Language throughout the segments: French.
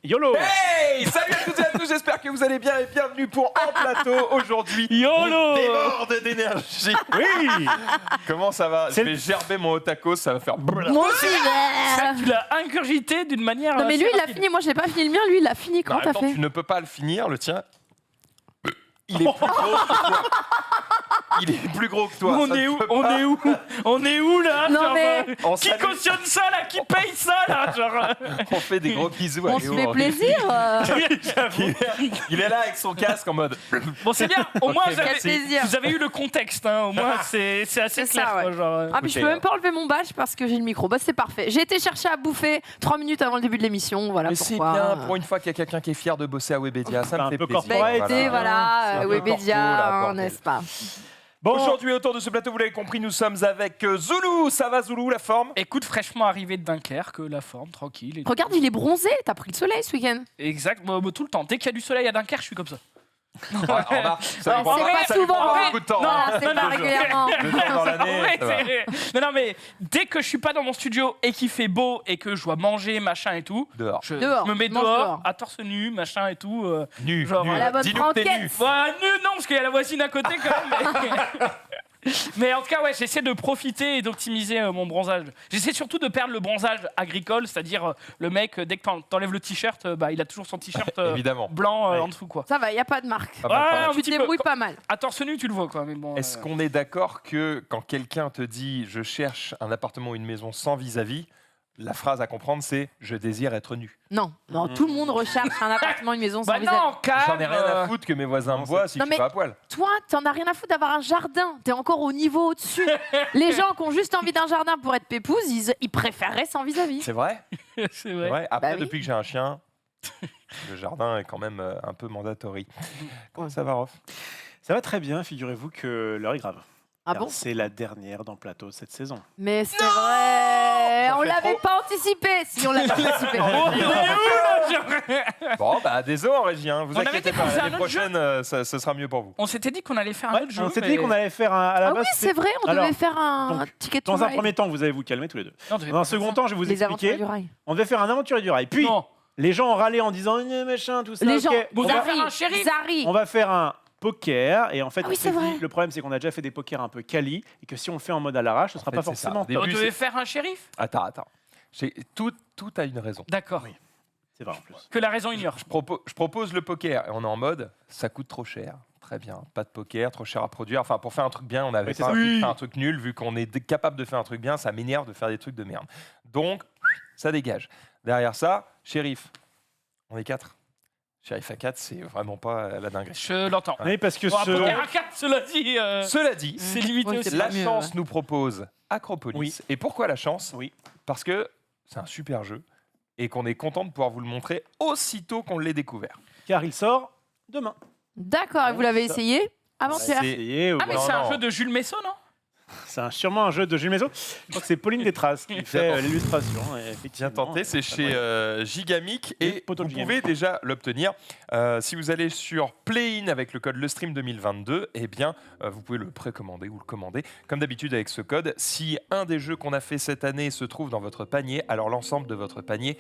YOLO. Hey, salut à toutes et à tous, j'espère que vous allez bien et bienvenue pour En Plateau aujourd'hui. YOLO. On déborde d'énergie. Oui. Comment ça va? Je C'est vais gerber mon hot tacos, ça va faire... Moi aussi. Ça, tu l'as ingurgité d'une manière. Non mais lui assez il a rapide. fini, moi j'ai pas fini le mien, lui il a fini. Comment Non, t'as attends, fait? tu ne peux pas le finir, le tien. Il est plus gros que toi. Il est plus gros que toi. On ça est ne où? peut On pas. est où? On est où là? Non, Genre, mais- On qui s'amuse. cautionne ça là? Qui paye ça là? Genre. On fait des gros bisous à On Léo. se fait plaisir. Il est là avec son casque en mode... Bon, c'est bien. Au moins, Ok, vous avez, quel plaisir. vous avez eu le contexte. Hein. Au moins, c'est assez C'est clair. ça, ouais. quoi, genre, Ah puis je peux même pas enlever mon badge parce que j'ai le micro. Bah c'est parfait. J'ai été chercher à bouffer 3 minutes avant le début de l'émission. Voilà Mais c'est pourquoi. bien, pour une fois qu'il y a quelqu'un qui est fier de bosser à Webedia, ça C'est me un fait peu plaisir. corporate. Bah écoutez, C'est voilà, un peu Webedia, corpo, là, hein, bordel. n'est-ce pas? Bon, Aujourd'hui, autour de ce plateau, vous l'avez compris, nous sommes avec Zoulou. Ça va, Zoulou, la forme? écoute, fraîchement arrivé de Dunkerque, la forme, tranquille. et Regarde, il est bronzé. T'as pris le soleil ce week-end. Exact, moi, tout le temps. Dès qu'il y a du soleil à Dunkerque, je suis comme ça. Ouais, remarque, ça Ouais, lui prend c'est pas- pas ça lui prend souvent, pas hein. beaucoup de temps. Non, hein. Voilà, c'est pas régulièrement. Deux fois dans l'année, Ouais, ça va. c'est vrai. Non, mais dès que je suis pas dans mon studio et qu'il fait beau et que je dois manger, machin et tout, Dehors. je Dehors, me mets mange dehors, dehors. à torse nu, machin et tout. Nu, Genre, nu. à la bonne Dis-nous que t'es nu. franquette. Ouais, nu, non, parce qu'il y a la voisine à côté quand même. Mais en tout cas, ouais, j'essaie de profiter et d'optimiser mon bronzage. J'essaie surtout de perdre le bronzage agricole, c'est-à-dire le mec, dès que t'enlèves le t-shirt, bah, il a toujours son t-shirt Évidemment. blanc Ouais. en dessous, quoi. Ça va, y a pas de marque. Pas mal, pas Ouais, mal. un Tu te petit peu. débrouilles pas mal. À torse nu, tu le vois, quoi. Mais bon, Est-ce qu'on est d'accord que quand quelqu'un te dit je cherche un appartement ou une maison sans vis-à-vis, la phrase à comprendre c'est je désire être nu. Non, non, tout le monde recherche un appartement, une maison sans bah vis-à-vis. non, calme. J'en ai rien à foutre que mes voisins me voient si Non, je mais- suis pas à poil. Toi, t'en as rien à foutre d'avoir un jardin. T'es encore au niveau au-dessus. Les gens qui ont juste envie d'un jardin pour être pépouze, ils préféreraient sans vis-à-vis. C'est vrai? C'est vrai. Ouais. Après, Bah oui. depuis que j'ai un chien, le jardin est quand même un peu mandatory. Comment ça va, Rof? Ça va très bien, figurez-vous que l'heure est grave. Ah Car bon? c'est la dernière dans Plateau cette saison. Mais c'est vrai. Ça On fait l'avait trop. pas anticipé. Si on l'avait anticipé. Bon, bah désolé en régie, hein. Vous On avait inquiétez dit qu'on pas, faisait un l'année autre prochaine, ce sera mieux pour vous. On s'était dit qu'on allait faire un Ouais, autre jeu. on s'était mais- dit qu'on allait faire à la Ah base. oui, c'est vrai. On Alors, devait faire un donc, ticket de Dans un ride. premier temps, vous allez vous calmer tous les deux. Non, on devait Dans un pas faire second ça. temps, je vais vous Les aventuriers expliquer. du rail. On devait faire un aventurier du rail. Puis, Non. les gens ont râlé en disant machin, tout ça. Les ok. gens. Bon, on, on va va, faire un shérif. Zari. on va faire un poker. Et en fait, Ah oui, on c'est s'est dit, vrai. le problème, c'est qu'on a déjà fait des pokers un peu quali. Et que si on le fait en mode à l'arrache, ce sera fait, pas c'est ça. forcément Au top. On début, devait faire un shérif. Attends. Tout a une raison. D'accord. Oui. C'est vrai en plus. Que la raison ignore. Je propose le poker et on est en mode ça coûte trop cher. Très bien, pas de poker, trop cher à produire. Enfin, pour faire un truc bien, on avait Oui, c'est pas ça. envie de faire un truc nul vu qu'on est capable de faire un truc bien. Ça m'énerve de faire des trucs de merde. Donc, ça dégage. Derrière ça, shérif. On est 4. Shérif à 4, c'est vraiment pas la dinguerie. Je l'entends. Oui, parce que Bon, un ce. poker à 4, cela dit, Cela dit, c'est limité Oui, aussi. c'est la pas mieux, chance ouais. nous propose Acropolis. Oui. Et pourquoi la chance? Oui. Parce que c'est un super jeu et qu'on est content de pouvoir vous le montrer aussitôt qu'on l'ait découvert. Car il sort demain. D'accord. Et vous l'avez essayé avant-hier. C'est- Essayez, Ah, mais Non, c'est un non. jeu de Jules Messo, non? sûrement un jeu de Jules Maison. Je crois que c'est Pauline Détras qui fait l'illustration. et Bien effectivement, tenté, c'est chez ouais. Gigamic Et et Poto vous de pouvez Gigamic. déjà l'obtenir. Si vous allez sur Play-in avec le code LeStream 2022, eh bien, vous pouvez le précommander ou le commander. Comme d'habitude avec ce code, si un des jeux qu'on a fait cette année se trouve dans votre panier, alors l'ensemble de votre panier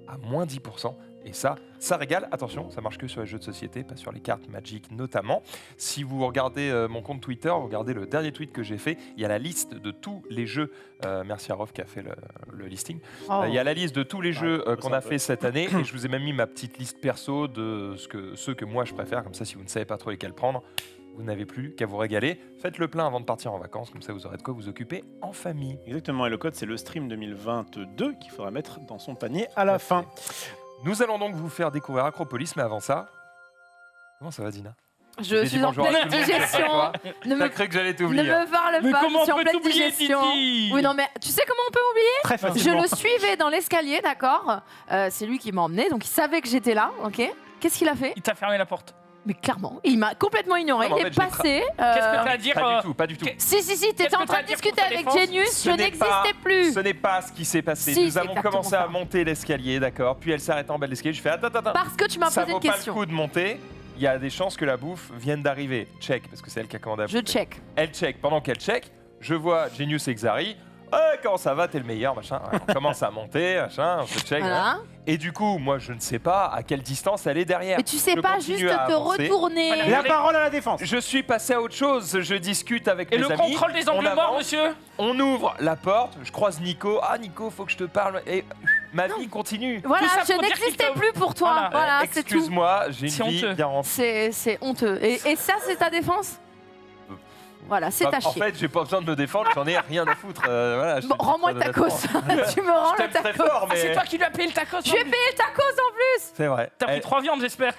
à moins 10%. Et ça régale. Attention, ça marche que sur les jeux de société, pas sur les cartes Magic notamment. Si vous regardez mon compte Twitter, vous regardez le dernier tweet que j'ai fait, il y a la liste de tous les jeux. Merci à Rof qui a fait le listing. Oh. Il y a la liste de tous les jeux Ouais, qu'on ça a peut. fait cette année et je vous ai même mis ma petite liste perso de ceux que moi je préfère. Comme ça, si vous ne savez pas trop lesquels prendre, vous n'avez plus qu'à vous régaler. Faites le plein avant de partir en vacances, comme ça vous aurez de quoi vous occuper en famille. Exactement, et le code c'est le stream 2022 qu'il faudra mettre dans son panier à la fin. Nous allons donc vous faire découvrir Acropolis, mais avant ça, comment ça va Dina? Je J'ai dit suis en bonjour à pleine tout le monde. digestion. Ne T'as me, cru que j'allais ne t'oublier? me parle Mais pas. comment Je suis on en peut pleine t'oublier, digestion. Titi? Oui, non, mais tu sais comment on peut oublier? Très Je facilement. le suivais dans l'escalier, d'accord. C'est lui qui m'a emmené, donc il savait que j'étais là, ok. Qu'est-ce qu'il a fait? Il t'a fermé la porte. Mais clairement, il m'a complètement ignoré. Non, mais en Il est fait, je l'ai passé. Qu'est-ce que t'as à dire Pas du tout. Si, t'étais Qu'est-ce en que train t'as à de dire discuter pour ta avec défense? Genius, Ce je n'est pas- n'existais plus. Ce n'est pas ce qui s'est passé. Si, Nous c'est avons exactement commencé à ça. monter l'escalier, d'accord. Puis elle s'arrête en bas de l'escalier. Je fais attends. Parce que tu m'as Ça posé vaut une pas le question. coup de monter. Il y a des chances que la bouffe vienne d'arriver. Check, parce que c'est elle qui a commandé à Je bouffer. check. Elle check. Pendant qu'elle check, je vois Genius et Xari. Comment ça va, t'es le meilleur, machin. Ouais, on commence à monter, machin, on se check. Voilà. Et du coup, moi, je ne sais pas à quelle distance elle est derrière. Mais tu sais Je pas continue juste à te avancer. retourner. Voilà. La parole à la défense. Je suis passé à autre chose, je discute avec Et mes le amis. contrôle des on angles morts, avance, monsieur. On ouvre la porte, je croise Nico. Ah, Nico, faut que je te parle. Et ma vie continue. Voilà, Tout ça je pour dire n'existais qu'il te- plus pour toi. Voilà. Voilà, c'est tout. Excuse-moi, j'ai C'est une vie honteux. bien remplie. C'est honteux. Et ça, c'est ta défense? Voilà, c'est ta En chier. fait, j'ai pas besoin de me défendre, j'en ai rien à foutre. Voilà, je Bon, te dis rends-moi ça le tacos. honnêtement. Tu me rends Je le t'aime très tacos. fort, mais C'est toi qui lui as payé le tacos. Je vais payer le tacos en plus. c'est vrai. T'as pris Eh, 3 viandes, j'espère.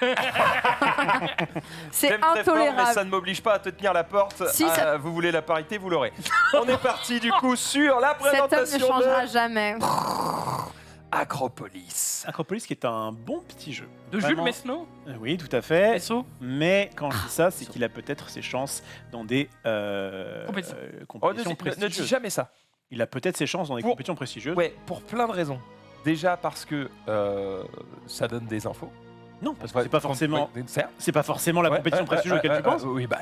C'est j'aime très fort, mais intolérable. ça ne m'oblige pas à te tenir la porte. Si, Ah, ça- vous voulez la parité, vous l'aurez. On est parti du coup sur la Cet homme ne présentation changera de jamais. Acropolis. Acropolis qui est un bon petit jeu. De Jules Vraiment. Mesneau. Oui, tout à fait. SO. Mais quand je dis ça, c'est qu'il a peut-être ses chances dans des Compétitions. Oh, compétitions ne dis prestigieuses. jamais ça. Il a peut-être ses chances dans des Pour- compétitions prestigieuses. Ouais, pour plein de raisons. Déjà parce que ça donne des infos. Non, parce que Ouais, c'est pas forcément, ouais, certes. c'est pas forcément la Ouais, compétition ouais, prestigieuse ouais, auquelle tu ouais, penses. oui, bah,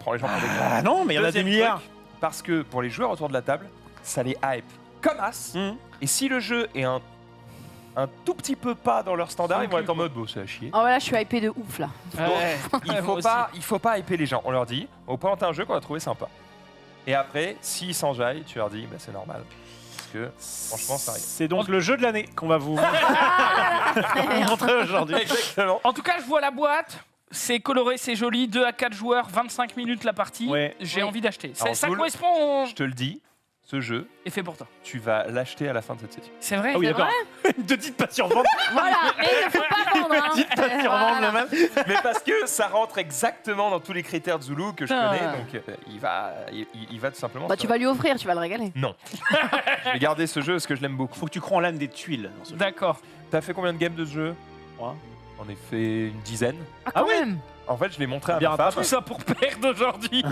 prends les gens pour des cons. Ah non, mais il y en a des Deuxième milliards. truc, parce que pour les joueurs autour de la table, ça les hype comme as. Hum. Et si le jeu est un tout petit peu pas dans leur standard, ils vont être en mode bon, c'est à chier. Oh là, je suis hypée de ouf là. Ouais. Il faut pas hyper les gens. On leur dit, on présente un jeu qu'on a trouvé sympa. Et après, s'ils s'enjaillent, tu leur dis, bah, c'est normal. Parce que franchement, ça arrive. C'est donc le jeu de l'année qu'on va vous montrer aujourd'hui. Exactement. En tout cas, je vois la boîte. C'est coloré, c'est joli. 2 à 4 joueurs, 25 minutes la partie. Ouais. J'ai Oui. envie d'acheter. Ça, Alors, ça Zoul, correspond. Je te le dis, ce jeu, Et fait pour toi. tu vas l'acheter à la fin de cette session. C'est vrai. Ah oui, C'est d'accord. Ne te dites pas survendre. Voilà, mais il ne faut pas vendre. Hein. Dites pas survendre Voilà. le même. Mais parce que ça rentre exactement dans tous les critères de Zulu que je Putain. connais, donc il va tout simplement. Bah, se- tu vas lui offrir, tu vas le régaler. Non. Je vais garder ce jeu parce que je l'aime beaucoup. Faut que tu crois en l'âme des tuiles dans ce jeu. D'accord. T'as fait combien de games de ce jeu? 3. J'en ai fait une dizaine. Ah, Ah quand oui. même. En fait, je l'ai montré à Bien ma Tout femme. ça pour perdre aujourd'hui.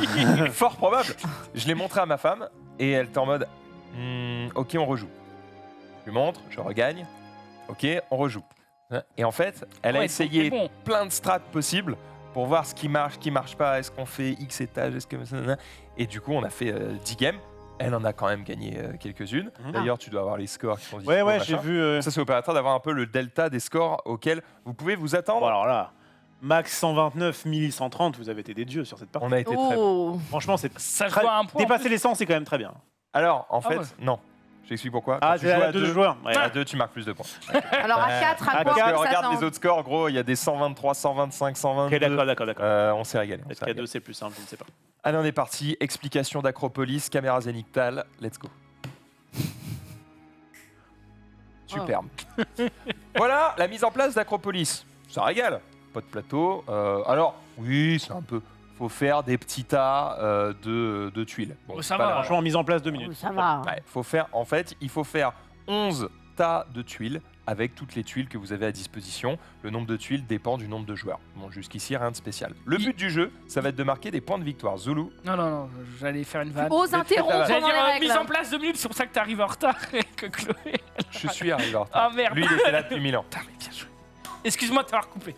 Fort probable. Je l'ai montré à ma femme et elle était en mode ok, on rejoue. Je lui montre, je regagne. Ok, on rejoue. Et en fait, elle a Ouais, essayé donc, c'est bon. plein de strats possibles pour voir ce qui marche pas. Est-ce qu'on fait X étages, est-ce que et du coup, on a fait 10 games. Elle en a quand même gagné quelques-unes. Mhm. D'ailleurs, tu dois avoir les scores qui sont Ouais, disponibles, ouais, machin. j'ai vu. Ça, c'est opérateur d'avoir un peu le delta des scores auxquels vous pouvez vous attendre. Bon, alors là, max 129, 1130, vous avez été des dieux sur cette partie. On a été très bon. Oh. Franchement, c'est Ça se très- voit à un point. dépasser les 100, c'est quand même très bien. Alors, en Ah fait, ouais. non. J'explique pourquoi. Ah, Quand tu c'est joues à deux joueurs. Ouais. À 2, tu marques plus de points. Alors à 4, à à quoi Parce que on regarde s'attend? les autres scores, gros, il y a des 123, 125, 122. Ok, d'accord. On s'est régalé. on Peut-être s'est qu'à régalé. 2, c'est plus simple, je ne sais pas. Allez, on est parti. Explication d'Acropolis, caméra zénithale. Let's go. Superbe. Voilà la mise en place d'Acropolis. Ça régale. Pas de plateau. Alors, oui, c'est un peu. Faut faire des petits tas de tuiles. Oh, ça pas va. la- Franchement, mise en place 2 minutes. Oh, ça va. Ouais, faut faire, en fait, il faut faire 11 tas de tuiles avec toutes les tuiles que vous avez à disposition. Le nombre de tuiles dépend du nombre de joueurs. Bon, jusqu'ici, rien de spécial. Le but du jeu, ça va être de marquer des points de victoire. Zulu, Non, j'allais faire une vanne. Ose interrompre J'allais pendant dire les mise en règles. place 2 minutes, c'est pour ça que t'arrives en retard et que Chloé. je suis arrivé en retard. Ah merde. Lui, il était là depuis 1000 ans. Putain, mais bien joué. Excuse-moi de t'avoir coupé.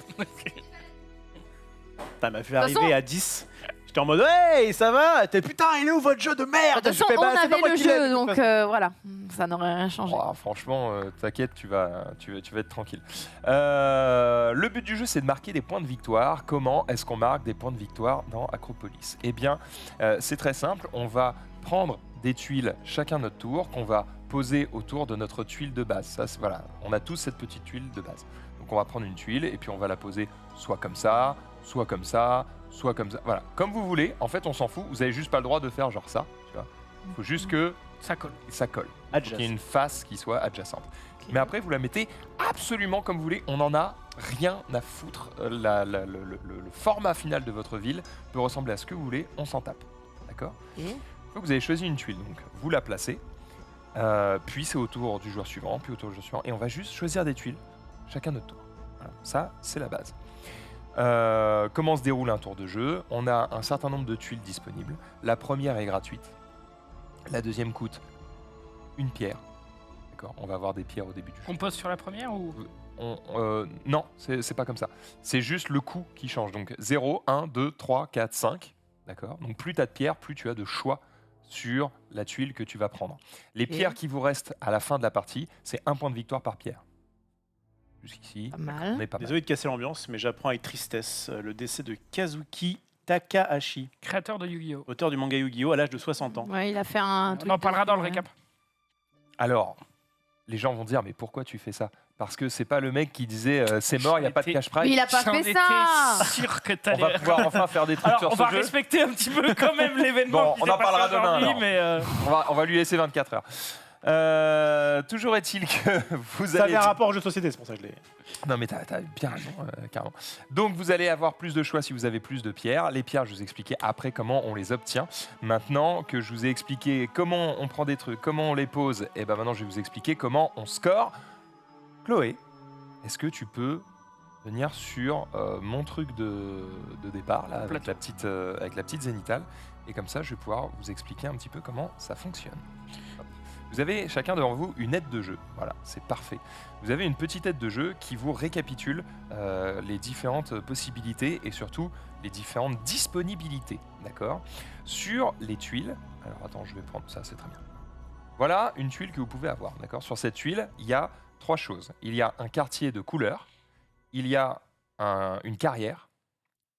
Ça m'a fait De toute arriver façon- à 10. J'étais en mode, hey, ça va? T'es putain, il est où votre jeu de merde? De toute façon, Je fais, bah, on c'est pas moi avait le qui l'ai, de jeu, toute donc façon. voilà, ça n'aurait rien changé. Oh, franchement, t'inquiète, tu vas être tranquille. Le but du jeu, c'est de marquer des points de victoire. Comment est-ce qu'on marque des points de victoire dans Acropolis? Eh bien, c'est très simple. On va prendre des tuiles chacun notre tour qu'on va poser autour de notre tuile de base. Ça, voilà, on a tous cette petite tuile de base. Donc on va prendre une tuile et puis on va la poser soit comme ça, soit comme ça, soit comme ça. Voilà, comme vous voulez. En fait, on s'en fout. Vous avez juste pas le droit de faire genre ça. Tu vois. Il faut juste que Ça colle. ça colle. Adjacent. Qu'il y ait une face qui soit adjacente. Mais après, vous la mettez absolument comme vous voulez. On n'en a rien à foutre. Le format final de votre ville peut ressembler à ce que vous voulez. On s'en tape. D'accord? Ok. Donc, vous avez choisi une tuile. Donc, vous la placez. Puis, c'est au tour du joueur suivant. Puis, au tour du joueur suivant. Et on va juste choisir des tuiles. Chacun notre tour. Voilà. Ça, c'est la base. Comment se déroule un tour de jeu? On a un certain nombre de tuiles disponibles. La première est gratuite. La deuxième coûte une pierre. D'accord? On va avoir des pierres au début du jeu. On pose sur la première ou. Non, c'est pas comme ça. C'est juste le coût qui change. Donc 0, 1, 2, 3, 4, 5. D'accord? Donc plus tu as de pierres, plus tu as de choix sur la tuile que tu vas prendre. Les pierres qui vous restent à la fin de la partie, c'est 1 point de victoire par pierre. Jusqu'ici, Pas mal. on est pas mal. Désolé de casser l'ambiance, mais j'apprends avec tristesse le décès de Kazuki Takahashi, Créateur de Yu-Gi-Oh! auteur du manga Yu-Gi-Oh! À l'âge de 60 ans. Ouais, il a fait un truc. On en parlera dans le ouais. récap. Alors, les gens vont dire, mais pourquoi tu fais ça? Parce que c'est pas le mec qui disait c'est mort, il n'y a pas de cash Mais prize. il a pas J'en fait étais ça. sûr que On t'allais... va pouvoir enfin faire des trucs Alors, sur on ce va jeu. respecter un petit peu quand même l'événement. Bon, qui on s'est en parlera passé demain, aujourd'hui, alors. mais On va lui laisser 24 heures. Toujours est-il que vous Ça allez... avait un rapport au jeu de société, c'est pour ça que je l'ai. Non mais t'as bien raison, carrément. Donc vous allez avoir plus de choix si vous avez plus de pierres. Les pierres, je vous expliquais après comment on les obtient. Maintenant que je vous ai expliqué comment on prend des trucs, comment on les pose, et ben maintenant je vais vous expliquer comment on score. Chloé, est-ce que tu peux venir sur mon truc de départ là, avec la petite zénitale, et comme ça je vais pouvoir vous expliquer un petit peu comment ça fonctionne. Hop. Vous avez chacun devant vous une aide de jeu. Voilà, c'est parfait. Vous avez une petite aide de jeu qui vous récapitule les différentes possibilités et surtout les différentes disponibilités. D'accord ? Sur les tuiles. Alors attends, je vais prendre ça, c'est très bien. Voilà une tuile que vous pouvez avoir. D'accord ? Sur cette tuile, il y a 3 choses. Il y a un quartier de couleur, il y a une carrière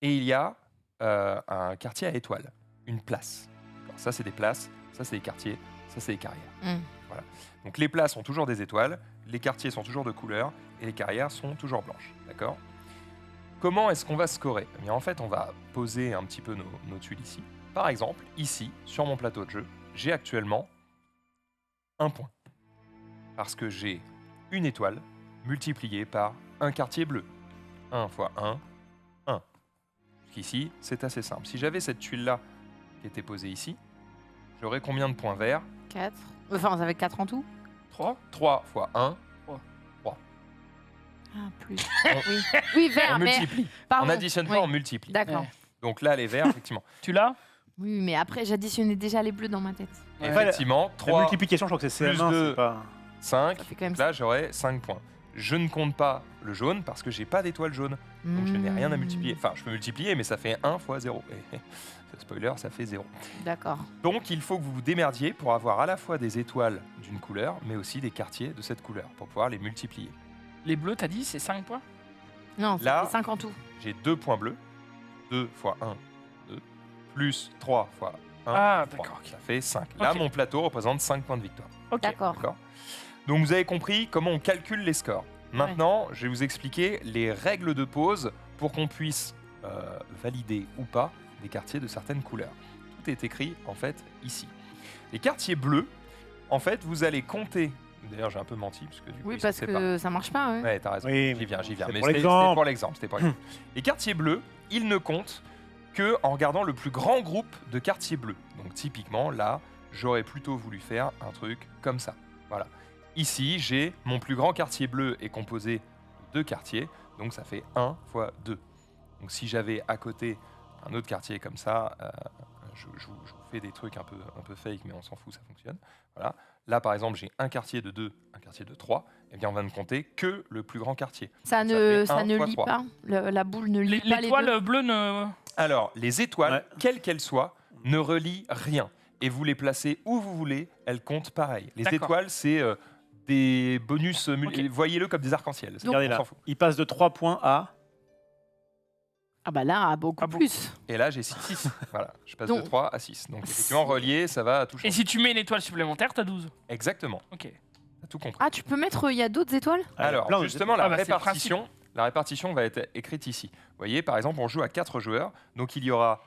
et il y a un quartier à étoiles, une place. D'accord ? Ça, c'est des places, ça, c'est des quartiers. Ça, c'est les carrières. Voilà. Donc les places sont toujours des étoiles, les quartiers sont toujours de couleur et les carrières sont toujours blanches. D'accord ? Comment est-ce qu'on va scorer ? Eh bien, en fait, on va poser un petit peu nos tuiles ici. Par exemple, ici, sur mon plateau de jeu, j'ai actuellement 1 point. Parce que j'ai une étoile multipliée par un quartier bleu. 1 fois 1, 1. Ici, c'est assez simple. Si j'avais cette tuile-là qui était posée ici, j'aurais combien de points verts ? 4. Enfin, ça fait 4 en tout. 3. 3 fois 1, Ah, plus. oui. Oui, vert, on mais. multiplie. Pardon. On additionne pas, Oui. on multiplie. D'accord. Ouais. Donc là, les verts, effectivement. Tu l'as? Oui, mais après, j'additionnais déjà les bleus dans ma tête. Ouais. Effectivement, La 3, multiplication, je crois que c'est plus CM1, deux. c'est pas... 5. Ça fait quand même Là, j'aurais 5 points. Je ne compte pas le jaune parce que j'ai pas d'étoile jaune. Donc je n'ai rien à multiplier. Enfin, je peux multiplier, mais ça fait 1 fois 0. Et spoiler, ça fait 0. D'accord. Donc il faut que vous vous démerdiez pour avoir à la fois des étoiles d'une couleur, mais aussi des quartiers de cette couleur, pour pouvoir les multiplier. Les bleus, t'as dit, c'est 5 points? Non, ça Là- fait 5 en tout. J'ai 2 points bleus. 2 fois 1, 2. Plus 3 fois 1, Ah, 3. d'accord. Ça fait 5. Là, Ok. mon plateau représente 5 points de victoire. Ok. D'accord. D'accord. Donc vous avez compris comment on calcule les scores. Maintenant, je vais vous expliquer les règles de pose pour qu'on puisse valider ou pas des quartiers de certaines couleurs. Tout est écrit en fait ici. Les quartiers bleus, en fait, vous allez compter. D'ailleurs, j'ai un peu menti parce que du coup, Oui, ils parce se séparent. que ça marche pas. Ouais. Ouais, t'as raison. Oui, J'y viens. c'est Mais pour c'était l'exemple. pour l'exemple. C'était pour l'exemple. Les quartiers bleus, ils ne comptent que en regardant le plus grand groupe de quartiers bleus. Donc typiquement, là, j'aurais plutôt voulu faire un truc comme ça. Voilà. Ici, j'ai mon plus grand quartier bleu est composé de 2 quartiers, donc ça fait 1 fois 2. Donc si j'avais à côté un autre quartier comme ça, je vous fais des trucs un peu fake, mais on s'en fout, ça fonctionne. Voilà. Là, par exemple, j'ai un quartier de 2, un quartier de 3. Eh bien, on va ne compter que le plus grand quartier. Ça fait ça un ne fois lit 3. pas. La boule ne lit pas les deux. L'étoile bleue ne... Alors, les étoiles, Ouais. quelles qu'elles soient, ne relient rien. Et vous les placez où vous voulez, elles comptent pareil. Les D'accord. étoiles, c'est des bonus, Ok. voyez-le comme des arcs-en-ciel. Regardez On là, s'en fout. il passe de 3 points à... Ah bah là, beaucoup Ah bon. plus. Et là, j'ai 6. Voilà, je passe de Donc- 3 à 6. Donc, effectivement, relié, ça va à tout Et changer. si tu mets une étoile supplémentaire, t'as 12. Exactement, Ok. t'as tout compris. Ah, tu peux mettre. Il y a d'autres étoiles? Alors, plein de- justement, Ah bah, c'est le la répartition va être écrite ici. Vous voyez, par exemple, on joue à 4 joueurs. Donc, il y aura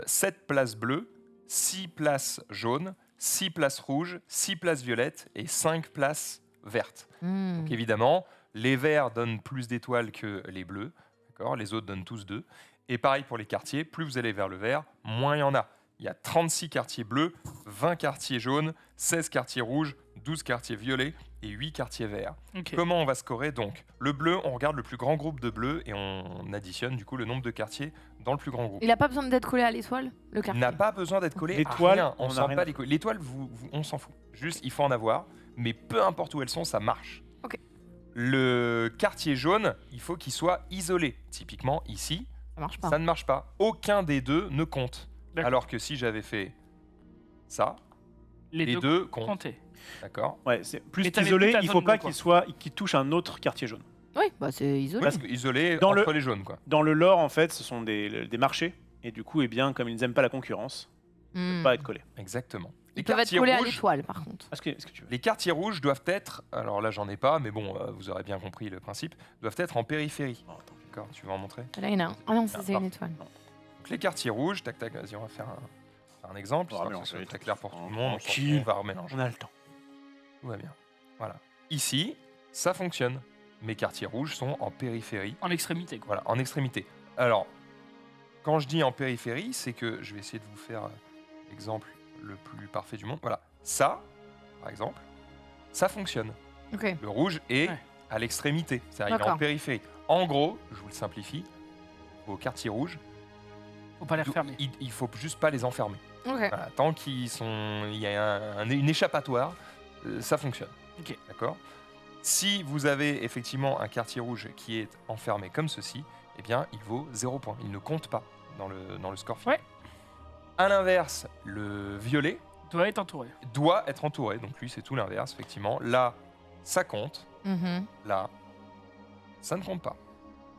7 places bleues, 6 places jaunes, 6 places rouges, 6 places violettes et 5 places vertes. Hmm. Donc, évidemment, les verts donnent plus d'étoiles que les bleus. D'accord ? Les autres donnent tous 2. Et pareil pour les quartiers, plus vous allez vers le vert, moins il y en a. Il y a 36 quartiers bleus, 20 quartiers jaunes, 16 quartiers rouges, 12 quartiers violets et 8 quartiers verts. Ok. Comment on va scorer donc? Le bleu, on regarde le plus grand groupe de bleus et on additionne du coup le nombre de quartiers dans le plus grand groupe. Il a pas besoin d'être collé à l'étoile, le Il quartier. n'a pas besoin d'être collé L'étoile, à rien. on On a s'en rien. bat les couilles. L'étoile, on s'en fout. Juste, il faut en avoir, mais peu importe où elles sont, ça marche. Ok. Le quartier jaune, il faut qu'il soit isolé. Typiquement, ici, Ça marche pas. ça ne marche pas. Aucun des deux ne compte. D'accord. Alors que si j'avais fait ça, Les les deux deux comptent. comptés. D'accord. Ouais, c'est plus Et t'avais isolé, plus ta il faut zone pas bleue, qu'il touche un autre quartier jaune. Oui, bah c'est isolé. Parce que isolé Dans entre le- les jaunes, quoi. Dans le lore, en fait, ce sont des marchés, et du coup, eh bien, comme ils n'aiment pas la concurrence, ils ne peuvent pas être collés. Exactement. Ils peuvent être collés à l'étoile, par contre. Est-ce que tu veux Les quartiers rouges doivent être, alors là j'en ai pas, mais bon, vous aurez bien compris le principe, doivent être en périphérie. Oh, attends. D'accord, tu veux en montrer? Là, il y en a un. Ah non, ça, Ah, c'est une étoile. Donc les quartiers rouges, tac tac, vas-y, on va faire un exemple, On va histoire que mélanger ce soit les très trucs. clair pour tout le Tranquille. monde. On va remélanger. On a le temps. Tout va bien. Voilà. Ici, ça fonctionne. Mes quartiers rouges sont en périphérie, En extrémité, quoi. voilà, en extrémité. Alors, quand je dis en périphérie, c'est que je vais essayer de vous faire l'exemple le plus parfait du monde. Voilà, ça, par exemple, ça fonctionne. Ok. Le rouge est Ouais. à l'extrémité, c'est-à-dire il est en D'accord. périphérie. En gros, je vous le simplifie, vos quartiers rouges, Faut pas les refermer. il faut juste pas les enfermer. Ok. Voilà, tant qu'il y a une échappatoire, ça fonctionne. Ok. D'accord. Si vous avez effectivement un quartier rouge qui est enfermé comme ceci, eh bien, il vaut 0 point. Il ne compte pas dans le score final. Ouais. À l'inverse, le violet Doit être entouré. doit être entouré. Donc lui, c'est tout l'inverse, effectivement. Là, ça compte. Mhm. Là, ça ne compte pas.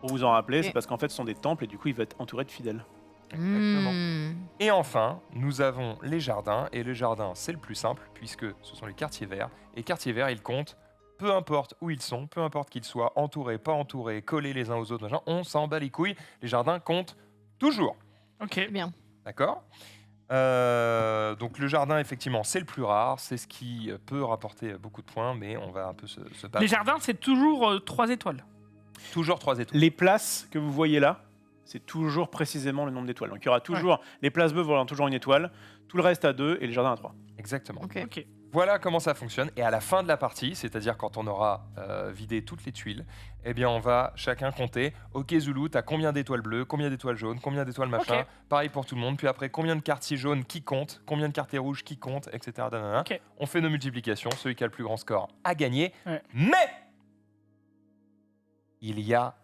Pour vous en rappeler, Ok. c'est parce qu'en fait, ce sont des temples, et du coup, il va être entouré de fidèles. Exactement. Hmm. Et enfin, nous avons les jardins. Et le jardin, c'est le plus simple, puisque ce sont les quartiers verts. Et quartiers verts, ils comptent, peu importe où ils sont, peu importe qu'ils soient entourés, pas entourés, collés les uns aux autres, machin, on s'en bat les couilles. Les jardins comptent toujours. Ok. Bien. D'accord. Donc le jardin, effectivement, c'est le plus rare. C'est ce qui peut rapporter beaucoup de points, mais on va un peu se battre. Les jardins, c'est toujours 3 étoiles. Toujours 3 étoiles. Les places que vous voyez là, c'est toujours précisément le nombre d'étoiles. Donc il y aura toujours les places bleues vont avoir toujours une étoile, tout le reste à 2 et les jardins à 3. Exactement. Ok. Ok. Voilà comment ça fonctionne. Et à la fin de la partie, c'est-à-dire quand on aura vidé toutes les tuiles, eh bien on va chacun compter. Ok Zulu, t'as combien d'étoiles bleues, combien d'étoiles jaunes, combien d'étoiles machin. Ok. Pareil pour tout le monde. Puis après, combien de quartiers jaunes qui comptent, combien de quartiers rouges qui comptent, etc. Nanana. Ok. On fait nos multiplications. Celui qui a le plus grand score a gagné. Ouais. Mais il y a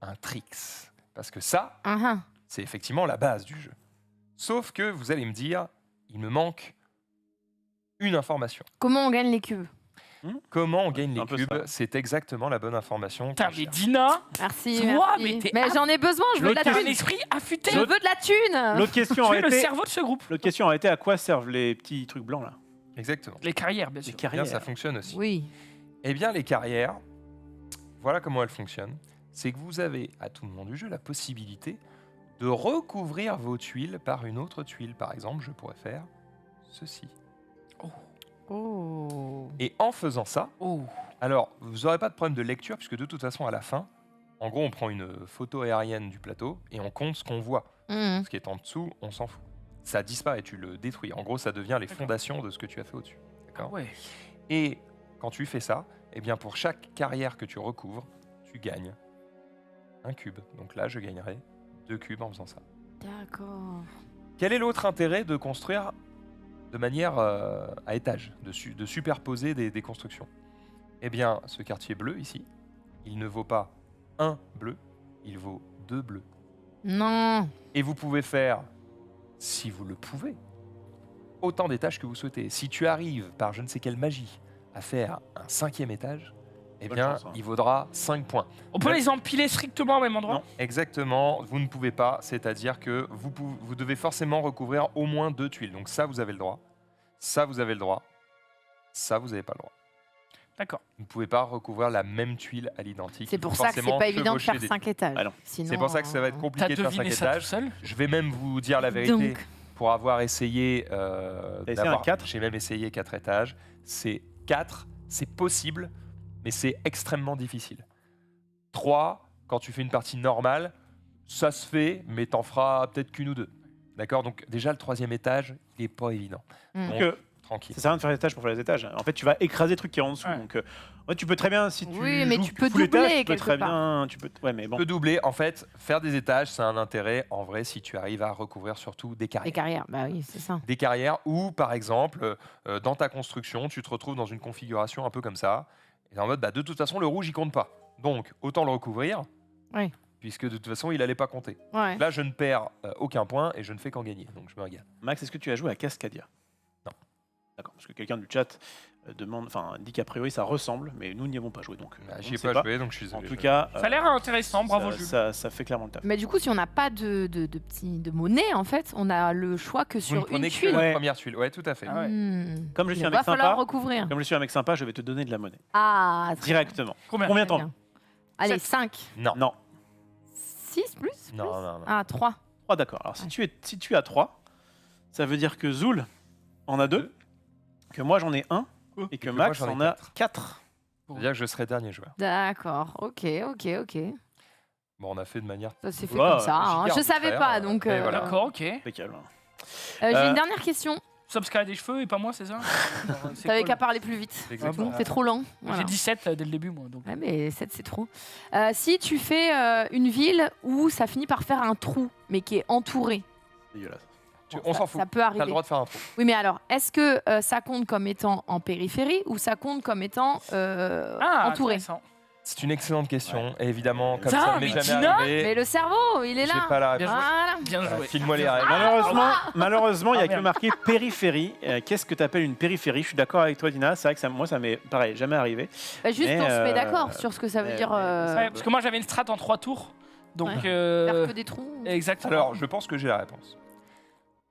un tricks. Parce que ça, Ah, ah. c'est effectivement la base du jeu. Sauf que vous allez me dire, il me manque une information. Comment on gagne les cubes? Comment on gagne un les peu cubes? ça. C'est exactement la bonne information. Putain, qu'on mais cherche. Dina, Merci. Toi, merci. mais t'es Mais j'en ai besoin, je veux de la t'as un thune. esprit affûté. Je veux de la thune. L'autre question, Tu aurait es le été... cerveau de ce groupe. L'autre question aurait été à quoi servent les petits trucs blancs là? Exactement. Les carrières, bien Les sûr. Bien, carrières. ça fonctionne aussi. Oui. Eh bien, les carrières, voilà comment elles fonctionnent. C'est que vous avez, à tout moment du jeu, la possibilité de recouvrir vos tuiles par une autre tuile. Par exemple, je pourrais faire ceci. Oh. Et en faisant ça, Oh. alors, vous n'aurez pas de problème de lecture, puisque de toute façon, à la fin, en gros, on prend une photo aérienne du plateau et on compte ce qu'on voit. Mhm. Ce qui est en dessous, on s'en fout. Ça disparaît, tu le détruis. En gros, ça devient les D'accord. fondations de ce que tu as fait au-dessus. Ah D'accord. ouais. Et quand tu fais ça, eh bien pour chaque carrière que tu recouvres, tu gagnes un cube. Donc là, je gagnerai 2 cubes en faisant ça. D'accord. Quel est l'autre intérêt de construire de manière à étage, de superposer des constructions? Eh bien, ce quartier bleu ici, il ne vaut pas un bleu, il vaut 2 bleus. Non. Et vous pouvez faire, si vous le pouvez, autant d'étages que vous souhaitez. Si tu arrives, par je ne sais quelle magie, à faire un 5e étage, eh Bonne bien, chance, hein. il vaudra 5 points. On peut Ouais. les empiler strictement au même endroit. Non. Exactement, vous ne pouvez pas, c'est-à-dire que vous devez forcément recouvrir au moins 2 tuiles. Donc ça, vous avez le droit. Ça, vous avez le droit. Ça, vous n'avez pas le droit. D'accord. Vous ne pouvez pas recouvrir la même tuile à l'identique. C'est Il faut pour ça que c'est forcément pas évident de chevaucher faire des 5 étages. Ah non. Sinon, C'est pour ça que ça va être T'as compliqué de faire 5 deviné ça tout étages. seul. Je vais même vous dire la vérité. Donc, Pour avoir essayé essayé d'avoir- un 4? j'ai même essayé 4 étages. C'est 4, c'est possible, mais c'est extrêmement difficile. 3, quand tu fais une partie normale, ça se fait, mais t'en feras peut-être qu'une ou deux. D'accord? Donc déjà, le 3e étage, il n'est pas évident. Mm. Donc, Donc, tranquille. ça sert à rien de faire les étages pour faire les étages. En fait, tu vas écraser le truc qui est en dessous. Ouais. Donc, ouais, tu peux très bien, si tu Oui, mais joues tu peux full étage, doubler tu peux quelque très part. bien... Tu peux... Ouais, mais bon. Tu peux doubler. En fait, faire des étages, c'est un intérêt, en vrai, si tu arrives à recouvrir surtout des les carrières. carrières, bah oui, c'est ça. Des carrières où, par exemple, dans ta construction, tu te retrouves dans une configuration un peu comme ça. Et en mode, bah, de toute façon, le rouge, il compte pas. Donc, autant le recouvrir. Oui. Puisque de toute façon, il allait pas compter. Ouais. Là, je ne perds aucun point et je ne fais qu'en gagner. Donc, je me régale. Max, est-ce que tu as joué à Cascadia? parce que quelqu'un du chat dit qu'a priori ça ressemble, mais nous n'y avons pas joué, donc Bah, on J'y ne ai sait pas pas. joué, donc je suis En désolé. tout cas, Ça a l'air intéressant, bravo Jules. ça fait clairement le taf. Mais du coup, si on n'a pas de monnaie, en fait, on a le choix que Vous ne sur une prenez que tuile. la Ouais. première tuile. Ouais, tout à fait. Ah ouais. Comme je suis Il un va mec falloir sympa, recouvrir. comme je suis un mec sympa, je vais te donner de la monnaie Ah, très directement. Combien Combien bien. t'en Allez, Sept. 5. Non. Non, 6 plus Non, non, non. Ah, 3. 3 d'accord. Alors si tu as 3, ça veut dire que Zoul en a 2, que moi j'en ai 1 et que que moi, Max j'en ai en a 4. C'est-à-dire que je serai dernier joueur. D'accord, ok. Bon, on a fait de manière. Ça s'est fait Ouais, comme ça. hein. giga Je savais arbitraire, pas, donc. et voilà. D'accord, ok. Impeccable. J'ai une dernière question. Subsky a des cheveux et pas moi, c'est ça? C'est T'avais cool. qu'à parler plus vite. Exactement. T'es trop lent. Voilà. J'ai 17 dès le début, moi. Donc. Ouais, mais 7, c'est trop. Si tu fais une ville où ça finit par faire un trou, mais qui est entouré, Dégueulasse. On s'en fout. ça peut T'as arriver. le droit de faire un trou. Oui, mais alors, est-ce que ça compte comme étant en périphérie ou ça compte comme étant entouré? Intéressant. C'est une excellente question. Et évidemment, comme Ça, ça ne m'est mais jamais Tina arrivé, Mais le cerveau, il est j'ai là. pas la Bien réponse. joué. Voilà. Bien joué. File-moi les règles. Malheureusement, il y Ah, a que merde. marqué périphérie. Qu'est-ce que tu appelles une périphérie? Je suis d'accord avec toi, Dina. C'est vrai que moi, ça m'est pareil, jamais arrivé. Bah, juste, Mais, on se met d'accord sur ce que ça veut dire. Ouais, parce que moi, j'avais une strat en 3 tours. Donc. Ouais. Faire que des trous. Exactement. Alors, je pense que j'ai la réponse.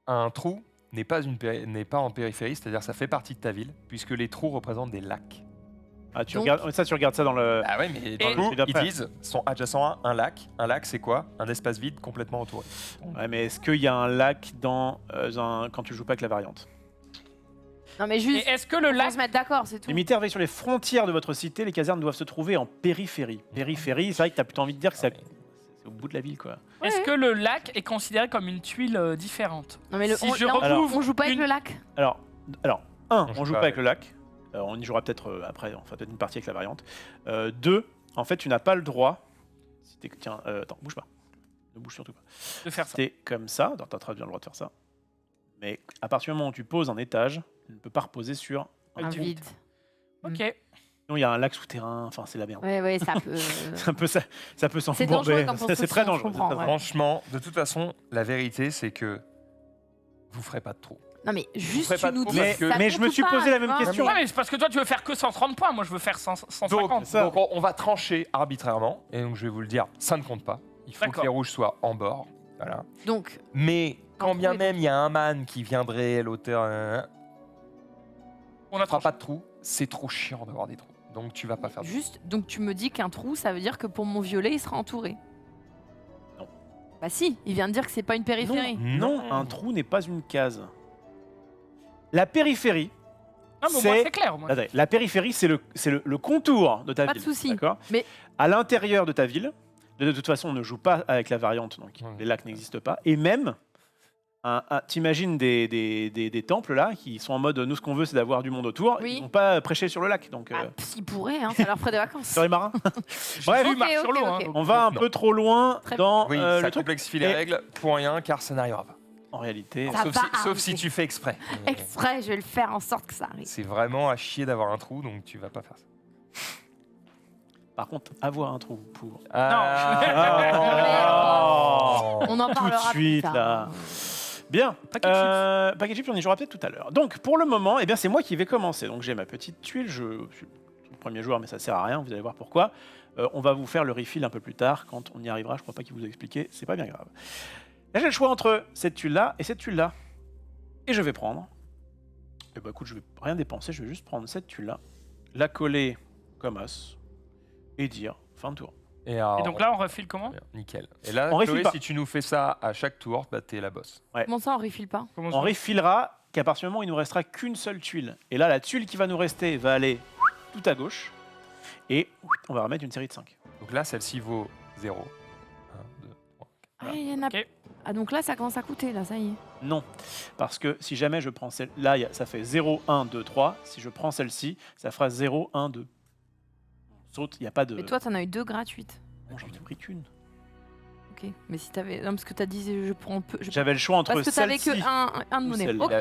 Un trou n'est pas en périphérie, c'est-à-dire ça fait partie de ta ville, puisque les trous représentent des lacs. Ah, tu Donc- regardes ça dans le. Ah ouais, mais dans Et- le coup, Celui d'après. ils disent, sont adjacents à un lac. Un lac, c'est quoi? Un espace vide complètement entouré. Ouais, mais est-ce qu'il y a un lac dans quand tu joues pas avec la variante? Non, mais Et juste, est-ce que le on lac. se mettre d'accord, c'est tout. Les militaires veillent sur les frontières de votre cité. Les casernes doivent se trouver en périphérie. Périphérie, c'est vrai que t'as plutôt envie de dire que c'est au bout de la ville, quoi. Est-ce que le lac est considéré comme une tuile différente? Non, mais Si je là, recouvre on joue pas avec une- le lac. Alors, on joue pas avec le lac. On y jouera peut-être après. On fera peut-être une partie avec la variante. 2, en fait, tu n'as pas le droit. Si tiens, attends, bouge pas. Ne bouge surtout pas. De faire ça. T'es comme ça. Tu as très bien le droit de faire ça. Mais à partir du moment où tu poses un étage, tu ne peux pas reposer sur. Un vide. Ok. Sinon, il y a un lac souterrain. Enfin, c'est la merde. Ouais, ça peut. C'est un peu ça. Ça peut C'est dangereux s'embourber. comme C'est construction, très je dangereux. comprends, c'est très ouais. dangereux. Franchement, de toute façon, la vérité, c'est que vous ferez pas de trou. Non, mais juste, ferai pas tu de nous trou dis. parce que- ça mais je me compte suis pas, posé la tu même vois. question. Ouais, mais c'est parce que toi, tu veux faire que 130 points. Moi, je veux faire 150. Ça. Donc on va trancher arbitrairement, et donc je vais vous le dire, ça ne compte pas. Il faut que D'accord. les rouges soient en bord. Voilà. Donc, Mais quand trou bien est même il y a un man qui viendrait à l'auteur, On on a fera tranché. pas de trous. C'est trop chiant d'avoir des trous. Donc tu vas pas faire de trous. juste, donc tu me dis qu'un trou, ça veut dire que pour mon violet, il sera entouré. Non. Bah si, il vient de dire que c'est pas une périphérie. Non, un trou n'est pas une case. La périphérie, Non, mais au moins, c'est- c'est clair. Moi. attendez, la périphérie, c'est le contour de ta Pas de ville. souci. D'accord. Mais- à l'intérieur de ta ville, de toute façon, on ne joue pas avec la variante, donc Ouais. les lacs n'existent pas. Et même, t'imagines des temples là qui sont en mode nous, ce qu'on veut, c'est d'avoir du monde autour. Oui. Ils vont pas prêcher sur le lac, donc Ah, ils pourraient, hein, ça leur ferait des vacances. sur les marins. J'ai Bref, vu marche ok, sur l'eau. ok, hein, ok. donc- On va un Non. peu trop loin Très dans Oui, le ça truc. complexifie les Et- règles pour rien, car ça n'arrivera pas. En réalité, Ça va Sauf si arriver. tu fais exprès. Exprès, je vais le faire en sorte que ça arrive. C'est vraiment à chier d'avoir un trou, donc tu vas pas faire ça. par contre, avoir un trou pour. Ah. On en Tout de parlera suite, plus tard. là. Bien. Paquet chips, on y jouera peut-être tout à l'heure. Donc, pour le moment, eh bien, c'est moi qui vais commencer. Donc, j'ai ma petite tuile. Je suis le premier joueur, mais ça sert à rien. Vous allez voir pourquoi. On va vous faire le refill un peu plus tard, quand on y arrivera. Je crois pas qu'il vous a expliqué. C'est pas bien grave. Là, j'ai le choix entre cette tuile-là et cette tuile-là. Et je vais prendre. Eh ben, écoute, je vais rien dépenser. Je vais juste prendre cette tuile-là, la coller comme as, et dire fin de tour. Et, Et donc là, on refile comment? nickel. Et là, On refile Chloé, pas. si tu nous fais ça à chaque tour, bah t'es la boss. Comment ça, on refile pas? Comment On ça refilera qu'à partir du moment où il nous restera qu'une seule tuile. Et là, la tuile qui va nous rester va aller tout à gauche. Et on va remettre une série de 5. Donc là, celle-ci vaut 0. 1, 2, 3. Ah, il y en a- Ok. Ah, donc là, ça commence à coûter, là, ça y est. Non. Parce que si jamais je prends celle là, ça fait 0, 1, 2, 3. Si je prends celle-ci, ça fera 0, 1, 2. On saute, il n'y a pas de. Mais toi, t'en as eu 2 gratuites. Non, j'en ai pris qu'une. Ok. Mais si t'avais. Non, parce que t'as dit, je prends peu. J'avais le choix entre Parce que t'avais celle-ci. que un de ou monnaie. celle-là. Ok.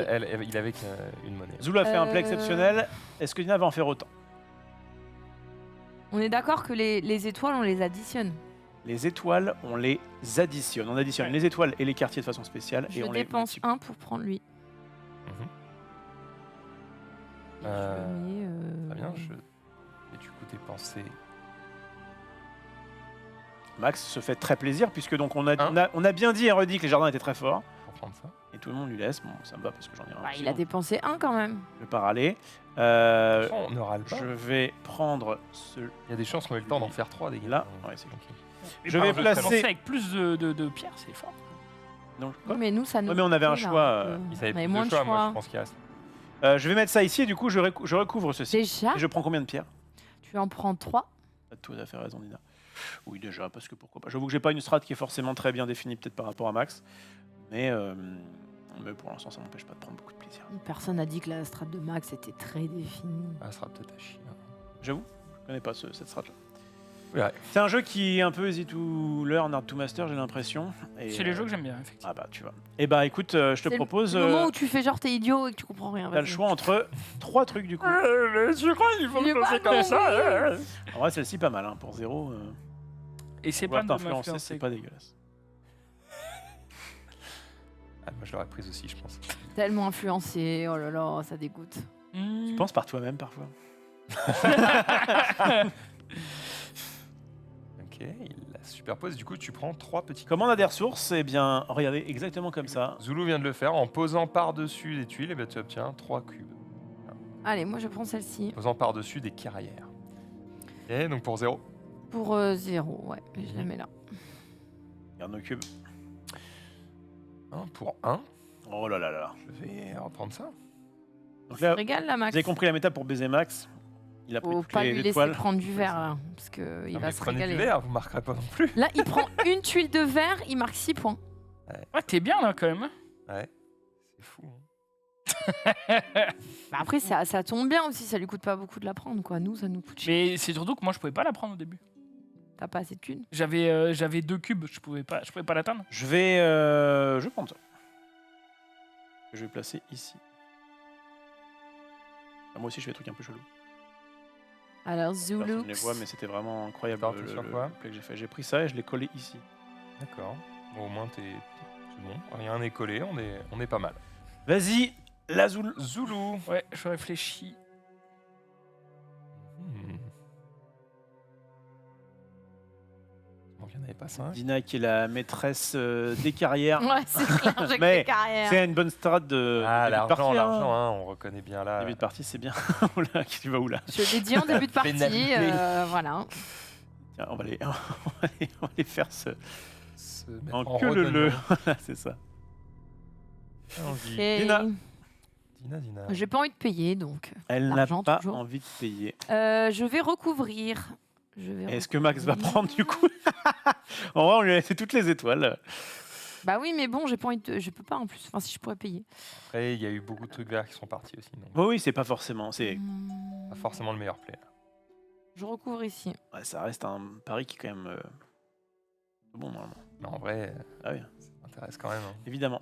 Il avait qu'une monnaie. Zoul a fait un play Euh. exceptionnel. Est-ce que Dina va en faire autant? On est d'accord que les étoiles, on les additionne. Les étoiles, on les additionne. On additionne Ouais. les étoiles et les quartiers de façon spéciale. Je et on les dépense multiplie. 1 pour prendre lui. Mhm. Très bien, et du coup, dépenser. Max se fait très plaisir puisque donc on a, Hein on a bien dit et redit que les jardins étaient très forts. Pour prendre ça. Et tout le monde lui laisse. Bon, ça me va parce que j'en ai rien. Bah, il a dépensé 1 quand même. Je vais pas râler. On ne râle pas. Je vais prendre ce. Il y a des chances qu'on ait le temps d'en faire 3 des gars. Là, ouais, c'est Ok. Mais Je par vais contre, placer- commencer avec plus de pierres, c'est fort. Donc, Oui, mais nous, ça nous. Ouais, mais on avait un coûtait, là, choix, un peu. Ils avaient On avait plus moins de de choix, moi, choix. je pense qu'il reste. je vais mettre ça ici et du coup, je recouvre ceci. Déjà, Et je prends combien de pierres? tu en prends 3. T'as tout à fait raison, Nina. Oui, déjà, parce que pourquoi pas. J'avoue que j'ai pas une strat qui est forcément très bien définie, peut-être par rapport à Max. Mais pour l'instant, ça m'empêche pas de prendre beaucoup de plaisir. Personne n'a dit que la strat de Max était très définie. Ah, ça sera peut-être à chier. Hein. J'avoue, je connais pas cette strat là. Ouais. C'est un jeu qui est un peu easy to learn, hard to master, j'ai l'impression. Et, C'est les jeux que j'aime bien, effectivement. Ah bah, tu vois. Et bah, écoute, je te C'est propose. le moment où tu fais genre t'es idiot et que tu comprends rien. T'as le vas-y. choix entre 3 trucs du coup. Je crois qu'il faut Il est me pas passer comme ça. bon, En vrai, celle-ci pas mal, hein, pour 0. Et c'est Pouvoir pas de t'influencer, m'influencer. c'est pas dégueulasse. Ah, moi, je l'aurais prise aussi, je pense. Tellement influencé, oh là là, ça dégoûte. Tu penses par toi-même parfois. Ok, il la superpose. Du coup, tu prends 3 petits. Comme on a des ressources, eh bien, regardez, exactement comme ça. Zulu vient de le faire en posant par-dessus des tuiles, et ben, tu obtiens 3 cubes. Allez, moi je prends celle-ci. En posant par-dessus des carrières. Et donc pour 0. Pour 0, ouais, je la mets là. Regarde nos cubes. Pour 1, Oh là là là là. je vais reprendre ça. Donc Ça là, régale la vous Max. avez compris la méta pour baiser Max. Il a pris Faut toutes pas les lui laisser étoiles. prendre du verre là, parce qu'il Non, va mais se prenez régaler. du verre, vous marquerez pas non plus. Là, il prend une tuile de verre, il marque 6 points. Ouais, t'es bien là quand même. Ouais, c'est fou. Hein. Bah après, ça tombe bien aussi, ça lui coûte pas beaucoup de la prendre, quoi. Nous, ça nous coûte cher. Mais c'est surtout que moi je pouvais pas la prendre au début. T'as pas assez de thunes. J'avais 2 cubes, je pouvais pas l'atteindre. Je vais prendre ça. Je vais placer ici. Ah, moi aussi, je fais des trucs un peu chelous. Alors, Personne ne Zulu. les voit, mais c'était vraiment incroyable Attends, t'es sur quoi play que j'ai fait. J'ai pris ça et je l'ai collé ici. D'accord. Bon, au moins, c'est bon. Rien n'est collé, on est pas mal. Vas-y, la Zulu. Zulu. Ouais, je réfléchis. Bon, il n'y en avait pas 5. Dina qui est la maîtresse des carrières. Ouais, c'est clair, j'ai que Mais des carrières. C'est une bonne strat de Ah, début de l'argent, partie, l'argent, hein. on reconnaît bien là. Début de partie, c'est bien. Oula, qui tu vas où là? Je l'ai dit en début de partie, Pénalité. voilà. Tiens, on va les faire se... Se mettre en en queue le redonnant Voilà, c'est ça. envie. Et Dina. Dina. j'ai pas envie de payer, donc. Elle n'a L'argent, pas toujours. envie de payer. Je vais recouvrir. Est-ce que Max va prendre du coup? En vrai, on lui a laissé toutes les étoiles. Bah oui, mais bon, j'ai pas envie de... Je peux pas en plus. Enfin, si je pourrais payer. Après, il y a eu beaucoup de trucs verts qui sont partis aussi. Donc, Oui, c'est pas forcément. C'est... pas forcément le meilleur play. Je recouvre ici. Ouais, ça reste un pari qui est quand même bon normalement. Mais en vrai, Ah oui, ça m'intéresse quand même. Hein. évidemment.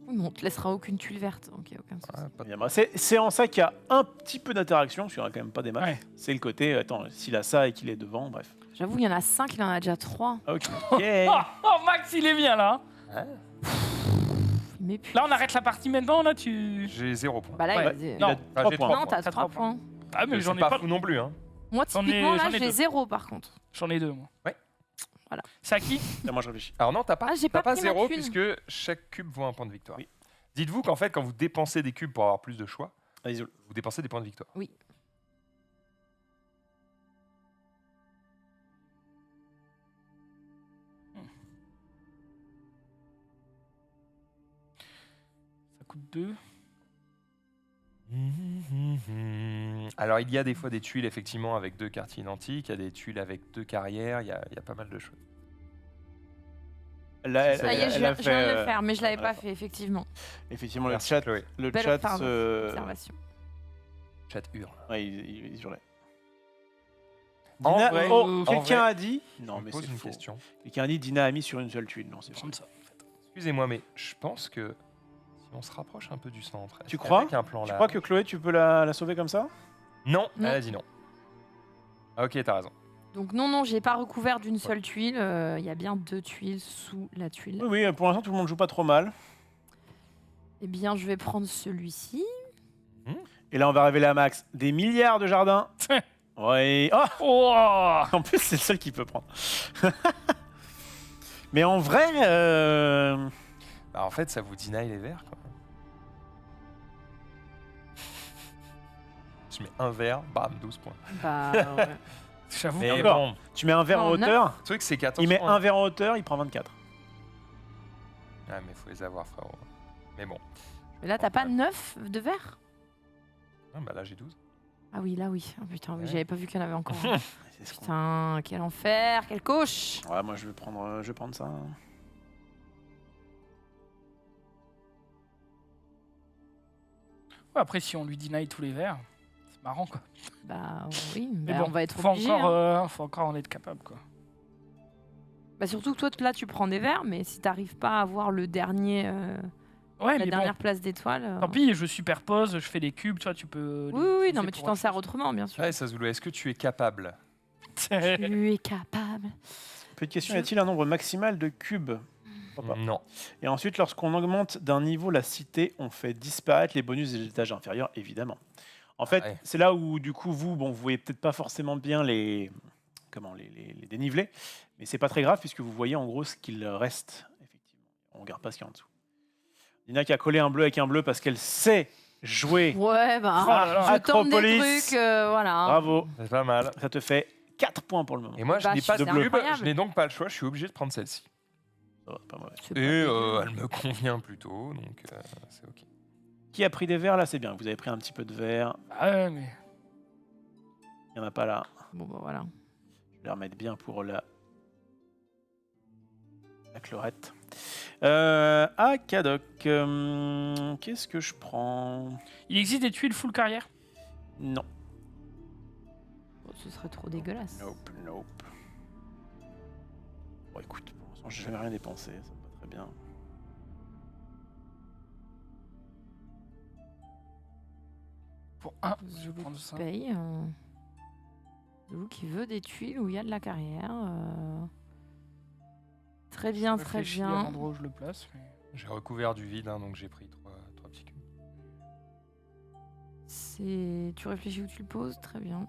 Oui, mais on te laissera aucune tuile verte, donc il a aucun souci. Ouais, pas de- Évidemment. C'est en ça qu'il y a un petit peu d'interaction, parce qu'il n'y en a quand même pas des matchs. Ouais. C'est le côté, attends, s'il a ça et qu'il est devant, bref. J'avoue, il y en a 5, il en a déjà 3. Ok. Oh, Max, il est bien là. Mais puis... Là, on arrête la partie maintenant. Là, tu. J'ai 0 points. Bah là, Ouais. il y a- Il a Non. Ah, 3 j'ai points. 3 Non, points. t'as T'as 3 trois points. Ah, mais C'est j'en ai pas. fou non plus. Hein. Moi, J'en ai- typiquement, là, j'en ai j'ai deux. 0 par contre. J'en ai 2, moi. Ouais. Voilà. C'est à qui? Là, moi, je réfléchis. Alors non, t'as pas, Ah, j'ai t'as pas pas pris ma 0 thune. puisque chaque cube vaut un point de victoire. Oui. Dites-vous qu'en fait, quand vous dépensez des cubes pour avoir plus de choix, Allez, Zul. vous dépensez des points de victoire. Oui. Ça coûte 2. Alors il y a des fois des tuiles effectivement avec 2 quartiers identiques, il y a des tuiles avec 2 carrières, il y a pas mal de choses. Là, Ça y est, je elle a viens de le fait, faire, mais je l'avais elle pas a fait, effectivement. Effectivement, Merci, le chat, Chloé. le Belle chat observation. Chat hurle. Ouais, il hurlait. En Dina- vrai- oh, en quelqu'un vrai, a dit. Non, Je me mais pose c'est une faux. question. Quelqu'un a dit Dina a mis sur une seule tuile. Non, c'est faux. Comme ça. Excusez-moi, mais je pense que si on se rapproche un peu du centre, Tu est-ce crois qu'avec un plan Tu là. crois que Chloé, tu peux la sauver comme ça? Non, Non. elle a dit non. Ah, ok, t'as raison. Donc non, j'ai pas recouvert d'une seule tuile. Il y a bien 2 tuiles sous la tuile. Oui, oui, pour l'instant, tout le monde joue pas trop mal. Eh bien, je vais prendre celui-ci. Et là, on va révéler à Max des milliards de jardins. Ouais. Oh, Oh en plus, c'est le seul qui peut prendre. Mais en vrai, Bah, en fait, ça vous deny les verts, quoi. Je mets un vert, bam, 12 points. Bah, ouais. J'avoue. Mais encore. bon, tu mets un verre en Non, hauteur, le truc, c'est qu'attention. il met un verre en hauteur, il prend 24. Ah, mais faut les avoir, frérot. Mais bon. Mais là, t'as pas 9 de verre? Ah, bah là, j'ai 12. Ah oui, là oui. Oh, putain, oui, Ouais. j'avais pas vu qu'il y en avait encore. C'est ce qu'on- Putain, quel enfer, quelle couche. Ouais, moi, je vais prendre ça. Ouais, après, si on lui deny tous les verts, c'est marrant, quoi. Bah oui, Mais bah, bon, on va être faut obligé. encore, hein. faut encore en être capable, quoi. Bah surtout que toi, là, tu prends des verres, mais si t'arrives pas à avoir le dernier, Ouais, la mais dernière bon. place d'étoile. Tant pis, je superpose, je fais des cubes, tu vois, tu peux... Oui, oui, non, mais tu t'en sers autrement, bien sûr. Ouais, Sazulu, est-ce que tu es capable? Tu es capable. Petite question, y a-t-il un nombre maximal de cubes? Pourquoi pas. Non. Et ensuite, lorsqu'on augmente d'un niveau la cité, on fait disparaître les bonus des étages inférieurs, évidemment. En fait, Ouais. c'est là où, du coup, vous voyez peut-être pas forcément bien les dénivelés, mais c'est pas très grave puisque vous voyez en gros ce qu'il reste, effectivement. On regarde pas ce qu'il y a en dessous. Dina qui a collé un bleu avec un bleu parce qu'elle sait jouer. Ouais, bah, Oh là là. je tente des Acropolis. trucs, voilà. Bravo, C'est pas mal. ça te fait 4 points pour le moment. Et moi, je Bah, n'ai pas de c'est cube, incroyable. je n'ai donc pas le choix, je suis obligé de prendre celle-ci. Ça va, pas mauvais. C'est pas Et dégueu. elle me convient plutôt, donc c'est ok. Qui a pris des verres là? C'est bien, vous avez pris un petit peu de verre. Ah ouais, mais... Il n'y en a pas là. Bon, bah voilà. Je vais les remettre bien pour la chlorette. Cadoc. Qu'est-ce que je prends? Il existe des tuiles full carrière? Non. Bon, ce serait trop dégueulasse. Nope. Bon, écoute, pour l'instant, j'ai jamais rien dépensé. Ça me va très bien. Pour un, je vais prendre ça. Paye. Vous qui veut des tuiles où il y a de la carrière. Très bien, Je très réfléchis à bien. l'endroit où je le place, mais... J'ai recouvert du vide, hein, donc j'ai pris trois petits cubes. Tu réfléchis où tu le poses, très bien.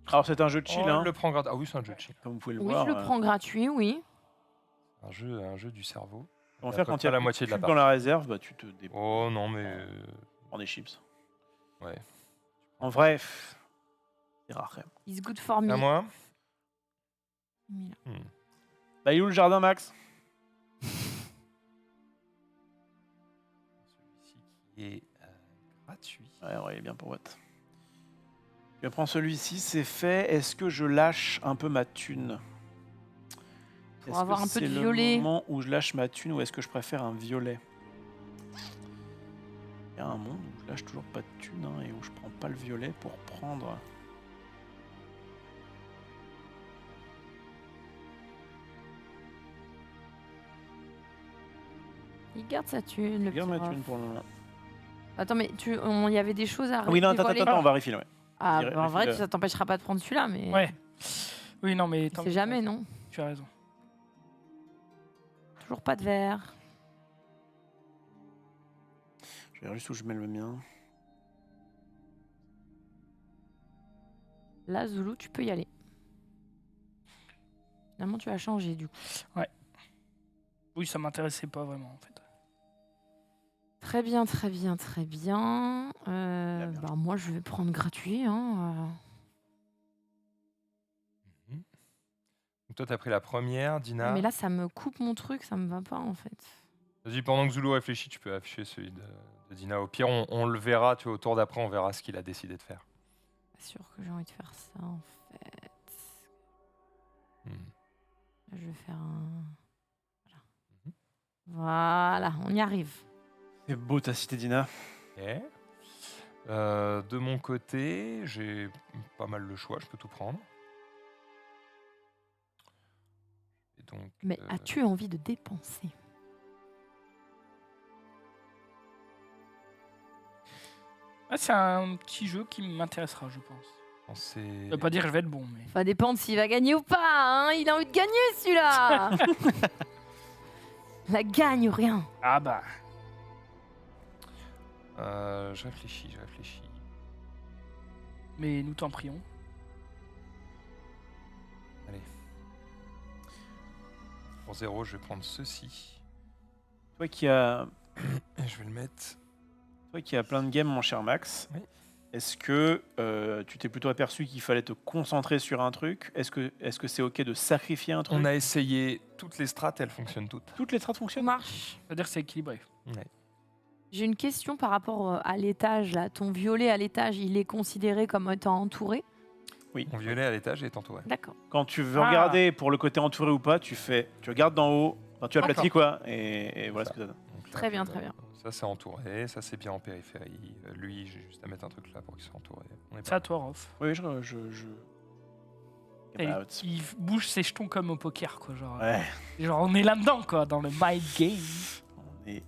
Alors, c'est un jeu de chill, Oh, hein. elle le prend gratuit. Ah oui, c'est un jeu de chill. Comme vous pouvez le Oui, voir. je le prends gratuit, oui. Un jeu du cerveau. On va à faire peu quand il y près a la plus de moitié de la cubes dans la réserve, bah, tu te débrouilles. Oh non, mais. Prends des chips. Ouais. En vrai, c'est rare quand même. It's good for me. À moi. Mille. Bah, il est où le jardin, Max? Celui-ci qui est gratuit. Ouais, il est bien pour Watt. Je prends celui-ci, c'est fait. Est-ce que je lâche un peu ma thune? Pour avoir un peu de C'est violet. le moment où je lâche ma thune ou est-ce que je préfère un violet? Il y a un monde où je lâche toujours pas de thune hein, et où je prends pas le violet pour prendre. Il garde sa thune, le Regarde petit ma ref. thune pour le moment. Attends, mais il y avait des choses à Ah oui, non, attends, dévoiler. on va refiler. Ouais. Ah, Vas-y, bah, en vrai, refile. ça t'empêchera pas de prendre celui-là, mais Ouais. Oui, non, mais... on sait jamais, non? Tu as raison. Toujours pas de verre. Je vais juste où je mets le mien. Là, Zulu, tu peux y aller. Finalement, tu as changé, du coup. Oui, ça m'intéressait pas vraiment, en fait. Très bien, très bien, très bien. bien. Bah, moi, je vais prendre gratuit. Hein. Donc toi, t'as pris la première, Dina. Mais là, ça me coupe mon truc, ça me va pas, en fait. Vas-y, pendant que Zulu réfléchit, tu peux afficher celui de Dina. Au pire, on le verra, tu vois, au tour d'après, on verra ce qu'il a décidé de faire. Pas sûr que j'ai envie de faire ça, en fait. Hmm. Là, je vais faire un... Voilà, on y arrive. C'est beau ta cité, Dina. Ok. De mon côté, j'ai pas mal le choix, je peux tout prendre. Et donc, Mais as-tu envie de dépenser? Ah, c'est un petit jeu qui m'intéressera, je pense. Ça veut pas dire que je vais être bon, mais... Ça va dépendre s'il va gagner ou pas. Hein, il a envie de gagner, celui-là. La gagne ou rien. Ah bah... Je réfléchis. Mais nous t'en prions. Allez. Pour 0, je vais prendre ceci. Toi qui as Et je vais le mettre. plein de games, mon cher Max, Oui. est-ce que tu t'es plutôt aperçu qu'il fallait te concentrer sur un truc? Est-ce que c'est OK de sacrifier un truc? On a essayé toutes les strats, elles fonctionnent toutes. Toutes les strates Ça fonctionnent? marche. C'est-à-dire que c'est équilibré. Ouais. J'ai une question par rapport à l'étage. Là, ton violet à l'étage, il est considéré comme étant entouré? Oui. Mon violet à l'étage est entouré. D'accord. Quand tu veux Ah. regarder pour le côté entouré ou pas, tu regardes d'en haut, enfin, tu aplatis quoi, et voilà ce que ça donne. Donc là, Très bien, très bien. Ça, c'est entouré. Ça, c'est bien en périphérie. Lui, j'ai juste à mettre un truc là pour qu'il soit entouré. On est C'est à toi, Rolf. Oui, je... Et About. il bouge ses jetons comme au poker, quoi. Ouais, Genre on est là-dedans, quoi, dans le mind game. on est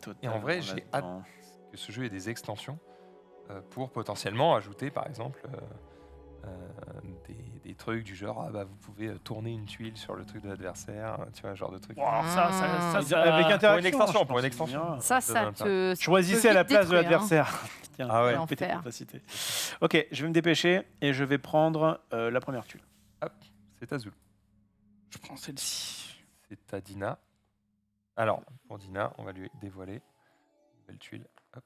totalement Et en vrai, j'ai là-dedans. que ce jeu ait des extensions pour potentiellement ajouter, par exemple, des trucs du genre vous pouvez tourner une tuile sur le truc de l'adversaire, tu vois, genre de truc. Bon, alors ça, Avec ça- interaction, extension, je pour une pense extension. que c'est bien. Ça Ça te. Choisissez à la place de l'adversaire. Tiens, Ah ouais. péter L'enfer. capacité. Ok, je vais me dépêcher et je vais prendre la première tuile. C'est Azul. Je prends celle-ci. C'est à Dina. Alors, pour Dina, on va lui dévoiler une belle tuile. Hop.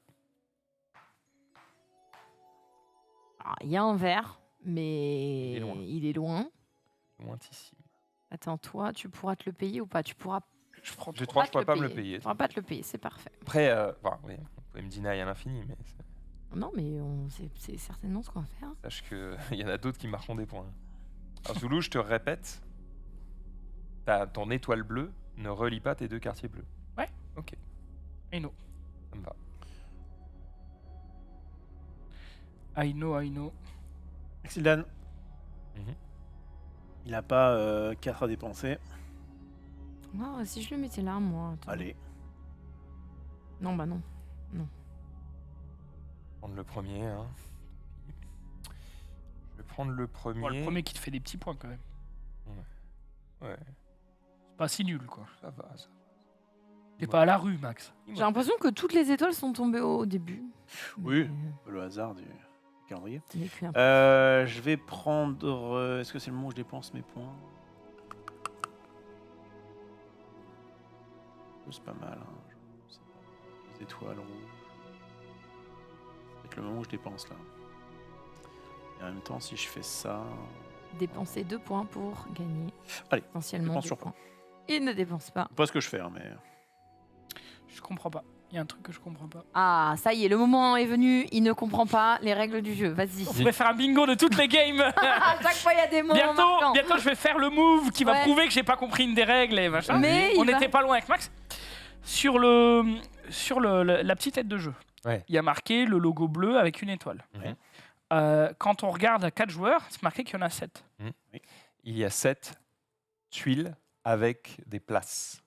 Il y a un verre, mais Il est loin. il est loin. Lointissime. Attends, toi, tu pourras te le payer ou pas? Tu pourras Je prends J'ai trois. 3, je pourrais pas me le payer. Tu pourras pas te le payer, c'est parfait. Après, oui, vous pouvez me deny à l'infini, mais Non, mais c'est certainement ce qu'on va faire. sache qu'il y en a d'autres qui marqueront des points. Alors, Zoulou, je te répète, ton étoile bleue ne relie pas tes deux quartiers bleus. I know. Ça me va. I know. Maxildan. Mhm. Il n'a pas 4 à dépenser. Oh, si je le mettais là, moi. Attends. Allez. Non, bah non. Prendre le premier. Hein. Je vais prendre le premier. Bon, le premier qui te fait des petits points, quand même. Ouais, C'est pas si nul, quoi. ça va. Ça. T'es pas à la rue, Max. J'ai l'impression que toutes les étoiles sont tombées au début. Oui. Le hasard du calendrier. Mais puis un Je vais prendre... Est-ce que c'est le moment où je dépense mes points? C'est pas mal. Hein. Je sais pas. Les étoiles rouges. C'est le moment où je dépense là. Et en même temps, si je fais ça... dépenser 2 points pour gagner Allez, potentiellement dépense 2 sur points. Il ne dépense pas. Pas ce que je fais, hein, mais... Je comprends pas. Il y a un truc que je comprends pas. Ah, ça y est, le moment est venu. Il ne comprend pas les règles du jeu. Vas-y. On pourrait faire un bingo de toutes les games. À chaque fois, il y a des moments marquants. Bientôt, je vais faire le move qui va Ouais. prouver que j'ai pas compris une des règles et machin. Mais On il va- n'était pas loin avec Max. Sur la petite tête de jeu, Ouais. il y a marqué le logo bleu avec une étoile. Mhm. Quand on regarde à 4 joueurs, c'est marqué qu'il y en a 7. Il y a 7 tuiles avec des places.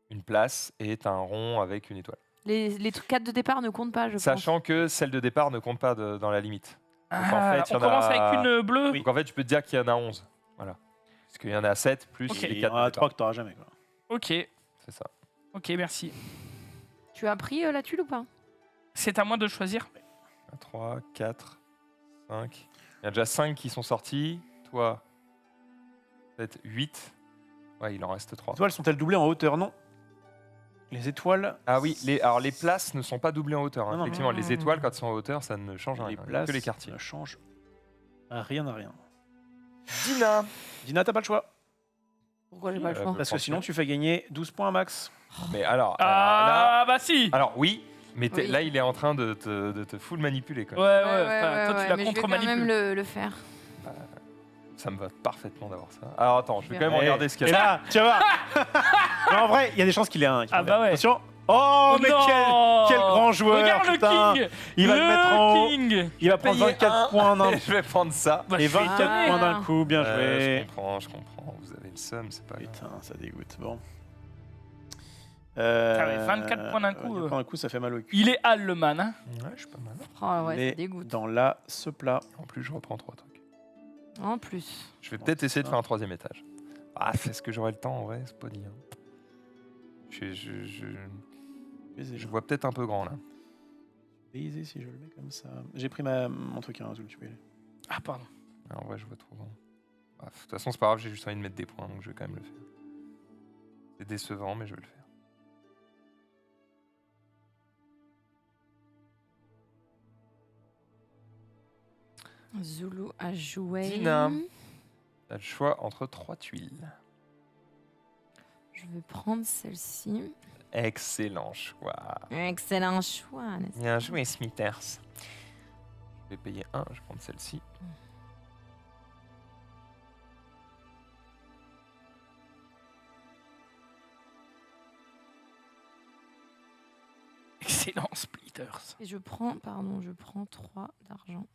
Une place est un rond avec une étoile. Les 4 de départ ne comptent pas, je pense. Sachant que celle de départ ne compte pas dans la limite. en fait, il y on en commence a- avec une bleue. Oui. Donc en fait, tu peux te dire qu'il y en a 11. Voilà. Parce qu'il y en a 7 plus Ok. les Il y 4 en a 3 que tu n'auras jamais. Quoi. Ok, C'est ça. merci. Tu as pris la tuile ou pas? C'est à moi de choisir. 3, 4, 5. Il y a déjà 5 qui sont sortis. Toi, peut-être 8. Ouais, il en reste 3. Les étoiles sont-elles doublées en hauteur? Non. Les étoiles... Ah oui, alors les places ne sont pas doublées en hauteur. Hein. Non, non, Effectivement, non. les étoiles, quand elles sont en hauteur, ça ne change Les rien. places Que les quartiers. ne changent rien à rien. Dina Dina, t'as pas le choix. Pourquoi j'ai pas le choix? Parce que sinon, tu fais gagner 12 points à Max. Mais alors, Ah, bah si. alors oui, mais Oui. là, il est en train de te full manipuler. Quoi. Ouais, enfin, toi, tu la mais je vais quand contre-manipules. même le faire. Ça me va parfaitement d'avoir ça. Alors attends, je vais quand même Eh, regarder ce qu'il y Et a. là, tu vas voir. Non, en vrai, il y a des chances qu'il ait un. Ah bah ouais. Attention. Oh, mais non. quel grand joueur. Regarde putain. le king. Il va le mettre en haut. King. Il va prendre Payer 24 points d'un et je vais prendre ça. Bah, et je suis 24 étonné. points d'un coup. Bien joué. Je comprends. Vous avez le seum, c'est pas grave. Putain, ça dégoûte. Bon. ouais, 24 points d'un coup, 24 points d'un coup, ça fait mal au cul. Il est Hal le man. Hein. Ouais, je suis pas mal. Oh ouais, Mais ça dégoûte. dans la ce plat. En plus, je reprends 3 trucs. En plus. Je vais peut-être essayer de faire un 3e étage. Ah, est-ce que j'aurai le temps en vrai? C'est pas dit. Hein. Baiser. Je vois peut-être un peu grand là. Baiser si je le mets comme ça. J'ai pris mon truc, hein, Azul, tu peux y aller. Ah, pardon. Ah, en vrai, je vois trop grand. Bref, de toute façon, c'est pas grave, j'ai juste envie de mettre des points, donc je vais quand même le faire. C'est décevant, mais je vais le faire. Zulu a joué. Dina. T'as le choix entre 3 tuiles. Je vais prendre celle-ci. Excellent choix. Excellent choix, n'est-ce pas? Bien joué, Smithers. Je vais payer 1, je vais prendre celle-ci. Excellent, Splitters. Et je prends 3 d'argent.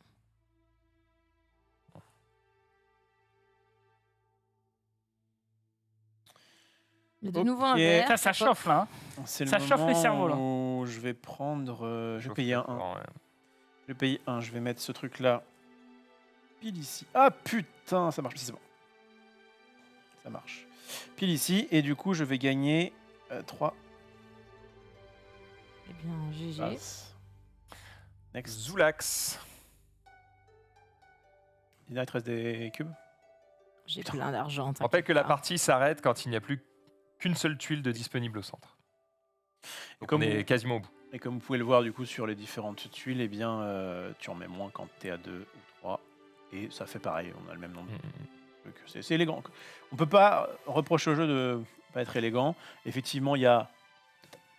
Il y a de Ok. nouveau un verre. Ça chauffe là. Hein. C'est Ça le chauffe les moment cerveaux, là. où je vais prendre. Je vais payer un 1. Ouais. Je vais payer 1. Je vais mettre ce truc-là pile ici. Ah putain, ça marche. Si, c'est bon. Ça marche. Pile ici. Et du coup, je vais gagner 3 Eh bien, GG. places. Next. Zoulax. Dina, il te reste des cubes? J'ai plein d'argent. Je rappelle que la t'inquiète pas. partie s'arrête quand il n'y a plus qu'une seule tuile de disponible au centre. Donc comme on est vous- quasiment au bout. Et comme vous pouvez le voir du coup sur les différentes tuiles, eh bien, tu en mets moins quand tu es à 2 ou 3. Et ça fait pareil, on a le même nombre. Mm. C'est élégant. On peut pas reprocher au jeu de pas être élégant. Effectivement, il y a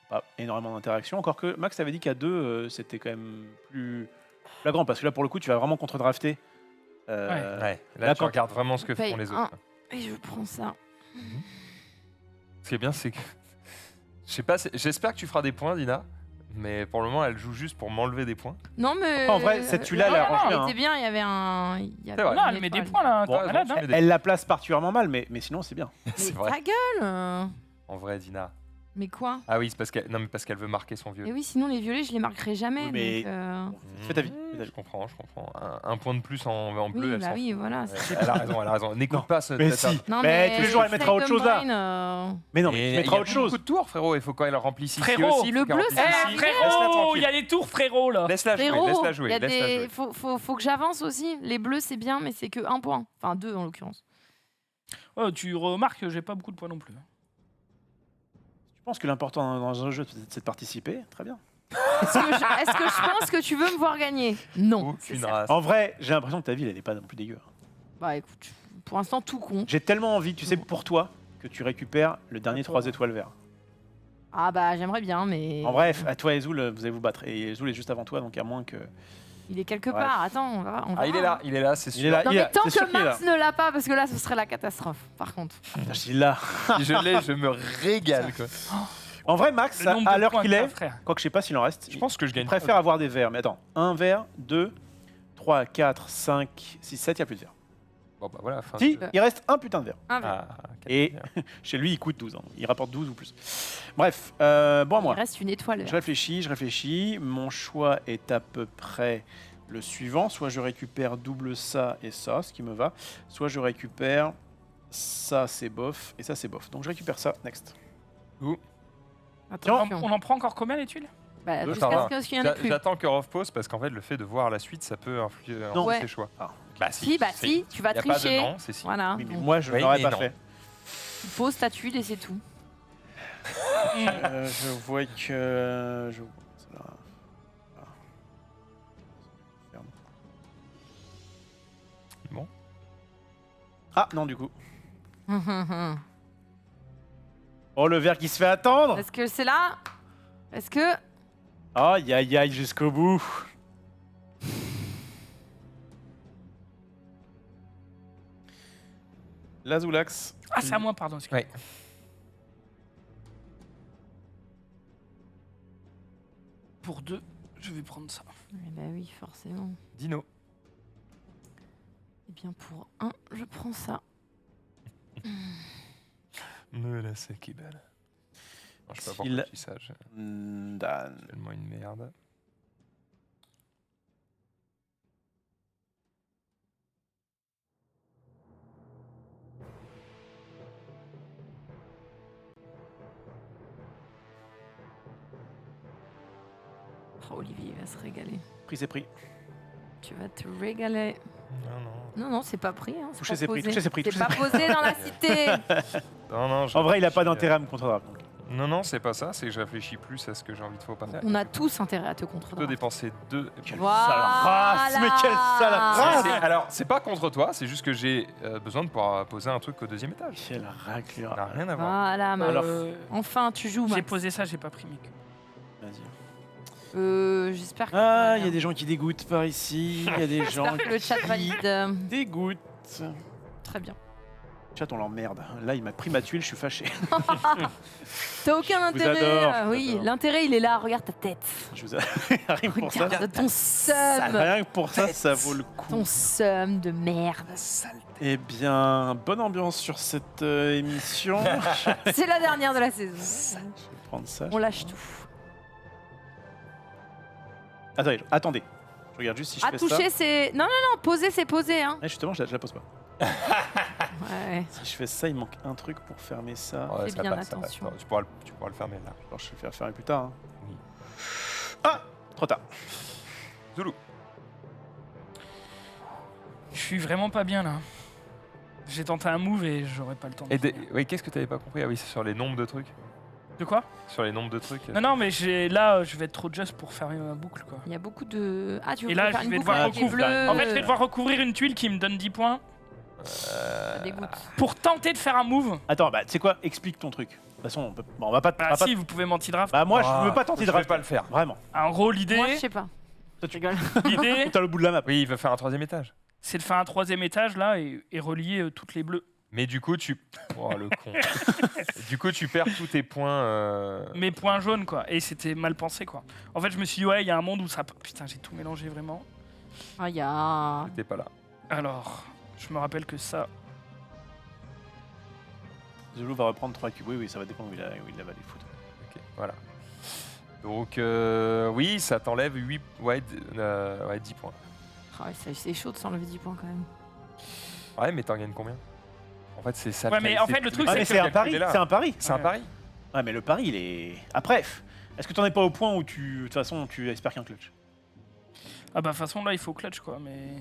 pas énormément d'interactions. Encore que Max avait dit qu'à 2, c'était quand même plus flagrant. Parce que là, pour le coup, tu vas vraiment contre-drafter. Ouais. Là, là, tu quand- regardes vraiment ce que Paye font les un. autres. Et je prends ça. Ce qui est bien, c'est que. Je sais pas, j'espère que tu feras des points, Dina. Mais pour le moment, elle joue juste pour m'enlever des points. Non, mais. En vrai, cette tuile-là, elle non, arrange non, bien, elle était bien, il y avait un. Il y avait C'est vrai. Non, une elle met des étoile. points là. Bon, T'es malade, hein. elle la place particulièrement mal, mais sinon, c'est bien. C'est Mais vrai. ta gueule En vrai, Dina. Mais quoi Ah oui, c'est parce qu'elle non, mais parce qu'elle veut marquer son vieux. Mais oui, sinon les violets, je les marquerai jamais. Oui, mais- donc, Fais ta vie. Fais ta Je vie. comprends. Un point de plus en bleu, oui, elle bah s'en oui, voilà. fout. Elle a raison. N'écoute Non, pas ce. Mais tata. si. Non, Mais tous les jours, elle mettra autre chose là. là. Mais non, mais Et tu il mettras y a autre chose. beaucoup de tours, frérot. Il faut quand elle remplisse ici Frérot, aussi. le faut qu'elle bleu, remplisse c'est ici. un Laisse-la Frérot, tranquille. il y a des tours, frérot là. Laisse-la jouer, Frérot, laisse-la il jouer, y a laisse-la des... jouer. faut que j'avance aussi. Les bleus, c'est bien, mais c'est que 1 point. Enfin, 2 en l'occurrence. Oh, tu remarques que j'ai pas beaucoup de points non plus. Je pense que l'important dans un jeu, c'est de participer. Très bien. Est-ce que je pense que tu veux me voir gagner? Non. c'est Aucune certain. race. En vrai, j'ai l'impression que ta ville, elle n'est pas non plus dégueu. Bah écoute, pour l'instant, tout compte. J'ai tellement envie, tu sais, pour toi, que tu récupères le dernier 3 étoiles vert. Ah bah j'aimerais bien, mais. En bref, à toi et Zoul, vous allez vous battre. Et Zoul est juste avant toi, donc à moins que. Il est quelque Bref. part. Attends, on va. Ah, il est là, c'est sûr. Il est là. Non, il est mais là. tant C'est sûr que qu'il est Max ne l'a pas, parce que là, ce serait la catastrophe, par contre. Putain, je suis là. Si je l'ai, je me régale. Quoi. En vrai, Max, Le nombre à de l'heure points qu'il que t'as, est, frère. quoique je sais pas s'il en reste, Je pense que je il gagne. préfère avoir des verres. Mais attends, 1 verre, 2, 3, 4, 5, 6, 7, il n'y a plus de verre. Bon, bah voilà. Fin Si, de jeu. il reste un putain de verre. Un verre. Ah, quel Et plaisir. chez lui, il coûte 12. Hein. Il rapporte 12 ou plus. Bref, bon à Il moi. reste une étoile. Je réfléchis. Mon choix est à peu près le suivant. Soit je récupère double ça et ça, ce qui me va. Soit je récupère ça, c'est bof, et ça, c'est bof. Donc je récupère ça. Next. Attention. On en prend encore combien les tuiles? Bah, Deux, jusqu'à ça ce qu'il y en ait plus. J'attends que Rof pose parce qu'en fait, le fait de voir la suite, ça peut influer Non. sur Ouais. ses choix. Ah, Bah Si, bah si, tu vas Y a pas de tricher. non, c'est si. Voilà. Oui, mais Donc, moi, je Oui, l'aurais mais pas non. fait. tu poses ta tuile et c'est tout. Je vois que. Je vois cela. Voilà. Ferme. Bon. Ah, non, du coup. Oh, le verre qui se fait attendre. Est-ce que c'est là? Est-ce que. Aïe, aïe, aïe, jusqu'au bout. La Zoulax. Ah, c'est à moi, pardon. excuse-moi. Ouais. Pour 2, je vais prendre ça. Eh bah oui, forcément. Dino. Eh bien, pour 1, je prends ça. Me la c'est qui belle. Non, je sais pas pourquoi Il- je dis ça. Je Dan. suis tellement une merde. Oh, Olivier il va se régaler. Pris, c'est pris. Tu vas te régaler. Non. Non, c'est pas pris. Hein, Toucher, pas c'est pris, posé. toucher, c'est pris, C'est toucher, pas c'est posé dans la cité. Non, En vrai, il a pas d'intérêt à me contre-draft. Non, c'est pas ça. C'est que je réfléchis plus à ce que j'ai envie de faire ou pas faire. On a tous intérêt à te Plutôt contre-draft. dépenser 2. Voilà. Sale race, mais quelle sale race. Alors, c'est pas contre toi, c'est juste que j'ai besoin de pouvoir poser un truc au 2e étage. Quelle raclure. Ça n'a rien à voir. Voilà, Max. Alors, Enfin, tu joues, J'ai Max. posé ça, j'ai pas pris Mick. Vas-y. J'espère que... Ah, il y a des gens qui dégoûtent par ici. Il y a des gens J'espère que le chat qui valide. dégoûtent. Très bien. Chat, on l'emmerde. Là, il m'a pris ma tuile, je suis fâché. T'as aucun Je vous intérêt. adore, Oui, j'adore. l'intérêt, il est là. Regarde ta tête. Je vous Rien que pour ça. Regarde ton seum. Rien que pour ça, ça vaut le coup. Ton seum de merde. Eh bien, bonne ambiance sur cette émission. Je C'est la dernière de la saison. vais prendre ça. On lâche tout. Attendez. Je regarde juste si je À fais toucher, ça. c'est... Non, poser, c'est poser. Hein. Justement, je la pose pas. Ouais. Si je fais ça, il manque un truc pour fermer ça. Fais ça bien passe, ça passe. attention. Tu pourras le fermer là. Alors, je vais le faire fermer plus tard. Hein. Oui. Ah, trop tard. Zoulou. Je suis vraiment pas bien là. J'ai tenté un move et j'aurais pas le temps. De finir. Oui, qu'est-ce que t'avais pas compris? Ah oui, c'est sur les nombres de trucs. De quoi? Sur les nombres de trucs. Non, mais là, je vais être trop just pour fermer ma boucle quoi. Il y a beaucoup de... Ah, tu veux Et là, faire je une vais boucle devoir avec les recouvrir. bleus. En fait, je vais devoir recouvrir une tuile qui me donne 10 points Ça dégoûte. pour tenter de faire un move. Attends, bah, tu sais quoi? Explique ton truc. De toute façon, on va pas. Bah, on va pas- si, vous pouvez m'anti-draft. Bah, moi, Ah, je veux pas tenter de je vais draft. pas le faire. Vraiment. En gros, l'idée, Moi, je sais pas. Toi, tu rigole. l'idée, T'as le bout de la map. Oui, il veut faire un 3e étage. c'est de faire un 3e étage là et relier toutes les bleues. Mais du coup, Oh, le con. Du coup, tu perds tous tes points. Mes points jaunes quoi. Et c'était mal pensé quoi. En fait, je me suis dit, ouais, il y a un monde où ça. Putain, j'ai tout mélangé vraiment. Ah, il y a... T'étais pas là. Alors, je me rappelle que ça. Zulu va reprendre 3 cubes. Oui, ça va dépendre où il va les foutre. Ok, voilà. Donc, oui, ça t'enlève 8... 10 points. Ah ouais, c'est chaud de s'enlever 10 points quand même. Ouais, mais t'en gagnes combien? En fait, c'est ça. Ouais, mais en fait, le truc, Ah, c'est mais que c'est un pari. là. C'est un pari. C'est un Ouais. pari. Ouais, mais le pari, il est. Après, est-ce que t'en es pas au point où de toute façon, tu espères qu'un clutch? Ah bah de toute façon là il faut clutch quoi mais...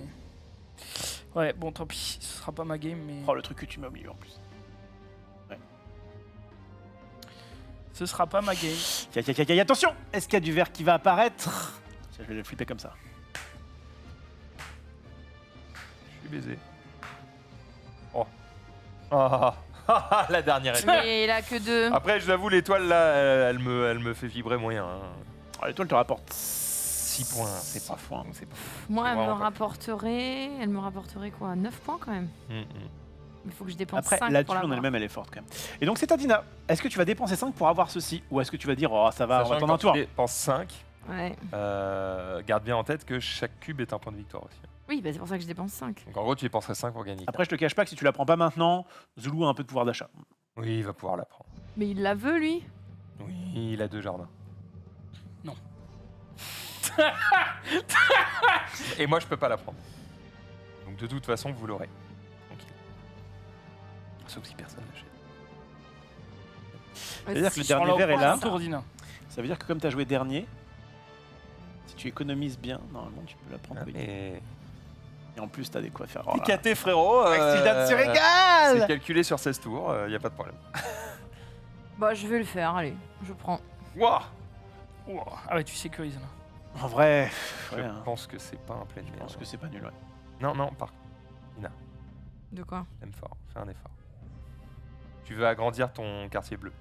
Ouais bon tant pis, ce sera pas ma game mais... Oh, le truc que tu mets au milieu en plus. Ce sera pas ma game. Attention! Est-ce qu'il y a du vert qui va apparaître? Je vais le flipper comme ça. Je suis baisé. Oh. Ah, la dernière étoile. Mais il a que 2. Après, je l'avoue, l'étoile là, elle me fait vibrer moyen. Hein. Oh, l'étoile te rapporte 6 points, c'est pas fou. C'est pas fou. Moi, c'est elle me vraiment pas- rapporterait... Elle me rapporterait quoi? 9 points quand même. Il faut que je dépense Après, 5 la pour thune en l'avoir. elle-même, elle est forte quand même. Et donc, c'est à Dina. Est-ce que tu vas dépenser 5 pour avoir ceci? Ou est-ce que tu vas dire, oh, ça va, on va Sachant attendre un que tour? quand tu dépenses 5, Ouais. garde bien en tête que chaque cube est un point de victoire aussi. Oui, bah c'est pour ça que je dépense 5. Donc en gros, tu dépenserais 5 pour gagner. Après, je te cache pas que si tu la prends pas maintenant, Zulu a un peu de pouvoir d'achat. Oui, il va pouvoir la prendre. Mais il la veut, lui. Oui, il a 2 jardins. Non. Et moi, je peux pas la prendre. Donc de toute façon, vous l'aurez. Tranquille. Sauf si personne l'achète. C'est-à-dire que le Si- dernier verre est là. Tourdine. Ça veut dire que comme tu as joué dernier, si tu économises bien, normalement, tu peux la prendre. Ah, oui. mais... Et en plus, tu as des quoi faire. Oh là. Picaté, frérot. Maxidane se C'est régale! calculé sur 16 tours, il n'y a pas de problème. Bah, je vais le faire, allez, je prends. Wouah. Ouah. Ah ouais tu sécurises là. En vrai, Je ouais, hein. pense que c'est pas un plein Je pense que c'est pas nul, ouais. Non, non, par De quoi? aime fort, fais un effort. Tu veux agrandir ton quartier bleu.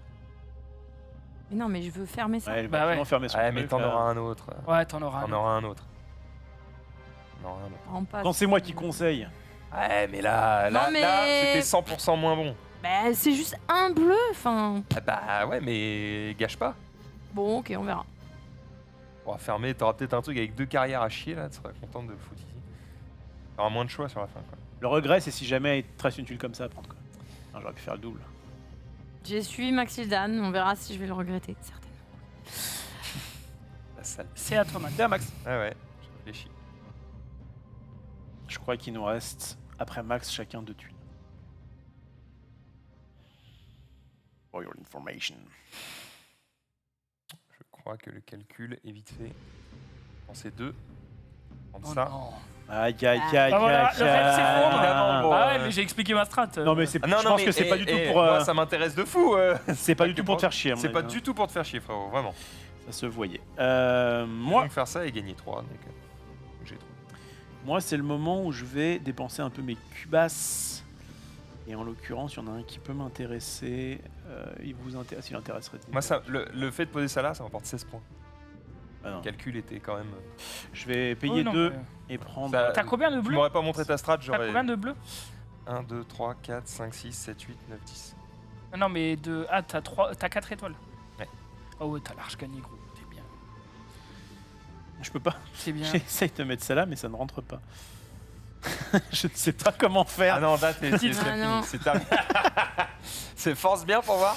Mais non, mais je veux fermer ça. Ouais, elle Bah va ouais. vraiment fermer son Ouais, mais truc, t'en là. auras un autre. Ouais t'en auras T'en un. auras un autre. T'en auras un autre. Rends pas Quand c'est ça. moi qui conseille. Ouais, mais là, Non, mais- c'était 100% moins bon. Bah, c'est juste un bleu, enfin... Ah bah ouais, mais gâche pas. Bon, ok, on verra. On va fermer, t'auras peut-être un truc avec 2 carrières à chier là, tu seras contente de le foutre ici. T'auras moins de choix sur la fin quoi. Le regret, c'est si jamais il te reste une tuile comme ça à prendre, quoi. Non, j'aurais pu faire le double. J'ai suivi Maxildan, on verra si je vais le regretter, certainement. La salle. C'est à toi Max. Tiens, Max. Ah ouais, je réfléchis. Je crois qu'il nous reste, après Max, chacun 2 tuiles. For your information. Je crois que le calcul est vite fait. C'est 2. Prendre Oh ça. non. Aïe, aïe, aïe, Bah voilà, aïe, le rêve s'effondre. Évidemment, bon, Ah ouais, mais j'ai expliqué ma strat. Non, mais c'est, Ah non, je non, pense mais que c'est pas du tout pour. moi, ça m'intéresse de fou. C'est pas du tout pour te faire chier. à mon C'est pas avis, du tout pour te faire chier, frérot, vraiment. Ça se voyait. Moi, Moi, faire ça et gagner 3. Donc, j'ai trop. moi c'est le moment où je vais dépenser un peu mes cubasses. Et en l'occurrence, il y en a un qui peut m'intéresser. Il intéresserait. Moi, ça, le fait de poser ça là, ça m'apporte 16 points. Ah non. Le calcul était quand même. Je vais Oh payer non, 2 mais- et prendre. Ça- T'as combien de Tu bleus m'aurais pas montré ta strat, T'as j'aurais. combien de bleus 1, 2, 3, 4, 5, 6, 7, 8, 9, 10. Ah non, mais de. Ah, t'as 4 étoiles. Ouais. Oh ouais, t'as large gagné, gros. T'es bien. Je peux pas. C'est bien. J'essaye de mettre ça là, mais ça ne rentre pas. Je ne sais pas comment faire. Ah non, date, c'est Titre. Ah fini, non. c'est terminé. C'est force bien pour voir.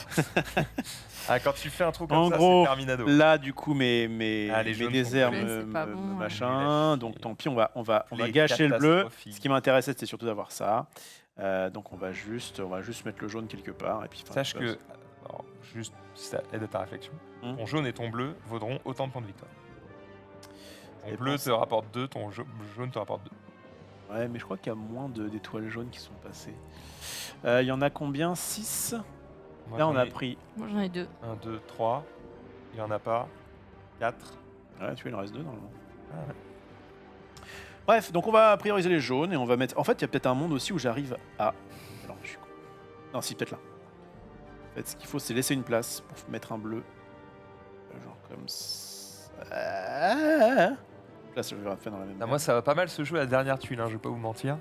Ah, quand tu fais un trou comme En ça, gros, c'est terminado. Là, du coup, mes les jaunes déserts sont bleus, me c'est pas bon, machin. ouais. Donc, tant pis, on va Les gâcher le bleu. catastrophiques. Ce qui m'intéressait, c'était surtout d'avoir ça. Donc, on va juste mettre le jaune quelque part. Et puis, enfin, Sache ça, que, alors, juste, si ça aide à ta réflexion, ton jaune et ton bleu vaudront autant de points de victoire. Ton Et bleu pense- te rapporte 2, ton jaune te rapporte 2. Ouais, mais je crois qu'il y a moins d'étoiles jaunes qui sont passées. Il y en a combien 6. Moi, Là, on j'en a ai pris. Moi, j'en ai 2. 1, 2, 3. Il y en a pas. 4. Ouais, tu vois, il en reste 2 normalement. Ah ouais. Bref, donc on va prioriser les jaunes et on va mettre. En fait, il y a peut-être un monde aussi où j'arrive à. Alors, je suis con. Non, si, peut-être là. En fait, ce qu'il faut, c'est laisser une place pour mettre un bleu. Genre comme ça. Là, je vais faire dans la même. Ah, moi, ça va pas mal se jouer à la dernière tuile, hein, je vais pas vous mentir.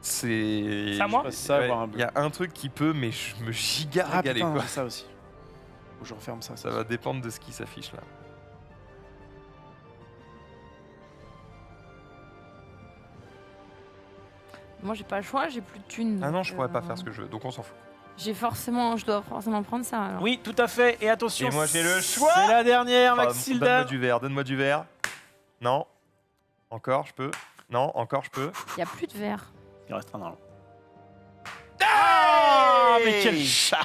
C'est. C'est à moi passe ça, avoir un Il bleu. y a un truc qui peut, mais je me giga Ah régaler, putain, quoi. c'est ça aussi. Faut que je referme ça. Ça va dépendre de ce qui s'affiche là. Moi, j'ai pas le choix, j'ai plus de thunes. Ah non, donc, je pourrais pas faire ce que je veux, donc on s'en fout. Je dois forcément prendre ça. Alors. Oui, tout à fait. Et attention. Et moi, j'ai le choix. C'est la dernière, Ah, Maxilda. donne-moi du verre, donne-moi du verre. Non. Encore, je peux. Non, encore, je peux. Il y a plus de verre. Il reste un dans l'eau. Ah, mais quel chat.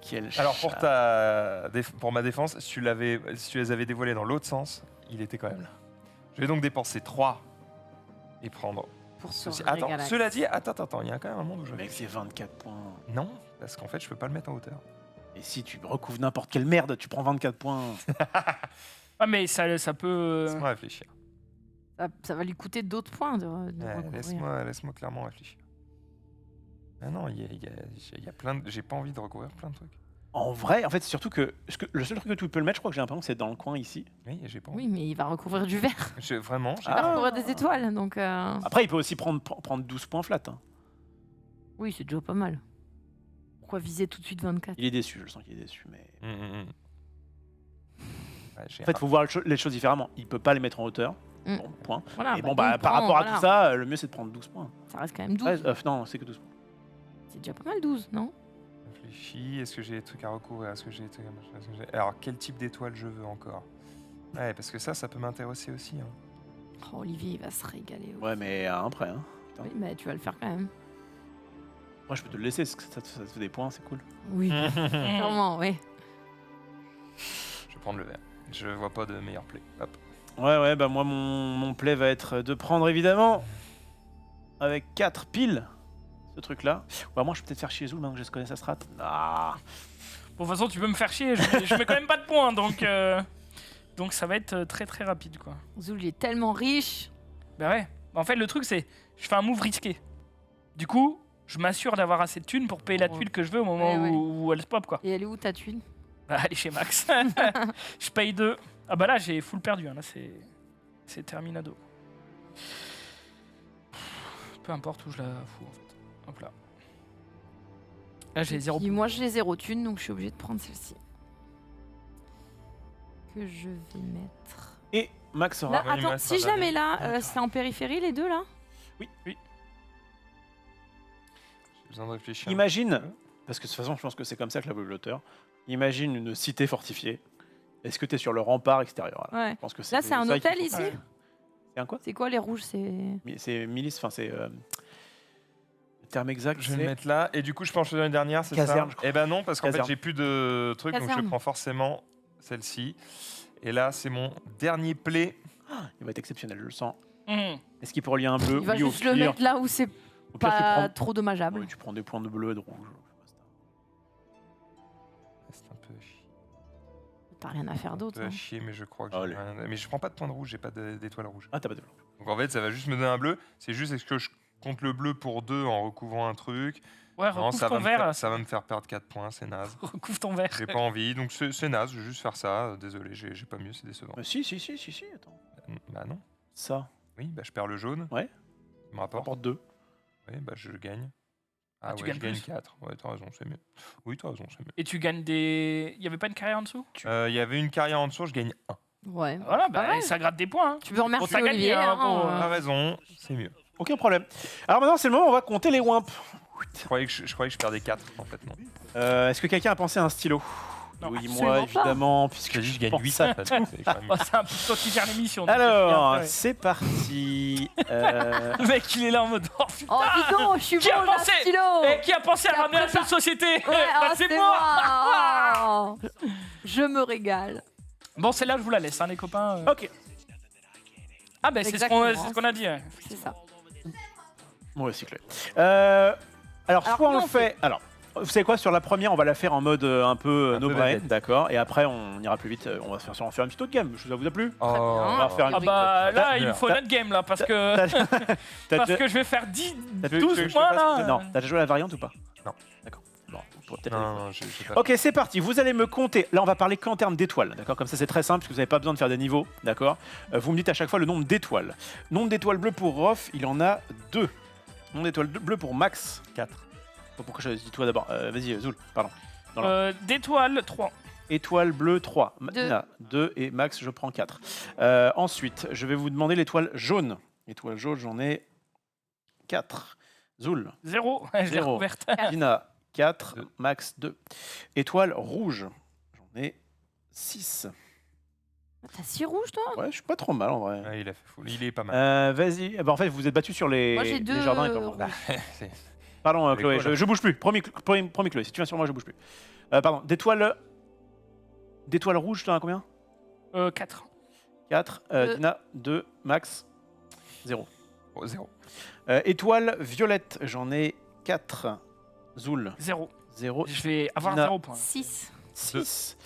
Quel Alors chat. pour ma défense, si tu les avais dévoilés dans l'autre sens, il était quand même là. Je vais donc dépenser 3 et prendre Pour se ceci. Attends, régaler. cela dit, attends, il y a quand même un monde où je... Mec, c'est 24 points. Non, parce qu'en fait, je peux pas le mettre en hauteur. Et si tu recouvres n'importe quelle merde, tu prends 24 points. Ah, mais ça peut. Laisse-moi réfléchir. Ça va lui coûter d'autres points de Ouais, recouvrir. laisse-moi clairement réfléchir. Ah non, il y a plein de... J'ai pas envie de recouvrir plein de trucs. En vrai, en fait, c'est surtout que le seul truc que tu peux le mettre, je crois que j'ai l'impression que c'est dans le coin ici. Oui, j'ai pas envie. Oui, mais il va recouvrir du verre. Vraiment, j'ai Il va Ah. recouvrir des étoiles. Donc, Après, il peut aussi prendre 12 points flat. Hein. oui, c'est déjà pas mal. Pourquoi viser tout de suite 24? Il est déçu, je sens qu'il est déçu. Mais Ouais, j'ai en fait, il faut voir les choses différemment. Il peut pas les mettre en hauteur. Mm. Bon, point. Voilà, Et bah, bon, bah, donc, par prends, rapport à voilà. tout ça, le mieux c'est de prendre 12 points. Ça reste quand même 12. 13, non, c'est que 12 points. C'est déjà pas mal 12, non? réfléchi. Est-ce que j'ai des trucs à recouvrir? Est-ce que j'ai des trucs à machin? Est-ce que j'ai- Alors, quel type d'étoile je veux encore? Ouais, parce que ça peut m'intéresser aussi. Hein. Oh, Olivier, il va se régaler. Ouais, mais à un près. Hein. Oui, mais tu vas le faire quand même. Moi, je peux te le laisser, parce que ça te fait des points, c'est cool. Oui, clairement, oui. Je vais prendre le vert. Je vois pas de meilleur play. Hop. Ouais, bah moi, mon play va être de prendre évidemment avec 4 piles ce truc-là. Ouais, moi, je peux peut-être faire chier Zoul maintenant que je connais sa strat. Ah. Bon, de toute façon, tu peux me faire chier. Je mets quand même pas de points, donc ça va être très très rapide, quoi. Zoul, il est tellement riche. Bah ouais. En fait, le truc, c'est je fais un move risqué. Du coup, je m'assure d'avoir assez de thunes pour payer la tuile que je veux au moment Ouais, ouais. où elle se pop, quoi. Et elle est où ta tuile? Bah, allez chez Max. Je paye 2. Ah bah là, j'ai full perdu. Hein. Là, c'est terminado. Peu importe où je la fous, en fait. Hop là. Là, j'ai 0. Puis moi, j'ai 0 thune, donc je suis obligée de prendre celle-ci. Que je vais mettre. Et Max aura. Là, il me attends, reste si un je la mets dernier. là, c'est en périphérie les deux là? J'ai besoin de réfléchir. Imagine, parce que de toute façon, je pense que c'est comme ça que l'a voulu l'auteur. Imagine une cité fortifiée. Est-ce que tu es sur le rempart extérieur là Ouais. Je pense que Là, c'est un ça qu'il hôtel faut. ici? Ouais. C'est un quoi? C'est quoi les rouges? C'est. C'est milice, enfin, c'est. Le terme exact, Je vais le c'est. mettre là. Et du coup, je pense que je donne une dernière, c'est ça? Caserne, je crois. Eh ben non, parce qu'en fait, Caserne. j'ai plus de trucs, donc je Caserne. prends forcément celle-ci. Et là, c'est mon dernier play. Il va être exceptionnel, je le sens. Mhm. Est-ce qu'il peut relier un bleu? Il va Oui, au juste le pire. mettre là où c'est Au pire, tu pas prends... trop dommageable. Oui, tu prends des points de bleu et de rouge. C'est un peu chier. T'as rien à faire d'autre. hein. Chier, mais je crois que Allez. j'ai rien... Mais je prends pas de points de rouge, j'ai pas d'étoile rouge. Ah, t'as pas de bleu. Donc en fait, ça va juste me donner un bleu. C'est juste, est-ce que je compte le bleu pour 2 en recouvrant un truc? Ouais, Non, recouvre ton verre. ça va me faire perdre 4 points, c'est naze. Recouvre ton verre. J'ai pas envie, donc c'est naze, je vais juste faire ça. Désolé, j'ai pas mieux, c'est décevant. Si, attends. Bah non. Ça, Oui, bah je perds le jaune. Ouais. Ça me rapporte. rapporte 2. Oui, bah je gagne. Ah, Ah, tu ouais, gagnes je gagne plus. 4. Ouais, t'as raison, c'est mieux. Oui, t'as raison, c'est mieux. Et tu gagnes des. Il y avait pas une carrière en dessous? Il y avait une carrière en dessous, je gagne 1. Ouais. Voilà, pas bah mal. ça gratte des points. hein. Tu peux remercier t'as gagné, Olivier. hein, hein, pour, T'as raison, c'est mieux. Aucun problème. Alors maintenant, c'est le moment où on va compter les wimps. Je croyais que je perdais 4, en fait, non. Est-ce que quelqu'un a pensé à un stylo? Non, Oui, absolument moi, pas. évidemment, puisque Je dis, je gagne pense 8, à en fait. C'est quand même- Oh, c'est un peu toi qui gère l'émission. donc Alors, c'est bien, c'est parti. ouais. Le mec, il est là en mode. Oh putain. Oh, dis donc, je suis Qui a bon, j'ai un pensé stylo. Eh, qui a pensé à Et ramener un après jeu de société Ouais, Bah, ah, c'est c'est moi. Oh. Je me régale. Bon, celle-là, je vous la laisse, hein, les copains. Ok. Ah, bah, c'est ce Exactement. qu'on a dit. Ouais. C'est ça. Bon, recyclé. Alors, Alors, soit on comment le on fait. Alors, vous savez quoi, sur la première, on va la faire en mode un peu Un no peu brain, vedette. d'accord. Et après, on ira plus vite. On va faire un petit autre game. Ça vous a plu? Oh. On va refaire une Ah, bah, là, il me T'as- faut notre game, là, parce que. T'as Parce déjà- que je vais faire 10, t'as- 12 tu veux que je points, te fasse- là. Non, t'as déjà joué à la variante ou pas? Non. D'accord. Bon, pour peut-être aller- Non, non, j'ai pas. Ok, c'est parti. Vous allez me compter. Là, on va parler qu'en termes d'étoiles. D'accord. Comme ça, c'est très simple, parce que vous n'avez pas besoin de faire des niveaux. D'accord. Vous me dites à chaque fois le nombre d'étoiles. Nombre d'étoiles bleues pour Rof, il en a 2. Nombre d'étoiles bleues pour Max, 4. Pourquoi je dis toi d'abord? Vas-y, Zoul, pardon. D'étoiles, 3. Étoile bleue, 3. Deux. Nina, 2. Et Max, je prends 4. Ensuite, je vais vous demander l'étoile jaune. Étoile jaune, j'en ai 4. Zoul, 0. Je l'ai Zéro. recouverte. Dina, 4. Deux. Max, 2. Étoile rouge, j'en ai 6. T'as 6 rouges, toi? Ouais, je suis pas trop mal en vrai. Ouais, il a fait full. Il est pas mal. Vas-y. En fait, vous êtes battu sur les, Moi, j'ai les 2 jardins. Et pas moi. rouges. C'est- Pardon, Avec Chloé, quoi, là je bouge plus. Promis, Chloé. Si tu viens sur moi, je bouge plus. Pardon. D'étoiles rouges, tu en as combien? 4. 4. Deux. Dina, 2. Max, 0. Oh, 0. Étoile violette, j'en ai 4. Zoul, 0. 0. Je vais avoir Dina. 0 points. 6. 6.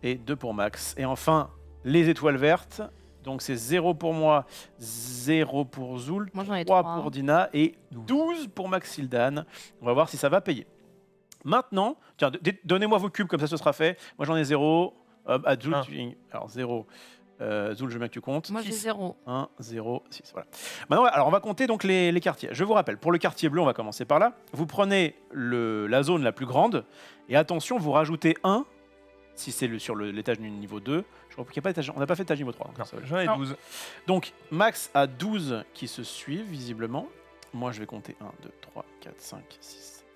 Et 2 pour Max. Et enfin, les étoiles vertes. Donc c'est 0 pour moi, 0 pour Zoul, Moi, j'en ai 3 3. pour Dina et 12 pour Maxildan. On va voir si ça va payer. Maintenant, tiens, donnez-moi vos cubes, comme ça ce sera fait. Moi j'en ai 0. À Zoul, alors 0. Zoul, je veux bien que tu comptes. Moi, j'ai 0. 1, 0, 6, voilà. Maintenant, alors on va compter donc les quartiers. Je vous rappelle, pour le quartier bleu, on va commencer par là. Vous prenez la zone la plus grande et attention, vous rajoutez 1 si c'est sur l'étage du niveau 2. Je crois qu'il y a pas d'étage, on n'a pas fait étage niveau 3. donc Non, ça va. j'en ai Non. 12. Donc Max a 12 qui se suivent visiblement. Moi je vais compter 1, 2, 3, 4, 5, 6, 7,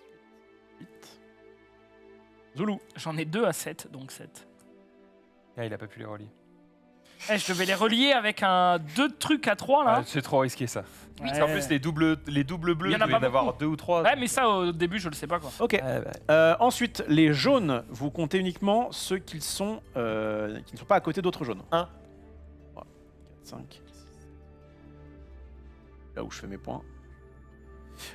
8. Zoulou. J'en ai 2 à 7, donc 7. Ah, il a pas pu les relier. Je devais les relier avec un 2 trucs à 3 là. Ah, c'est trop risqué ça. Ouais. Parce qu'en plus, les doubles bleus, Il y il en a doit y pas en avoir beaucoup. 2 ou 3. Ouais, mais ça au début, je le sais pas quoi. Ok. Ensuite, les jaunes, vous comptez uniquement ceux qui ne sont pas à côté d'autres jaunes. 1, 3, 4, 5, 6. Là où je fais mes points.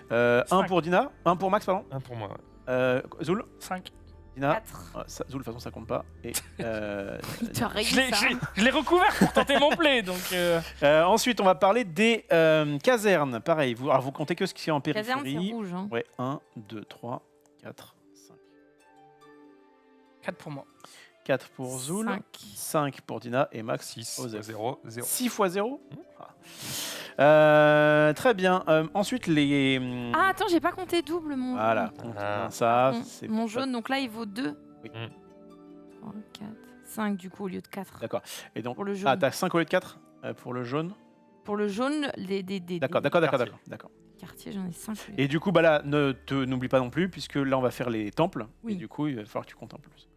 1 Cinq. pour Dina, 1 pour Max, pardon. 1 pour moi. Ouais. Zoul, 5. Dina. 4. Zoul, de toute façon, ça compte pas. Et, Tu as Je réglé l'ai- ça. je l'ai- je l'ai recouvert pour tenter mon play, donc. ensuite, on va parler des casernes. Pareil, alors vous comptez que ce qui est en Caserne, c'est périphérie. rouge. Hein. Ouais, 1, 2, 3, 4, 5. 4 pour moi. 4 pour Zoul, 5. 5 pour Dina et Max 6, au 0. 0, 0. 6 x 0 Très bien. Ensuite, les. Ah, attends, j'ai pas compté double mon. Voilà, jaune. compte Ah. bien ça. Mon- c'est Mon pas- jaune, donc là, il vaut 2. Oui. 3, 4, 5 du coup au lieu de 4. D'accord. Et donc, Pour le jaune. ah, t'as 5 au lieu de 4 pour le jaune. Pour le jaune, D'accord, des d'accord. quartiers, j'en ai 5. Et du coup, bah là, n'oublie pas non plus, puisque là, on va faire les temples. Oui. Et du coup, il va falloir que tu comptes un peu plus.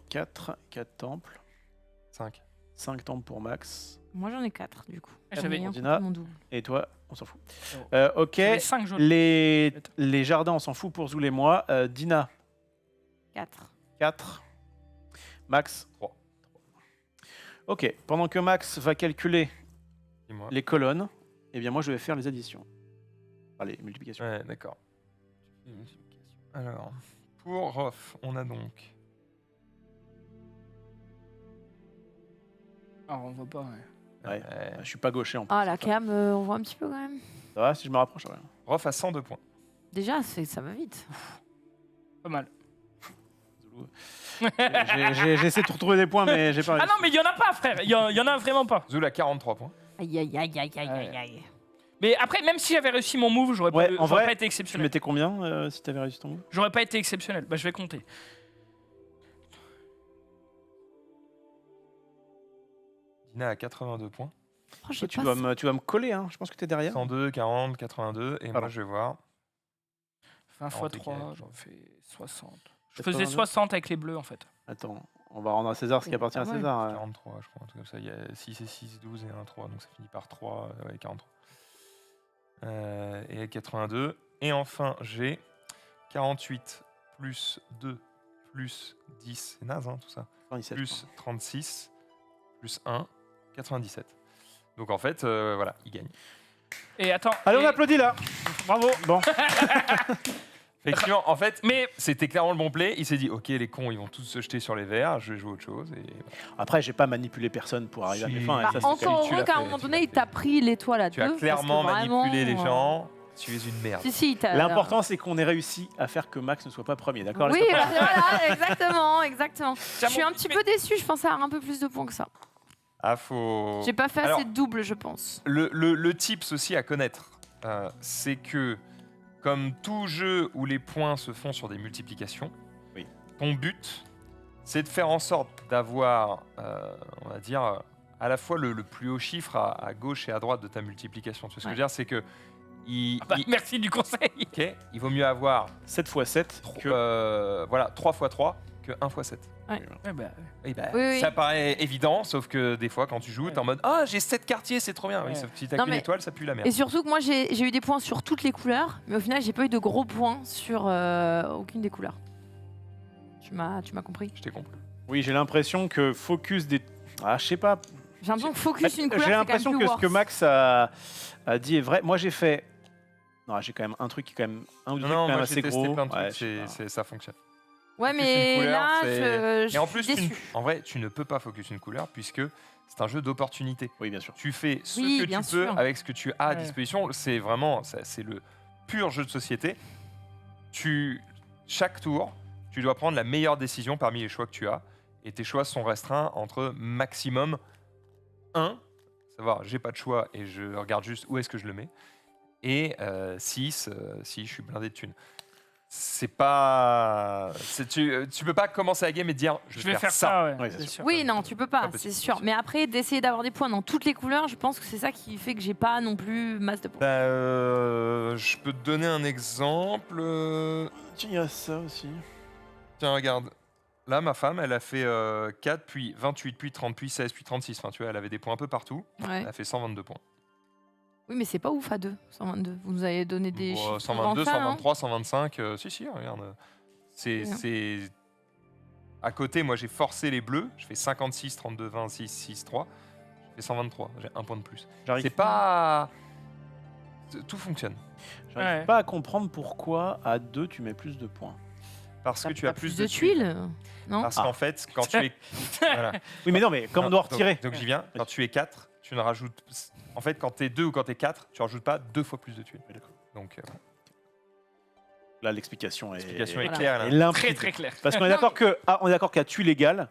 4 temples. 5. 5 temples pour Max. Moi, j'en ai 4 du coup. J'avais- Rien Dina. contre mon double. Et toi, on s'en fout. Zéro. Ok. J'avais 5 jaunes. Les jardins, on s'en fout pour Zoul et moi. Dina, 4. 4. Max, 3. Ok, pendant que Max va calculer Dis-moi. les colonnes, eh bien moi je vais faire les additions. Enfin, les multiplications. Ouais, d'accord. Alors, pour Rof, on a donc... Ah, on voit pas, ouais. Ouais. Je suis pas gaucher en plus. Ah, la cam, on voit un petit peu quand même. Ça va si je me rapproche? Ouais. Rof a 102 points. Déjà, ça va vite. Pas mal. Zoulou. J'ai essayé de retrouver des points, mais j'ai pas Ah réussi. non, mais il y en a pas, frère. Il y en a vraiment pas. Zoul a 43 points. Aïe, aïe, aïe, aïe, aïe, aïe, aïe. Mais après, même si j'avais réussi mon move, j'aurais Ouais, en vrai, pas été Tu exceptionnel. mettais combien si t'avais réussi ton move? J'aurais pas été exceptionnel. Bah, je vais compter. Dina a 82 points. Oh, j'ai Tu pas dois me coller, hein. Je pense que t'es derrière. 102, 40, 82. Et moi, Pardon. je vais voir. 20 x Alors, 3, t'es j'en fais 60. Je 82. faisais 60 avec les bleus, en fait. Attends, on va rendre à César ce qui C'est appartient à pas mal. César. 43, je crois. Un truc comme ça. Il y a 6 et 6, 12 et 1, 3. Donc ça finit par 3. Ouais, 43. Et 82. Et enfin, j'ai 48 plus 2 plus 10. C'est naze, hein, tout ça. 97, Plus 36 plus 1, 97. Donc en fait, voilà, il gagne. Et attends. Allez, on et- applaudit là. Bravo. Bon. Effectivement, en fait, Mais c'était clairement le bon play. Il s'est dit, ok, les cons, ils vont tous se jeter sur les verts. Je vais jouer autre chose. Et... Après, j'ai pas manipulé personne pour arriver à mes Si. fins. et Bah, ça, c'est encore tu l'as heureux qu'à un fait, moment tu donné, l'as il t'a fait. pris l'étoile à Tu as deux. clairement parce que vraiment, manipulé les gens. Tu es une merde. Si, t'as. L'important, c'est qu'on ait réussi à faire que Max ne soit pas premier, d'accord les Oui, copains voilà, exactement, exactement. Je suis un petit mais- peu déçu, je pensais avoir un peu plus de points que ça. Ah, faut. J'ai pas fait Alors, assez de double, je pense. Le tips aussi à connaître, c'est que, comme tout jeu où les points se font sur des multiplications, Oui. ton but, c'est de faire en sorte d'avoir, on va dire, à la fois le plus haut chiffre à gauche et à droite de ta multiplication. Tu vois ce que je veux dire, c'est que Bah, merci du conseil. ok, il vaut mieux avoir 7 x 7 que... voilà, 3 x 3 que 1 x 7. Ouais, bah, Et bah, Oui, oui. ça paraît évident, sauf que des fois, quand tu joues, t'es en mode ah, j'ai 7 quartiers, c'est trop bien. Oui, Ouais. sauf que si t'as Non, qu'une mais- étoile, ça pue la merde. Et surtout que moi, j'ai eu des points sur toutes les couleurs, mais au final, j'ai pas eu de gros points sur aucune des couleurs. Tu m'as compris. Je t'ai compris. Oui, j'ai l'impression que focus des... Ah, je sais pas. J'ai l'impression que focus une couleur, J'ai c'est quand même l'impression plus que ce que worse. Max a dit est vrai. Moi, j'ai fait... Non, j'ai quand même un truc qui est quand même... Un ou deux Non, trucs non, quand même moi assez j'ai testé gros. plein de trucs, Ouais, je sais pas. ça fonctionne. Ouais, Focus mais une couleur, là, c'est- je Et en suis plus, déçue. en vrai, tu ne peux pas focus une couleur puisque c'est un jeu d'opportunité. Oui, bien sûr. Tu fais ce Oui, que bien tu peux sûr. avec ce que tu as à Ouais. disposition. C'est vraiment, c'est le pur jeu de société. Chaque tour, tu dois prendre la meilleure décision parmi les choix que tu as. Et tes choix sont restreints entre maximum 1, savoir j'ai pas de choix et je regarde juste où est-ce que je le mets, et 6, si je suis blindé de thunes. C'est pas. Tu peux pas commencer la game et te dire je vais faire ça, ouais. Ouais, c'est c'est sûr. sûr. Oui, non, tu peux pas, Pas c'est possible. sûr. Mais après, d'essayer d'avoir des points dans toutes les couleurs, je pense que c'est ça qui fait que j'ai pas non plus masse de points. Je peux te donner un exemple. Tiens, il y a ça aussi. Tiens, regarde. Là, ma femme, elle a fait 4, puis 28, puis 30, puis 16, puis 36. Enfin, tu vois, elle avait des points un peu partout. Ouais. Elle a fait 122 points. Oui, mais c'est pas ouf à 2, 122. Vous nous avez donné des Bon, chiffres 122, avant ça, hein. 123, 125. Si, regarde. C'est. À côté, moi, j'ai forcé les bleus. Je fais 56, 32, 26, 6, 3. Je fais 123. J'ai un point de plus. J'arrive C'est pas. Tout fonctionne. j'arrive Ouais. pas à comprendre pourquoi à 2 tu mets plus de points. Parce que T'as tu as pas plus de tuiles, non? Parce qu'en fait, quand tu es. Voilà. Oui, mais non, mais comme on doit Donc- retirer. Donc, j'y viens. Quand tu es 4, tu ne rajoutes. En fait, quand tu es 2 ou quand tu es 4, tu rajoutes pas 2 fois plus de tuiles. Oui, d'accord. Donc, Là, l'explication est... l'explication est Voilà. claire. est Là. limpide. Très très clair. Parce qu'on est d'accord que on est d'accord qu'à tuile égale,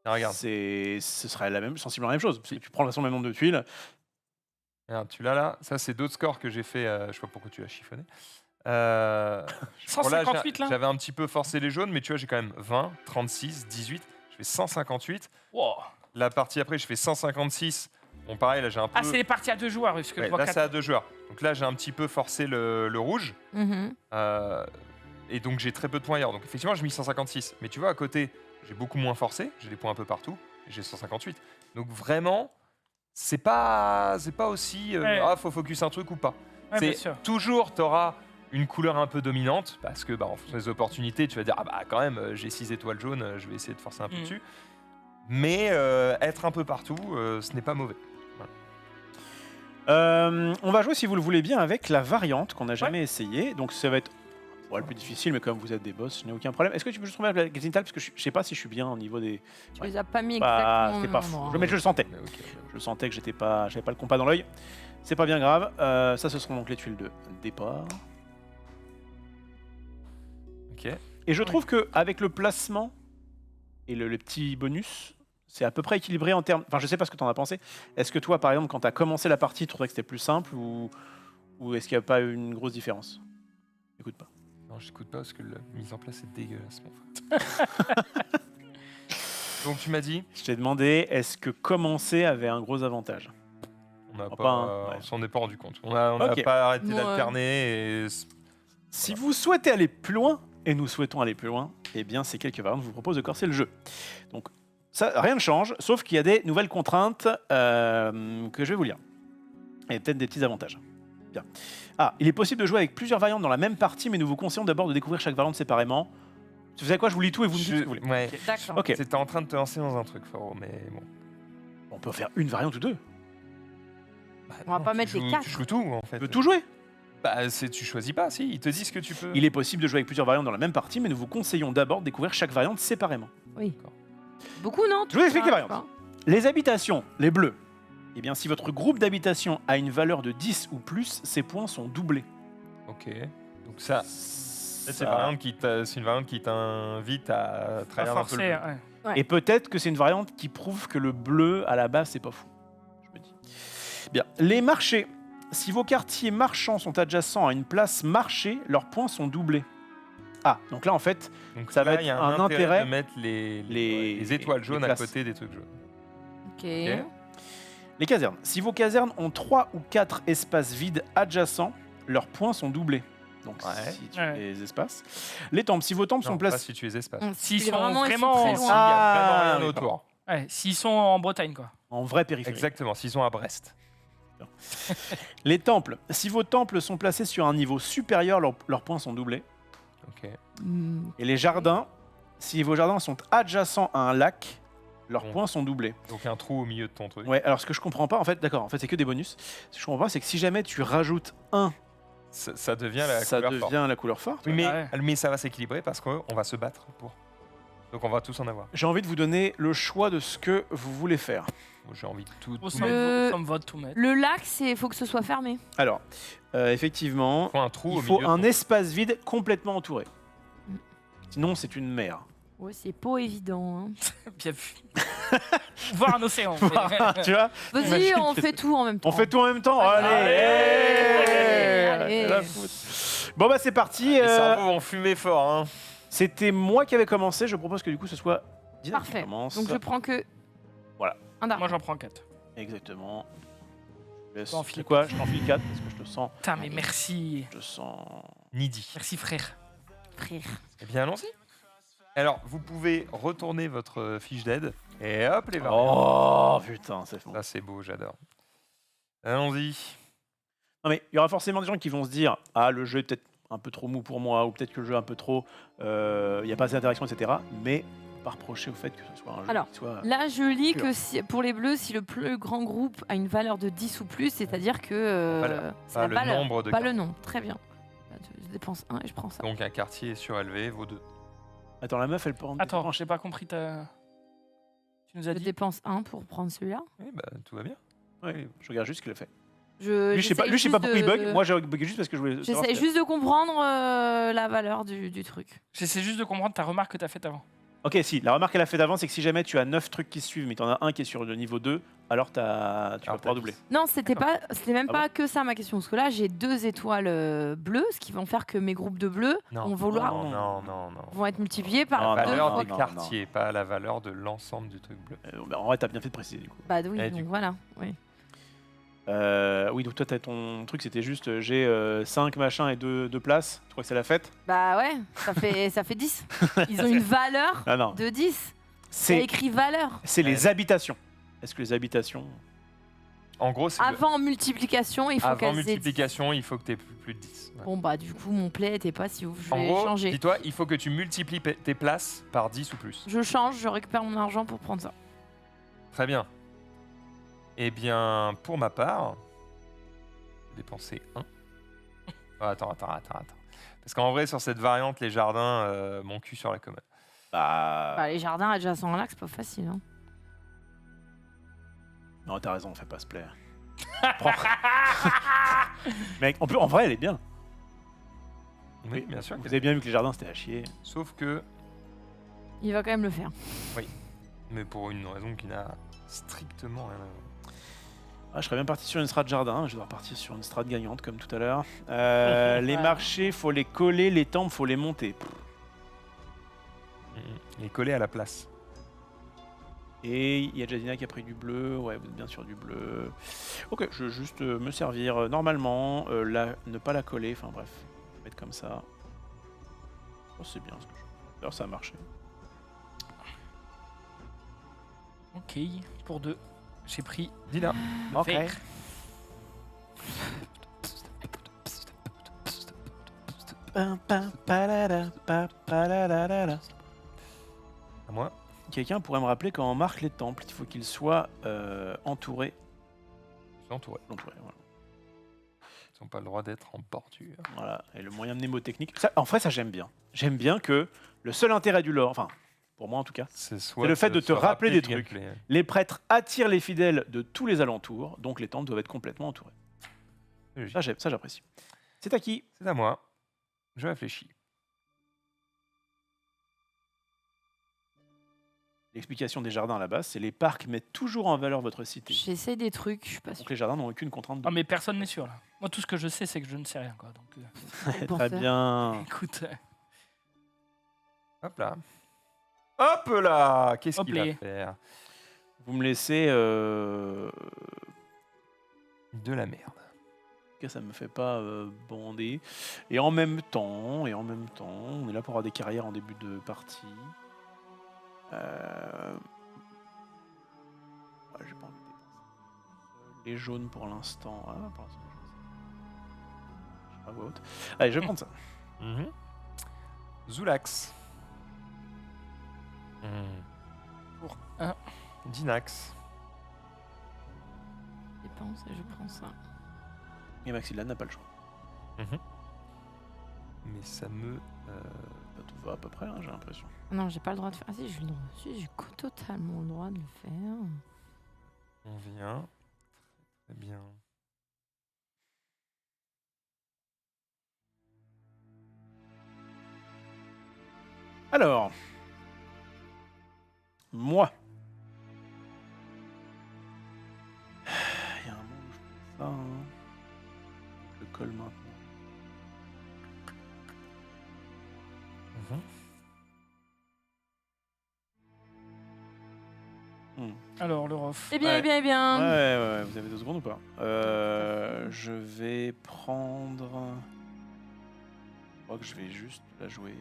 Ah, regarde. ce serait sensiblement la même chose. Parce que tu prends de toute façon le même nombre de tuiles. Regarde, tu l'as là. Ça, c'est d'autres scores que j'ai fait. Je sais pas pourquoi tu l'as chiffonné. Bon, 158 là. J'avais un petit peu forcé les jaunes, mais tu vois, j'ai quand même 20, 36, 18. Je fais 158. Wow. La partie après, je fais 156. Bon, pareil, là, j'ai un peu. Ah, c'est les parties à 2 joueurs, parce que Ouais, 3, là, 4. c'est à 2 joueurs. Donc là, j'ai un petit peu forcé le rouge. Mhm. Et donc, j'ai très peu de points ailleurs. Donc, effectivement, j'ai mis 156. Mais tu vois, à côté, j'ai beaucoup moins forcé. J'ai des points un peu partout. Et j'ai 158. Donc, vraiment, c'est pas aussi. Ouais. Ah, faut focus un truc ou pas. Ouais, bien C'est sûr. toujours, tu auras une couleur un peu dominante. Parce que, en fonction des opportunités, tu vas dire, ah bah, quand même, j'ai 6 étoiles jaunes. Je vais essayer de forcer un peu Mhm. dessus. Mais être un peu partout, ce n'est pas mauvais. On va jouer, si vous le voulez bien, avec la variante qu'on n'a jamais essayé. Donc ça va être le plus difficile, mais comme vous êtes des boss, je n'ai aucun problème. Est-ce que tu peux juste remettre la Gazintal, parce que je sais pas si je suis bien au niveau des... Tu les as pas mis Bah, exactement. c'était pas au fou. même endroit. Mais je le sentais. Mais ok. Je sentais que j'avais pas le compas dans l'œil. C'est pas bien grave. Ça, ce seront donc les tuiles de départ. Ok. Et je trouve que avec le placement et le petit bonus, c'est à peu près équilibré en termes... Enfin, je sais pas ce que tu en as pensé. Est-ce que toi, par exemple, quand tu as commencé la partie, tu trouvais que c'était plus simple ou est-ce qu'il n'y a pas une grosse différence? Écoute pas. Non, j'écoute pas parce que la mise en place est dégueulasse, mon frère. Donc tu m'as dit, Je t'ai demandé, est-ce que commencer avait un gros avantage? on n'a Pas pas, un- ouais. on s'en est pas rendu compte. On n'a Ok. pas arrêté Ouais. d'alterner. Et... Si vous souhaitez aller plus loin, et nous souhaitons aller plus loin, eh bien ces quelques variantes vous proposent de corser le jeu. Donc ça, rien ne change, sauf qu'il y a des nouvelles contraintes que je vais vous lire. Et peut-être des petits avantages. Bien. Ah, il est possible de jouer avec plusieurs variantes dans la même partie, mais nous vous conseillons d'abord de découvrir chaque variante séparément. Vous savez quoi, je vous lis tout et vous me dites ce que vous voulez. Ouais. D'accord. Ok, C'était en train de te lancer dans un truc, Faro, mais bon. on peut faire une variante ou deux. On va pas mettre les 4. Tu joues tout, en fait. Tu peux tout jouer. Bah, tu choisis pas, si. Ils te disent que tu peux. Il est possible de jouer avec plusieurs variantes dans la même partie, mais nous vous conseillons d'abord de découvrir chaque variante séparément. Oui. Beaucoup, non? Je vous explique les Ah, variantes. Les habitations, les bleus. Eh bien, si votre groupe d'habitation a une valeur de 10 ou plus, ces points sont doublés. Ok. Donc ça, c'est une variante qui t'invite à Pas trahir un peu le forcé. bleu. Ouais. Et peut-être que c'est une variante qui prouve que le bleu, à la base, c'est pas fou. Je me dis. Bien. Les marchés. Si vos quartiers marchands sont adjacents à une place marché, leurs points sont doublés. Ah, donc là, en fait, Donc Ça là, va être il y a un un intérêt de mettre les étoiles jaunes à classes. côté des trucs jaunes. Ok. Ok. les casernes. Si vos casernes ont 3 ou 4 espaces vides adjacents, leurs points sont doublés. Donc, Ouais. si tu Ouais. les espaces. Les temples. Si vos temples Non, sont pas placés... si tu les espaces. S'ils Ils sont vraiment, ils sont vraiment. très S'il y loin. a vraiment Ah, rien oui, autour. Ouais, s'ils sont en Bretagne, quoi. En vrai périphérie. Exactement, s'ils sont à Brest. Les temples. Si vos temples sont placés sur un niveau supérieur, leurs points sont doublés. Ok. Hmm. Et les jardins. Si vos jardins sont adjacents à un lac, leurs Bon. points sont doublés. Donc un trou au milieu de ton truc. Ouais, alors ce que je comprends pas, en fait, d'accord, en fait c'est que des bonus. Ce que je comprends pas, c'est que si jamais tu rajoutes un, Ça devient la ça couleur devient forte. la couleur forte. Oui, mais, Ah ouais. mais ça va s'équilibrer parce qu'on va se battre pour. Donc on va tous en avoir. J'ai envie de vous donner le choix de ce que vous voulez faire. Moi, j'ai envie de tout. Au tout sein mettre. Le- ça me vote tout mettre. Le lac, il faut que ce soit fermé. Alors, effectivement, Il faut un trou il au faut milieu. de un ton- espace vide complètement entouré. Mm. Sinon, c'est une mer. Ouais, c'est pas évident. Hein. Bien vu. Voir un océan. mais- Tu vois Vas-y, Imagine on que fait tout en même temps. On fait tout en même temps. Allez. Allez, Allez. La foutre. Bon bah c'est parti. Les cerveaux vont fumer fort. Hein. C'était moi qui avais commencé. Je propose que du coup ce soit Dina qui Parfait. commence. Donc je prends que. Voilà. Un d'argent. Moi, j'en prends 4. Exactement. Je laisse. T'en C'est files quoi Je t'en file 4 parce que je te sens. Putain, mais merci. Je te sens. Needy. Merci, frère. Frère. Eh bien, allons-y. Alors, vous pouvez retourner votre fiche d'aide. Et hop, les variantes. Oh putain, c'est fou. Ça, c'est beau, j'adore. Allons-y. Non mais il y aura forcément des gens qui vont se dire ah le jeu est peut-être un peu trop mou pour moi ou peut-être que le jeu est un peu trop il n'y a pas assez d'interaction etc. Mais pas reprocher au fait que ce soit un jeu Alors, qui soit Là, je lis Pur. que pour les bleus, si le plus grand groupe a une valeur de 10 ou plus, c'est-à-dire que Valeur. c'est Pas la le valeur, nombre de pas cartes. le nom. Très bien. Je dépense 1 et je prends ça. Donc, un quartier surélevé vaut 2. Attends la meuf elle peut en Attends, j'ai pas compris ta. Tu nous as Je dit. dépense 1 pour prendre celui-là. Oui, bah, tout va bien. Ouais, je regarde juste ce qu'il a fait. Lui je sais pas j'essaye pourquoi il juste bug. de- Moi j'ai bugué juste parce que je voulais savoir J'essaie si- juste de comprendre la valeur du truc. J'essaie juste de comprendre ta remarque que t'as faite avant. Ok si la remarque qu'elle a fait d'avant c'est que si jamais tu as 9 trucs qui se suivent mais tu en as un qui est sur le niveau 2 alors tu vas pouvoir doubler. Non, c'était même Ah pas que ça ma question. Parce que là, j'ai 2 étoiles bleues, ce qui vont faire que mes groupes de bleus Non, vont non. vont être multipliés La par Non, 2 valeur fois. des non, quartiers, pas la valeur de l'ensemble du truc bleu. Bah, en vrai t'as bien fait de préciser du coup. Bah oui, Et donc du coup. voilà. Oui. Oui donc toi t'as ton truc c'était juste j'ai 5 machins et 2 places. Tu crois que c'est la fête? Bah ouais, ça fait 10. Ils ont une valeur Ah non. de 10. C'est C'est écrit valeur. les habitations. Est-ce que les habitations En gros, c'est Avant multiplication, il faut avant qu'elles aient 10. multiplication, il faut que tu aies plus de 10. Ouais. Bon bah du coup, mon play était pas si ouf. Je En vais gros, changer. dis-toi, il faut que tu multiplies tes places par 10 ou plus. Je change, je récupère mon argent pour prendre ça. Très bien. Eh bien, pour ma part, je vais dépenser 1. Attends. Parce qu'en vrai, sur cette variante, les jardins, mon cul sur la commode. Bah, les jardins adjacents à l'axe, c'est pas facile. Hein. Non, t'as raison, fais pas ce play. Prends. Mec, en vrai, elle est bien. Oui, bien sûr. Vous avez bien vu que les jardins, c'était à chier. Sauf que, Il va quand même le faire. mais pour une raison qui n'a strictement rien à voir. Ah, je serais bien parti sur une strat de jardin, je dois repartir sur une strat gagnante comme tout à l'heure. Les Ouais. marchés, faut les coller, les temples, faut les monter. Il est collé à la place. Et il y a Jadina qui a pris du bleu, ouais, vous êtes bien sûr du bleu. Ok, je vais juste me servir normalement, ne pas la coller, enfin bref, mettre comme ça. Oh, c'est bien ce que je fais. D'ailleurs, ça a marché. Ok, pour 2. J'ai pris Dina. le vert. À moi. Quelqu'un pourrait me rappeler quand on marque les temples, il faut qu'ils soient entourés. Je suis entouré. Voilà. Ils n'ont pas le droit d'être en bordure. Voilà. Et le moyen mnémotechnique. Ça, en vrai, ça j'aime bien. J'aime bien que le seul intérêt du lore, enfin, pour moi en tout cas, C'est le fait de te se rappeler des du trucs. gameplay. les prêtres attirent les fidèles de tous les alentours, donc les temples doivent être complètement entourés. Logique. Ça j'apprécie. C'est à qui? C'est à moi. Je réfléchis. L'explication des jardins à la base, c'est les parcs mettent toujours en valeur votre cité. J'essaie des trucs, je suis pas Donc sûre. les jardins n'ont aucune contrainte. Ah mais personne n'est sûr là. Moi tout ce que je sais c'est que je ne sais rien quoi. Donc Pour Très faire. bien. écoute, Hop là. Hop là. Qu'est-ce Hop qu'il va les. faire? Vous me laissez. De la merde. Ça me fait pas bander. Et en même temps, on est là pour avoir des carrières en début de partie. J'ai pas envie de dépenser. Les jaunes pour l'instant. Ah, pour l'instant, je sais pas voix haute. Allez, je vais prendre ça. Mhm. Zulax. Pour 1. Dinax. Je dépense et je prends ça. Et Maxillan n'a pas le choix. Mais ça me... Ça tout va à peu près, hein, j'ai l'impression. Non, j'ai pas le droit de faire. Ah si, j'ai le droit. Si, j'ai totalement le droit de le faire. On vient. Très bien. Alors, moi. Il y a un moment où je fais ça. Hein. Je le colle maintenant. Alors le rof. Eh bien, Ouais. eh bien, eh bien. Ouais, vous avez 2 secondes ou pas? Je vais prendre. Je crois que je vais juste la jouer.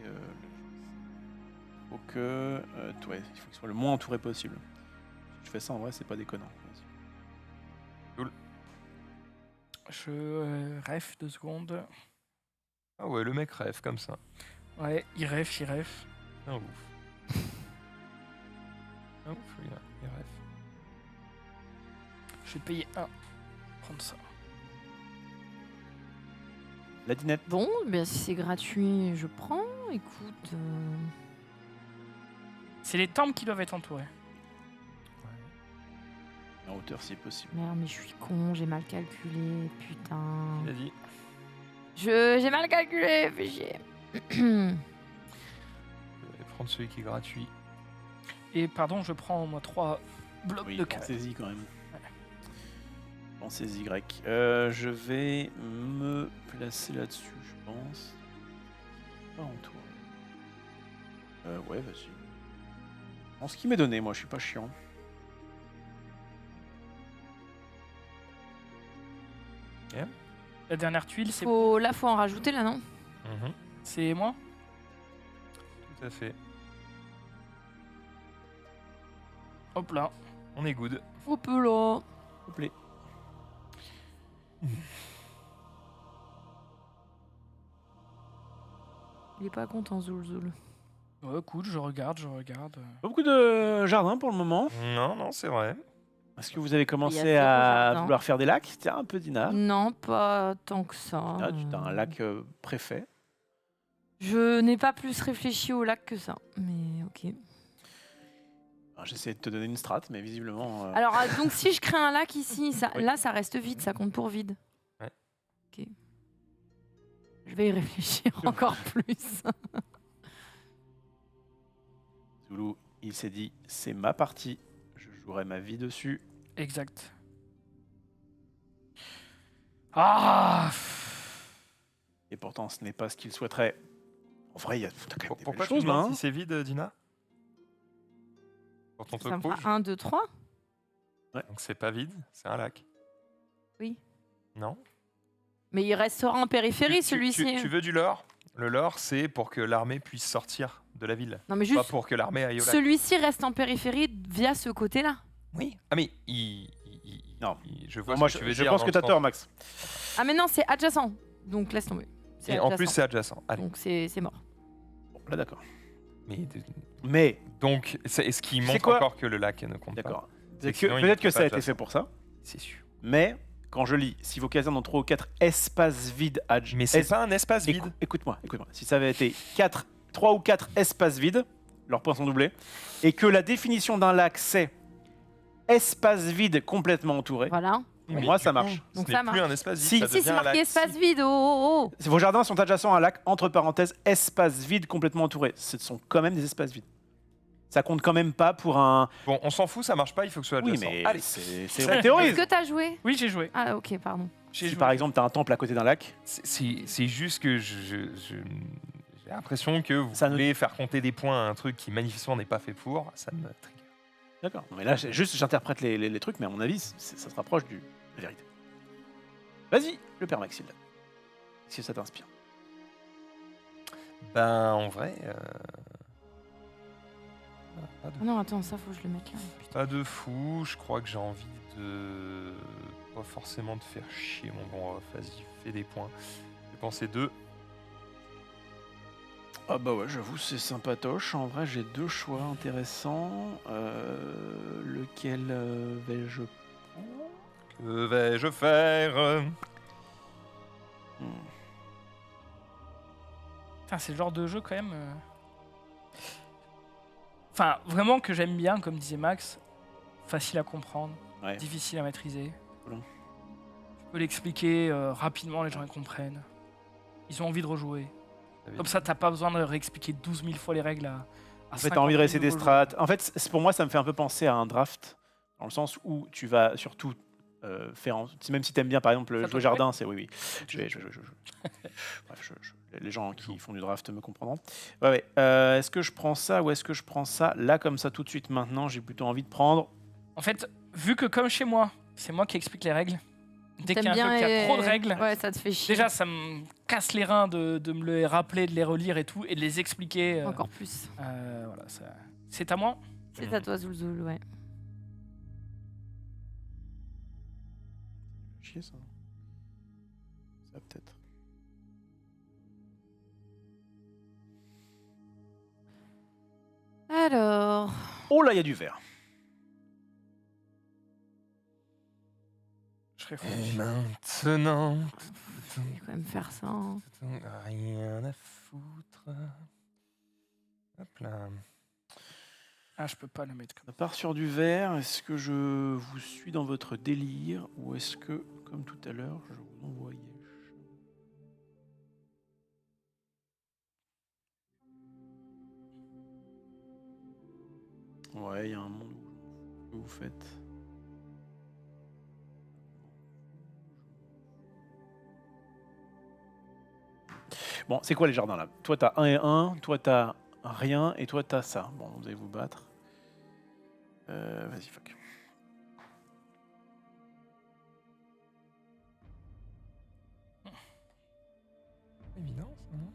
Faut que. Ouais, il faut qu'il soit le moins entouré possible. Si je fais ça en vrai, c'est pas déconnant. Vas-y. Je ref 2 secondes. Ah ouais, le mec rêve comme ça. Ouais, il ref. Un ouf. Un ouf, lui, là. Il rêve. Je vais payer 1. Prendre ça. La dinette. Bon, ben, si c'est gratuit, je prends. Écoute. C'est les temples qui doivent être entourés. En hauteur si possible. Merde, mais je suis con, j'ai mal calculé. Putain. Il a dit. J'ai mal calculé, fais chier. Je vais prendre celui qui est gratuit. Et pardon, je prends moi 3 blocs Oui, de carré. pensez-y quand même. Pensez-y, grec. Je vais me placer là-dessus, je pense. Pas en tour. Ouais, vas-y. En ce qui m'est donné, moi, je suis pas chiant. La dernière tuile, c'est Là, faut en rajouter, là, non? c'est moi. Tout à fait. Hop là. On est good. Hop là. S'il vous plaît. Il est pas content, Zoul Zoul. Ouais, écoute, je regarde. Pas beaucoup de jardins pour le moment. Non, c'est vrai. Est-ce que vous avez Il y commencé a zéro à jardin. vouloir faire des lacs? Tiens, un peu Dina. Non, pas tant que ça. Ah, tu as un lac préfet. Je n'ai pas plus réfléchi au lac que ça. Mais ok. Alors, j'essaie de te donner une strate, mais visiblement. Alors, donc si je crée un lac ici, Oui. là, ça reste vide, ça compte pour vide. Ouais. Ok. Je vais y réfléchir encore plus. Zulu, il s'est dit c'est ma partie, je jouerai ma vie dessus. Exact. Ah. Et pourtant, ce n'est pas ce qu'il souhaiterait. En vrai, il y a t'as quand même des Pourquoi belles tu choses là. demandes Hein. si c'est vide, Dina? Pour ton Ça truc me rouge? fera 1, 2, 3. Donc c'est pas vide, c'est un lac. Oui. Non? Mais il restera en périphérie, Tu celui-ci. tu veux du lore? Le lore, c'est pour que l'armée puisse sortir de la ville. Non, mais Pas juste, pour que l'armée aille au lac. celui-ci reste en périphérie via ce côté-là. Oui. Ah mais Non. je vois Moi, ce que tu veux je dire. pense dans que le t'as sens- tort, Max. Ah, mais non, c'est adjacent. Donc laisse tomber. C'est Et en plus, adjacent. c'est adjacent. Allez. Donc c'est mort. Bon, là, d'accord. Mais Mais, donc, est-ce qu'il C'est montre quoi encore que le lac ne compte pas? d'accord. C'est que sinon, il Peut-être ne que ça a pas été adjacent. fait pour ça. C'est sûr. Mais, quand je lis, si vos casernes ont 3 ou 4 espaces vides Mais c'est pas un espace vide. Écoute-moi. Si ça avait été 3 ou 4 espaces vides, leurs points sont doublés, et que la définition d'un lac, c'est espace vide complètement entouré, Voilà. pour Mais moi, du ça coup, marche. Ce Donc n'est ça plus marche. un espace vide, Si. ça Si, c'est devient un marqué lac. espace vide. Oh. Vos jardins sont adjacents à un lac, entre parenthèses, espace vide complètement entouré. Ce sont quand même des espaces vides. Ça compte quand même pas pour un. Bon, on s'en fout, ça marche pas, il faut que ce soit Oui, adjacent. mais Allez. c'est Ça- on théorise. Est-ce que t'as joué? Oui, j'ai joué. Ah, ok, pardon. J'ai Si joué. par exemple t'as un temple à côté d'un lac, C'est juste que j'ai l'impression que vous Ça ne- voulez faire compter des points à un truc qui manifestement n'est pas fait pour, ça me trigger. d'accord. Mais là, juste j'interprète les trucs, mais à mon avis, ça se rapproche de la vérité. Vas-y, le père Maxilde. Si ça t'inspire. Ben, en vrai, pas de, Ah non, attends, ça faut que je le mette là. pas de fou. Je crois que j'ai envie de pas forcément de faire chier mon bon ref. Vas-y, fais des points. J'ai pensé 2. Ah bah ouais, j'avoue, c'est sympatoche. En vrai, j'ai 2 choix intéressants. Lequel vais-je prendre? Que vais-je faire? Putain, c'est le genre de jeu quand même. Enfin, vraiment que j'aime bien, comme disait Max. Facile à comprendre, Ouais. difficile à maîtriser. Voilà. Tu peux l'expliquer rapidement, les gens ils comprennent. Ils ont envie de rejouer. Comme ça, t'as pas besoin de réexpliquer 12 000 fois les règles à En fait, t'as envie de 50 000 rester des nouveaux strats. En fait, pour moi, ça me fait un peu penser à un draft, dans le sens où tu vas surtout faire. Même si t'aimes bien, par exemple, Ça jouer te jardin, c'est oui. joueurs. Bref, les gens qui font du draft me comprendront. Ouais. Est-ce que je prends ça ou est-ce que je prends ça là, comme ça, tout de suite, maintenant? J'ai plutôt envie de prendre. En fait, vu que comme chez moi, c'est moi qui explique les règles. Dès qu'il y a T'aimes un jeu bien qui a trop de règles, Ouais, ça te fait chier. déjà ça me casse les reins de me les rappeler, de les relire et tout, et de les expliquer. Encore plus. Voilà, c'est à moi. C'est à toi, Zoulzoul, ouais. Chier ça. Ça peut-être. Alors. Oh là, il y a du vert. Je réfléchis. Et maintenant, Je vais quand même faire ça. Hein. rien à foutre. Hop là. Ah, je peux pas le mettre comme Ça part sur du vert. Est-ce que je vous suis dans votre délire ou est-ce que, comme tout à l'heure, je vous envoyais Ouais, il y a un monde où vous faites. Bon, c'est quoi les jardins là? Toi t'as 1 et 1, toi t'as rien et toi t'as ça. Bon, vous allez vous battre. Vas-y, fuck. Évident, ça, non?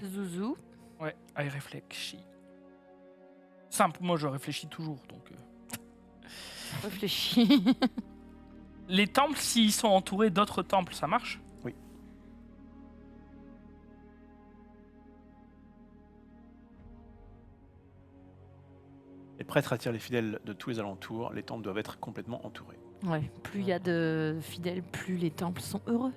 Zouzou. Ouais, I réfléchis. Simple, moi je réfléchis toujours. Donc, Réfléchis. les temples, s'ils sont entourés d'autres temples, ça marche? prêtres attirent les fidèles de tous les alentours. Les temples doivent être complètement entourés. Ouais, plus il y a de fidèles, plus les temples sont heureux.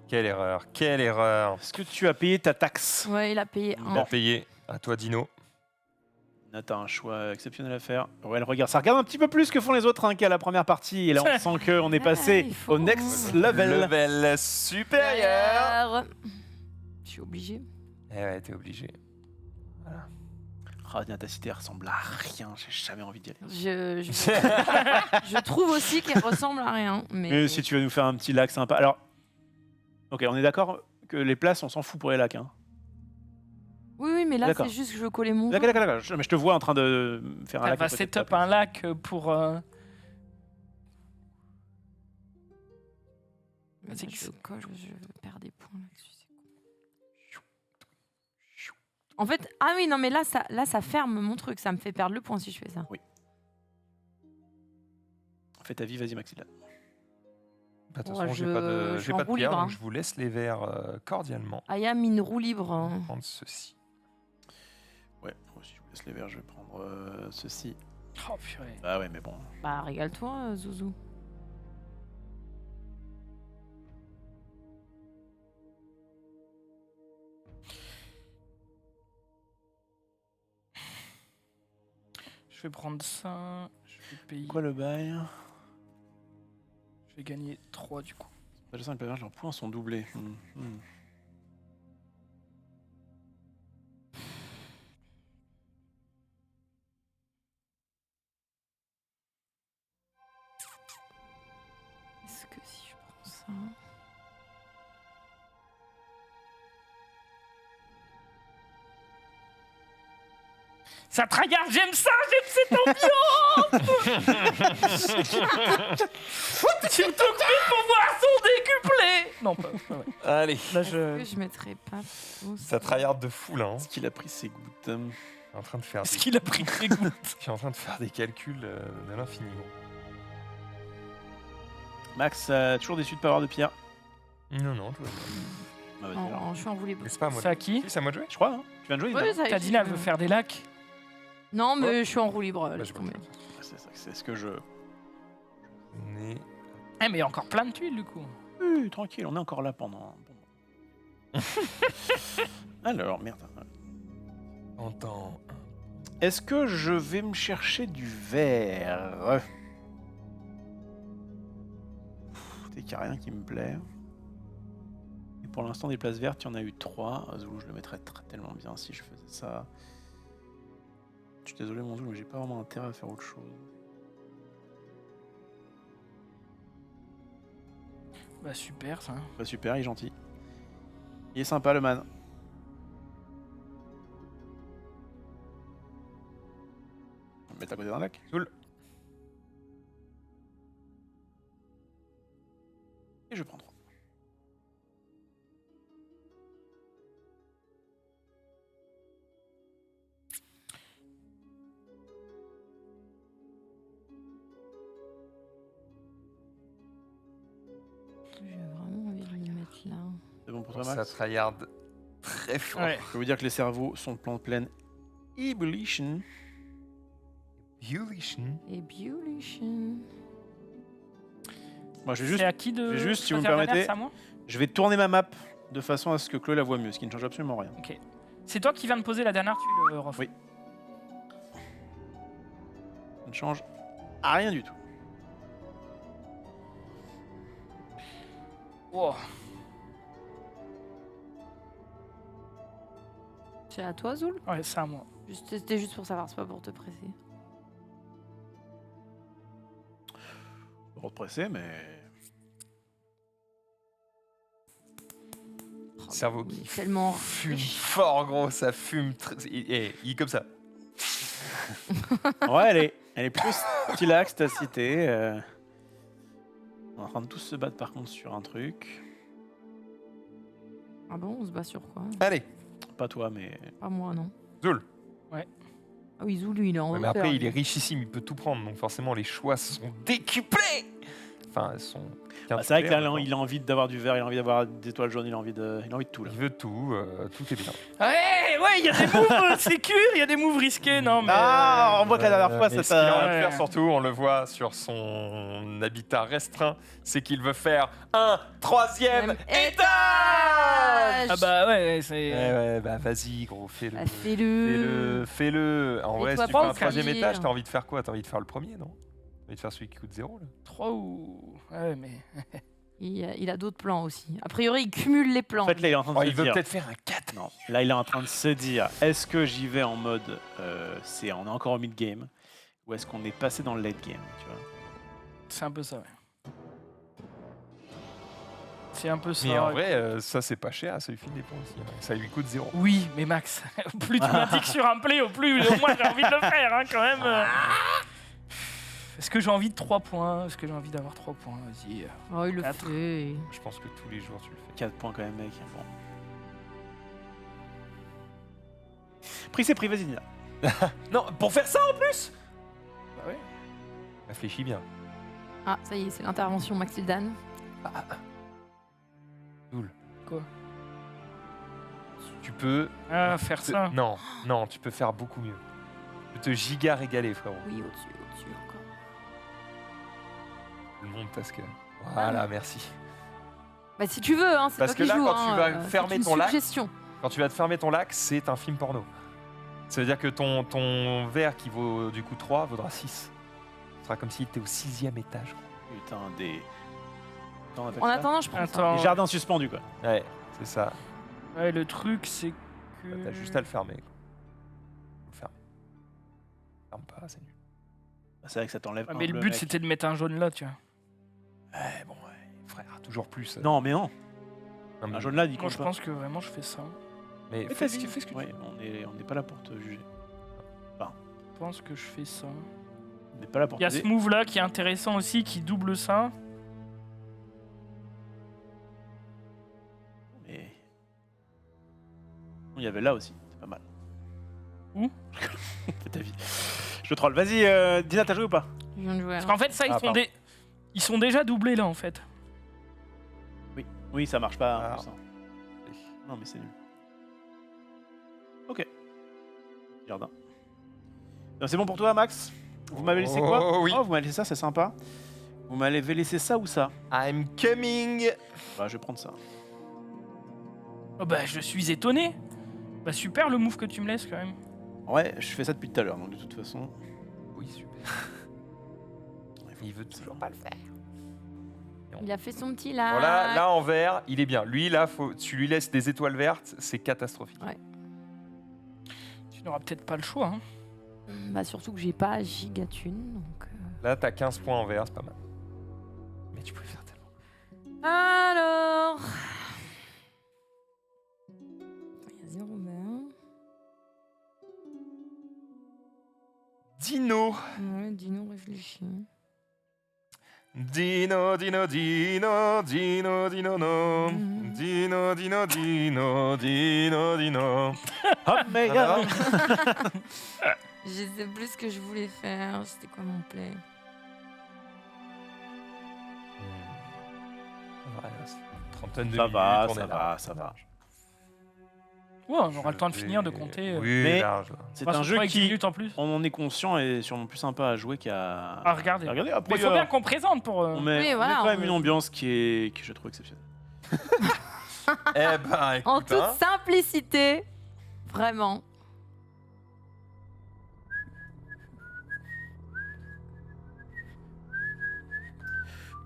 Quelle erreur, quelle erreur. Est-ce que tu as payé ta taxe? Ouais, il a payé Il a un. payé. À toi, Dino. Là, t'as un choix exceptionnel à faire. Ouais, elle regarde. Ça regarde un petit peu plus que font les autres qu'à la première partie. Et là, on sent qu'on est passé il faut- au next level. Level supérieur. Je suis obligée. Eh ouais, t'es obligé. Ah, ta cité elle ressemble à rien. J'ai jamais envie d'y aller. Je trouve aussi qu'elle ressemble à rien. Mais Mais si tu veux nous faire un petit lac sympa. Alors, ok, on est d'accord que les places, on s'en fout pour les lacs. Hein. Oui, mais là, D'accord. c'est juste que je veux coller mon. D'accord, d'accord, d'accord. Mais je te vois en train de faire un Elle lac. va à côté de set up ta place. un lac pour. Vas-y, Je colle, je perds des points là-dessus. c'est con. En fait, ah oui, non, mais là, ça ferme mon truc. Ça me fait perdre le point si je fais ça. Fais ta vie, vas-y, Maxilla. Bah, de toute Ouais, façon, j'ai je- pas de, je j'ai suis en pas de roue pierre, libre, donc hein. je vous laisse les verres cordialement. I am in roue libre. hein. Prendre ceci. Ouais, moi, si je vous laisse les verres, je vais prendre ceci. Oh purée. Bah ouais, mais bon. Bah, régale-toi, Zouzou. Je vais prendre ça. Je vais payer. Quoi le bail? Je vais gagner 3 du coup. Je sens que leurs points sont doublés. Est-ce que si je prends ça. Ça tryhard, j'aime ça, j'aime cette ambiance. Tu t'occupes pour voir son décuplé. Non, pas. Ouais. Allez. Là, Est-ce que je mettrais pas tout Ça tryhard de fou là. Hein. Est-ce qu'il a pris ses gouttes? Je suis en train de faire Est-ce des, qu'il a pris ses gouttes? je suis en train de faire des calculs de l'infini. Max, toujours déçu de pas avoir de pierre. Non, non, tout va bien. Bah, vas-y, alors. Je suis en roue libre. Mais c'est pas à moi. C'est à qui? Si, c'est à moi de jouer. Je crois, hein. Tu viens de jouer? Ouais, évidemment. ça y est, Kadina je- veut faire des lacs. Non, mais je suis en roue libre. Bah, laisse je tomber. C'est ce que je. On est- Eh, mais il y a encore plein de tuiles du coup. Oui, tranquille, on est encore là pendant. Bon. Alors, merde. en temps. Est-ce que je vais me chercher du verre? Dès qu'il n'y a rien qui me plaît. Et pour l'instant, des places vertes, il y en a eu 3. Zoulou, je le mettrais tellement bien si je faisais ça. Je suis désolé, mon Zoulou, mais j'ai pas vraiment intérêt à faire autre chose. Bah, super ça. Bah, super, il est gentil. Il est sympa, le man. On va mettre à côté d'un lac. Cool. Et je prends 3. J'ai vraiment envie de le mettre là. C'est bon pour toi, Ça Max? tryhard très fort. Ouais. Je peux vous dire que les cerveaux sont en pleine ebullition. Evolution. Ebullition. Moi, je vais juste, C'est à qui de. je vais juste, si vous me choisir des permettez- verres, c'est à moi. je vais tourner ma map de façon à ce que Chloé la voit mieux, ce qui ne change absolument rien. Ok. C'est toi qui viens de poser la dernière tuile, Rof. Oui. Ça ne change rien du tout. Wow. C'est à toi, Zoul? Ouais, c'est à moi. C'était juste pour savoir, c'est pas pour te presser. Pas de presser, mais. Oh, Cerveau il qui est tellement fume riche. fort, gros. Ça fume. Il est comme ça. Ouais, elle est plus stylax, ta cité. On est en train de tous se battre par contre sur un truc. Ah bon, on se bat sur quoi? Allez, Pas toi, mais. Pas moi, non. Zoul. Ah oui, Zulu, il est en Ouais, mais hauteur, après, il lui. est richissime, il peut tout prendre. Donc forcément, les choix sont décuplés. Enfin, elles sont. Bah, c'est vrai que là, quintuplées, il a envie d'avoir du vert, il a envie d'avoir des étoiles jaunes, il a envie de tout là. Il veut tout, tout est bien. Ouais, il y a des moves sécures, il y a des moves risqués, non mais. Ah, on voit que la dernière fois, Mais ça ce qu'il a envie de Ouais. faire, surtout, on le voit sur son habitat restreint, c'est qu'il veut faire un 3e Même étage. Ah bah ouais, c'est. Ouais, bah vas-y, gros, fais-le. Bah, fais-le. Fais-le. En Et vrai, toi, si tu fais un pense, 3e agir. étage, t'as envie de faire quoi? T'as envie de faire le premier, non? T'as envie de faire celui qui coûte 0 là? 3 ou. Ouais, mais. Il a d'autres plans aussi. A priori, il cumule les plans. En fait, là, il est en train de Oh, se il veut dire. peut-être faire un 4. Non, là, il est en train de se dire est-ce que j'y vais en mode on est encore au mid-game ou est-ce qu'on est passé dans le late-game tu vois. C'est un peu ça, ouais. C'est un peu ça. Mais en vrai, ça c'est pas cher, ça lui file des points aussi. Hein. Ça lui coûte 0. Oui, mais Max, plus tu m'indiques sur un play, au plus moi j'ai envie de le faire, hein, quand même. Est-ce que j'ai envie de 3 points? Est-ce que j'ai envie d'avoir 3 points? Vas-y. Oh, il le Quatre. fait. Je pense que tous les jours tu le fais. 4 points quand même, mec. Bon. Pris, c'est pris, vas-y, Nina. Non, pour faire ça en plus. Bah ouais. Réfléchis bien. Ah, ça y est, c'est l'intervention Maxildan. Tu peux. Ah, faire ça. Non, non, tu peux faire beaucoup mieux. Tu peux te giga régaler, frérot. Oui, au-dessus encore. Le monde parce que. Voilà, merci. Bah, si tu veux, hein, c'est Parce toi que qui là, joues, quand hein, tu vas c'est fermer une ton lac- suggestion. Quand tu vas te fermer ton lac, c'est un film porno. Ça veut dire que ton verre qui vaut du coup 3 vaudra 6. Ce sera comme s'il était au 6e étage. Putain, des. Attends, on appelle En ça attendant, je prends ça. Attends. Des jardins suspendus, quoi. Ouais, c'est ça. Ouais, le truc, c'est que. T'as juste à le fermer. Faut le fermer. Ferme pas, c'est nul. Bah, c'est vrai que ça t'enlève. Ouais, un mais le bleu, but, mec. c'était de mettre un jaune là, tu vois. Ouais, bon, ouais, frère, toujours plus. Non, mais non. Non, mais- Un jaune là, il Moi, compte je pas. pense que vraiment, je fais ça. Mais Mais fais vas-y. ce que tu Ouais, on n'est pas là pour te juger. Je pense que je fais ça. On n'est pas là pour Il y a te ce juger. move là qui est intéressant aussi, qui double ça. Mais. Il y avait là aussi, c'est pas mal. Où Fais ta vie. Je troll. Vas-y, Dina, t'as joué ou pas? Je viens de jouer. Parce qu'en fait, ça, Ah, pardon. ils sont déjà doublés là, en fait. Oui, ça marche pas. Ah. en plus, hein. Non, mais c'est nul. Ok. Jardin. Non, c'est bon pour toi, Max? Vous m'avez laissé quoi? Oh, oui. Oh, vous m'avez laissé ça, c'est sympa. Vous m'avez laissé ça ou ça? I'm coming. Bah, je vais prendre ça. Oh bah, je suis étonné. Bah, super le move que tu me laisses quand même. Ouais, je fais ça depuis tout à l'heure, donc de toute façon. Oui, super. Il veut toujours pas le faire. Il a fait son petit là. Voilà, là en vert, il est bien. Lui, là, tu lui laisses des étoiles vertes, c'est catastrophique. Ouais. Tu n'auras peut-être pas le choix. Hein. Bah, surtout que j'ai pas gigatune, donc. Là, t'as 15 points en vert, c'est pas mal. Mais tu peux faire tellement. Alors. Il y a 0 vert. Dino. Ouais, dis-nous, réfléchis. Dino, Dino, Dino, Dino, Dino, no. Mhm. Dino, Dino, Dino, Dino, Dino. Hop, mais Alors Je sais plus ce que je voulais faire. C'était quoi mon play? Voilà, c'est une trentaine de Ça minutes, va, on ça est va, large. ça va. Ouais, on aura le temps de finir de compter. Oui, Mais- large. là. C'est On va un se jeu retrouver avec 10 qui, minutes en plus. on en est conscient, et sûrement plus sympa à jouer qu'à À regarder. Après, Mais il faut bien qu'on présente pour. on met, Oui, on met voilà, quand même on- une ambiance qui je trouve exceptionnelle. Eh ben, écoute, En toute hein. simplicité. Vraiment.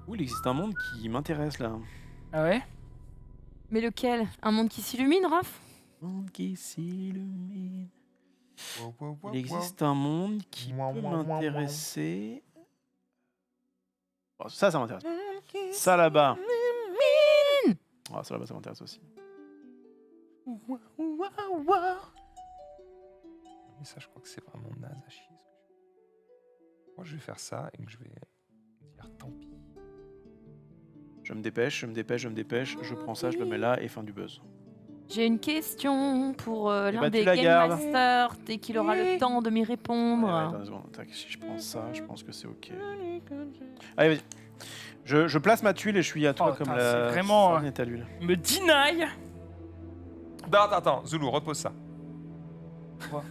Ouh, il existe un monde qui m'intéresse là. Ah ouais. Mais lequel? Un monde qui s'illumine, Raph? Monde qui s'illumine. Wow, wow, wow, Il existe un monde qui Ouah, peut ouah, ouah, ouah. m'intéresser. Bon, ça m'intéresse. Ça là-bas. Ah, ça là-bas, ça m'intéresse aussi. Mais ça, je crois que c'est vraiment naze à chier. Ce que je fais. Moi, je vais faire ça et que je vais dire tant pis. Je me dépêche, je me dépêche, je me dépêche. Je prends ça, je le mets là et fin du buzz. J'ai une question pour l'un bah, tu des la Game gardes. Masters, dès qu'il aura le temps de m'y répondre. Attends une seconde. Tac, si je prends ça, je pense que c'est ok. Allez, vas-y. Je place ma tuile et je suis à toi Oh, comme putain, la c'est vraiment, sardine est à l'huile. Me deny. Attends, Zulu, repose ça. Quoi?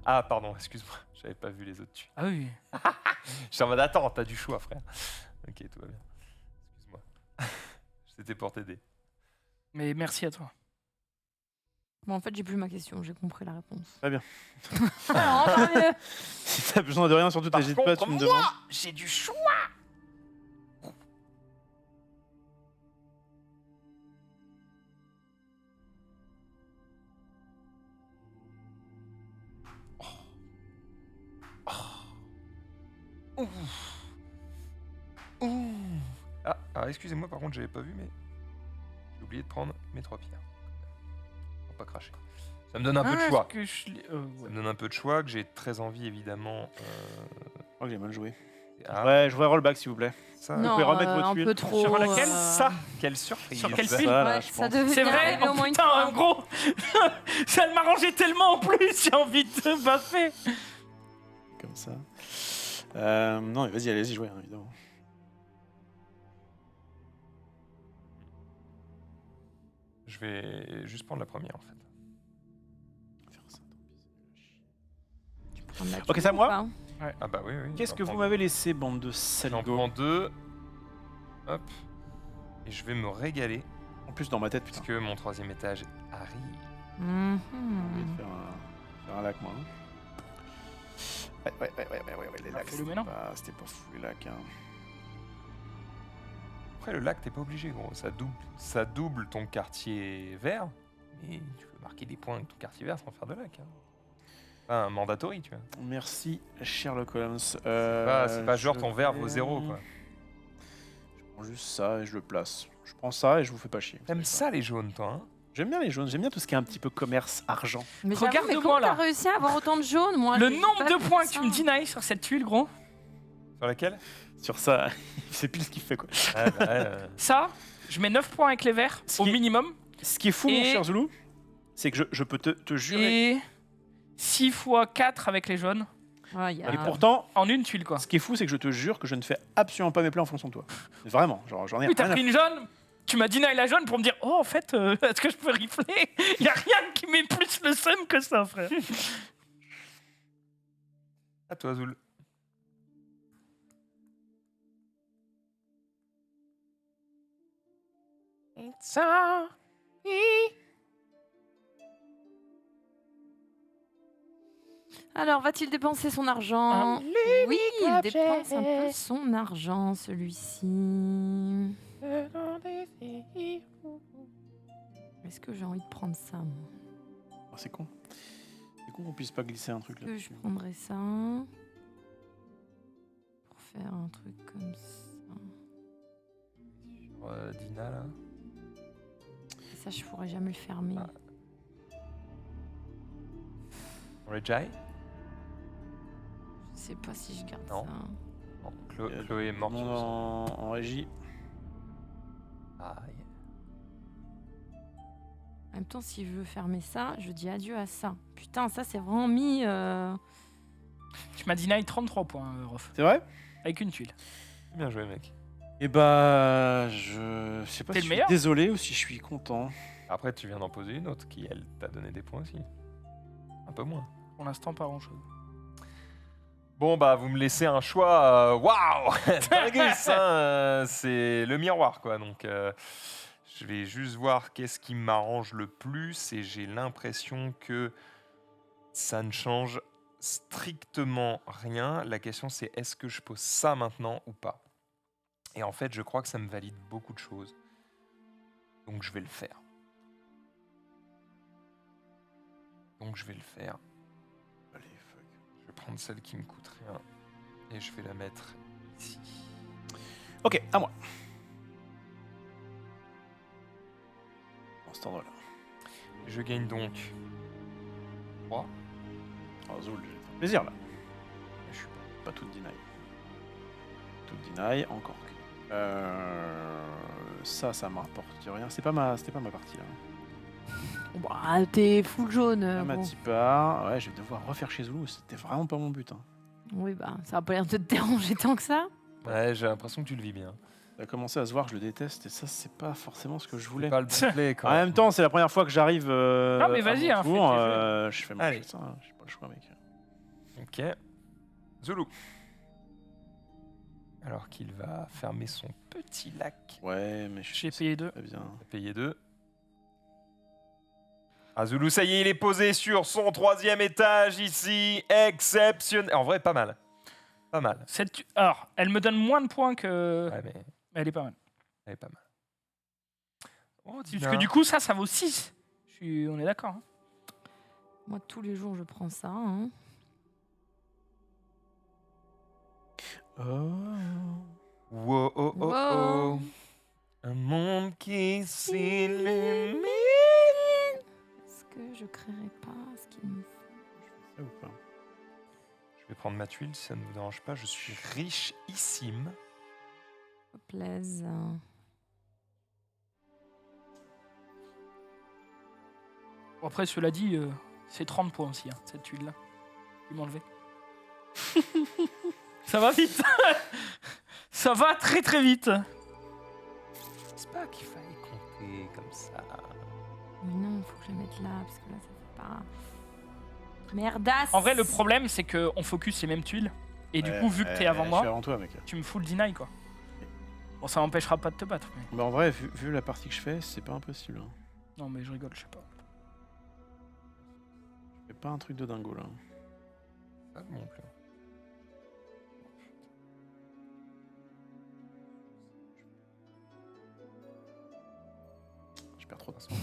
Ah, pardon, excuse-moi, j'avais pas vu les autres tuiles. Ah oui. J'étais en mode, attends, t'as du choix, frère. Ok, tout va bien. Excuse-moi. C'était pour t'aider. Mais merci à toi. Bon, en fait, j'ai plus ma question, j'ai compris la réponse. Très bien. Alors, on va mieux. Si t'as besoin de rien, surtout Par t'hésites pas, contre, tu me demandes. j'ai du choix. Ah, excusez-moi, par contre, j'avais pas vu, mais j'ai oublié de prendre mes 3 pierres. Faut pas cracher. Ça me donne un peu de choix. Que je... Ça me donne un peu de choix, que j'ai très envie, évidemment. Oh, j'ai mal joué. Ah, Ouais, je voudrais rollback s'il vous plaît. ça. Non, pouvez remettre vos un tuiles. peu trop. Sur laquelle Ça, quelle surprise. Sur quelle Ça, file là, Ouais, je ça pense. devait C'est bien vrai. arriver Oh au moins une putain, fois. en gros, ça m'arrangeait tellement en plus. J'ai envie de te baffer. Comme ça. Non, mais vas-y, allez-y, jouez, hein, évidemment. Je vais juste prendre la première, en fait. Faire ça, tant pis. Prendre la Ok, tuile c'est à ou moi. pas Ah bah oui, oui. Qu'est-ce j'en que vous prends m'avez laissé, bande de deux. J'en salgo? prends 2. Hop. Et je vais me régaler, En plus, dans ma tête, putain. puisque mon 3e étage arrive. Mhm. J'ai oublié de faire un lac, moi. Hein. Ouais, les Ah, lacs. fais-le maintenant. C'était pas fou, les lacs. Hein. Après, le lac, t'es pas obligé, gros. Ça double ton quartier vert. Mais tu peux marquer des points avec ton quartier vert sans faire de lac. Hein. Pas un mandatory, tu vois. Merci, Sherlock Holmes. C'est pas genre ton vert vaut 0, quoi. Je prends juste ça et je le place. Je prends ça et je vous fais pas chier. T'aimes ça, les jaunes, toi, hein? J'aime bien les jaunes, j'aime bien tout ce qui est un petit peu commerce, argent. Mais j'avoue, Regarde-moi mais comment là. t'as réussi à avoir autant de jaunes, moi Le j'ai nombre pas de vu points que ça. tu me deny sur cette tuile, gros. Sur laquelle? Sur ça, c'est pile ce qu'il fait quoi. Ça, je mets 9 points avec les verts, Ce au qui est- minimum. Ce qui est fou, mon Et- cher Zulu, c'est que je peux te jurer. Et 6 x 4 avec les jaunes. Ouais, y a- Et pourtant, En une tuile, quoi. ce qui est fou, c'est que je te jure que je ne fais absolument pas mes plans en fonction de toi. Vraiment, genre j'en ai Oui, t'as rien à pris une jaune, tu m'as deny la jaune pour me dire oh, en fait, est-ce que je peux rifler? Y a rien qui met plus le seum que ça, frère. À toi, Zoul. Alors, va-t-il dépenser son argent? Oui, il dépense un peu son argent, celui-ci. Est-ce que j'ai envie de prendre ça, moi? Oh, c'est con. C'est con qu'on puisse pas glisser un truc là. Que je prendrais ça pour faire un truc comme ça. Dina, là. Et ça, je pourrais jamais le fermer. Ah. Rejai? Je sais pas si je garde Non. ça. Non, Chloé est morte. Tout le sur monde ça. en régie. Aïe. En même temps, si je veux fermer ça, je dis adieu à ça. Putain, ça, c'est vraiment mis... Tu m'as deny 33 points, Rof. C'est vrai? Avec une tuile. Bien joué, mec. Eh bah, je sais pas T'es si le je suis meilleur. désolé ou si je suis content. Après, tu viens d'en poser une autre qui, elle, t'a donné des points aussi. Un peu moins. Pour l'instant, pas grand-chose. Bon, bah, vous me laissez un choix. Waouh! Dingus, hein, c'est le miroir, quoi. Donc, je vais juste voir qu'est-ce qui m'arrange le plus. Et j'ai l'impression que ça ne change strictement rien. La question, c'est est-ce que je pose ça maintenant ou pas? Et en fait, je crois que ça me valide beaucoup de choses. Donc, je vais le faire. Allez, fuck. Je vais prendre celle qui me coûte rien et je vais la mettre ici. Ok, à moi. En cet endroit-là. Je gagne donc 3. Oh, Zoul, j'ai fait plaisir là. Je suis Pas tout deny. Tout deny, encore que. Ça m'apporte rien. C'était pas ma partie là. Bah, t'es full jaune. Bon. Amatipa. Ouais, je vais devoir refaire chez Zoulou. C'était vraiment pas mon but. Hein. Oui, bah, ça va pas l'air de te déranger tant que ça. Ouais, j'ai l'impression que tu le vis bien. Ça a commencé à se voir que je le déteste et ça, c'est pas forcément ce que je voulais. C'est pas le bon play, quand En même temps, c'est la première fois que j'arrive. Non, mais vas-y, à mon hein, tour, fais je fais Allez. marcher ça. Hein. J'ai pas le choix, mec. Ok. Zoulou. Alors qu'il va fermer son petit lac. Ouais, mais je J'ai payé 2. très bien. Payer 2. Ah, Zoulou, ça y est, il est posé sur son 3e étage ici. Exceptionnel. En vrai, pas mal. Pas mal. Alors, elle me donne moins de points que. Ouais, mais Mais elle est pas mal. elle est pas mal. Oh, Parce Dina. que du coup, ça vaut 6. On est d'accord. Hein. Moi, tous les jours, je prends ça. Hein. Oh. Wow, oh, oh, Wow. oh. Un monde qui s'illumine. Est-ce que je créerai pas ce qu'il me faut? Ça ou pas Je vais prendre ma tuile si ça ne vous dérange pas. Je suis richissime. Plaise. Bon, après, cela dit, c'est 30 points aussi, hein, cette tuile-là. Il m'a enlevé. Ça va vite. Ça va très très vite. C'est pas qu'il fallait compter comme ça. Mais non, il faut que je la mette là, parce que là, ça fait pas... Merdasse. En vrai, le problème, c'est qu'on focus les mêmes tuiles. Et du coup, vu que t'es avant Je suis moi, avant toi, mec. tu me fous le deny, quoi. Bon, ça m'empêchera pas de te battre. Mais... Mais en vrai, vu la partie que je fais, c'est pas impossible. Hein. Non, mais je rigole, je sais pas. Je fais pas un truc de dingo là. Pas non plus. Je perds trop de temps.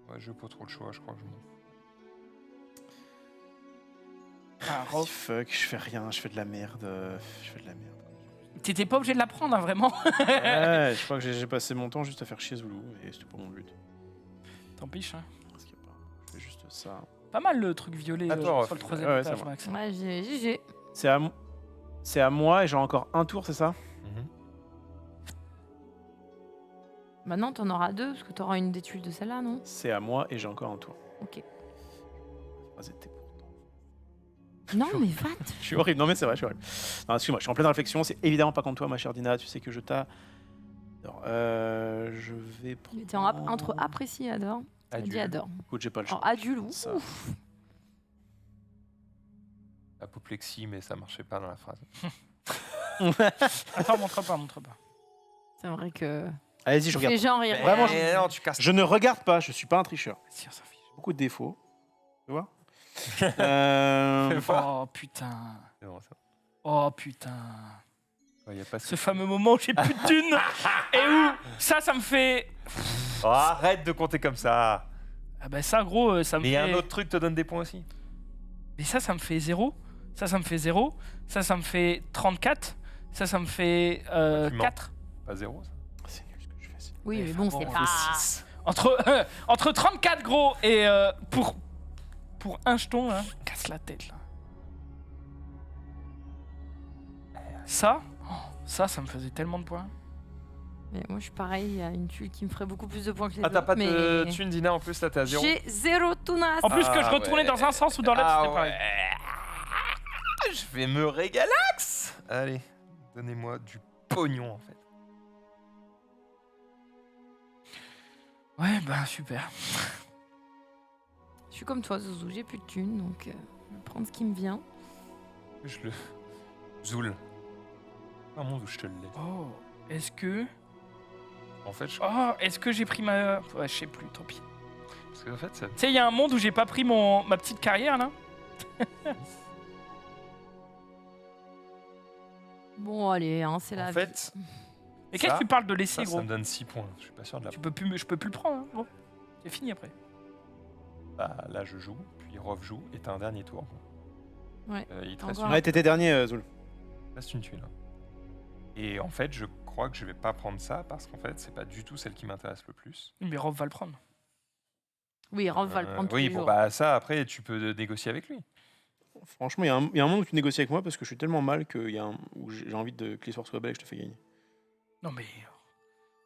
Ouais, j'ai pas trop le choix, je crois que je m'en fous. Ah, Oh, fuck, je fais rien, je fais de la merde. Je fais de la merde. T'étais pas obligé de la prendre, hein, vraiment. Ouais, je crois que j'ai passé mon temps juste à faire chier Zoulou et c'était pas mon but. Tant pis, hein. Parce qu'il y a pas. Je fais juste ça. Pas mal le truc violet Attends, sur le 3e ouais, étage, ça va. Max. Ouais, GG. C'est à moi et j'ai encore un tour, c'est ça? Maintenant, t'en auras 2, parce que t'auras une des tuiles de celle-là, non? C'est à moi et j'ai encore un tour. Ok. Ah, c'était- Non, mais va. Je suis horrible, non mais c'est vrai, je suis horrible. Non, excuse-moi, je suis en pleine réflexion, c'est évidemment pas contre toi, ma chère Dina, tu sais que je t'adore. Je vais prendre... T'es entre apprécié et adore. T'as dit adore. Écoute, j'ai pas le choix. Alors, adulte, Ça. ouf. Apoplexie, mais ça marchait pas dans la phrase. Attends, montre pas, montre pas. C'est vrai que. Allez-y, je Les regarde. gens rient. Vraiment, non, tu casses. Je ne regarde pas, je suis pas un tricheur. Si, on s'en fiche. Beaucoup de défauts. Tu vois Oh putain. C'est bon, ça. Oh putain. Ouais, y a pas Ce fameux moment où j'ai plus de thunes. Et où ça me fait. Oh, arrête de compter comme ça. Ah bah ça, gros, ça me Mais fait. un autre truc te donne des points aussi. Mais ça me fait 0. Ça me fait 0. Ça me fait 34. Ça me fait Ouais, tu mens. 4. Pas 0, ça. C'est nul ce que je fais. c'est- Oui, mais bon, Bon, c'est on pas. fait entre 34 gros et pour un jeton, hein, casse la tête là. Ça me faisait tellement de points. Mais moi, je suis pareil, il y a une tuile qui me ferait beaucoup plus de points que les Ah, t'as autres, pas mais... de thune, Dina, en plus, là, t'as 0. J'ai 0 tunas. En plus que je Ah, retournais ouais. dans un sens ou dans l'autre, Ah, c'était pareil. ouais. Je vais me régalax. Allez, donnez-moi du pognon, en fait. Ouais, bah super. Je suis comme toi, Zouzou, j'ai plus de thunes, donc je vais prendre ce qui me vient. Je le... Zoul. Un monde où je te le laisse. Oh, est-ce que... En fait, je... Oh, est-ce que j'ai pris ma... Ouais, je sais plus, tant pis. Parce qu'en fait, ça... Tu sais, il y a un monde où j'ai pas pris ma petite carrière, là. Bon, allez, hein, c'est la En vie. fait, Mais qu'est-ce que tu parles de laisser, ça gros me donne 6 points. Je suis pas sûr de la... Je peux plus le prendre, hein, gros. C'est fini après. Bah, là, je joue, puis Rov joue, et t'as un dernier tour. Ouais. Il te reste Encore. Ouais, t'étais dernier, Zoul. une tuile. Et en fait, je crois que je vais pas prendre ça, parce qu'en fait, c'est pas du tout celle qui m'intéresse le plus. Mais Rob va le prendre. Oui, Rolf va le prendre tous oui, les bon, jours. bah ça, après, tu peux négocier avec lui. Franchement, il y a un monde où tu négocies avec moi parce que je suis tellement mal où j'ai envie que l'histoire soit belle et que je te fais gagner. Non mais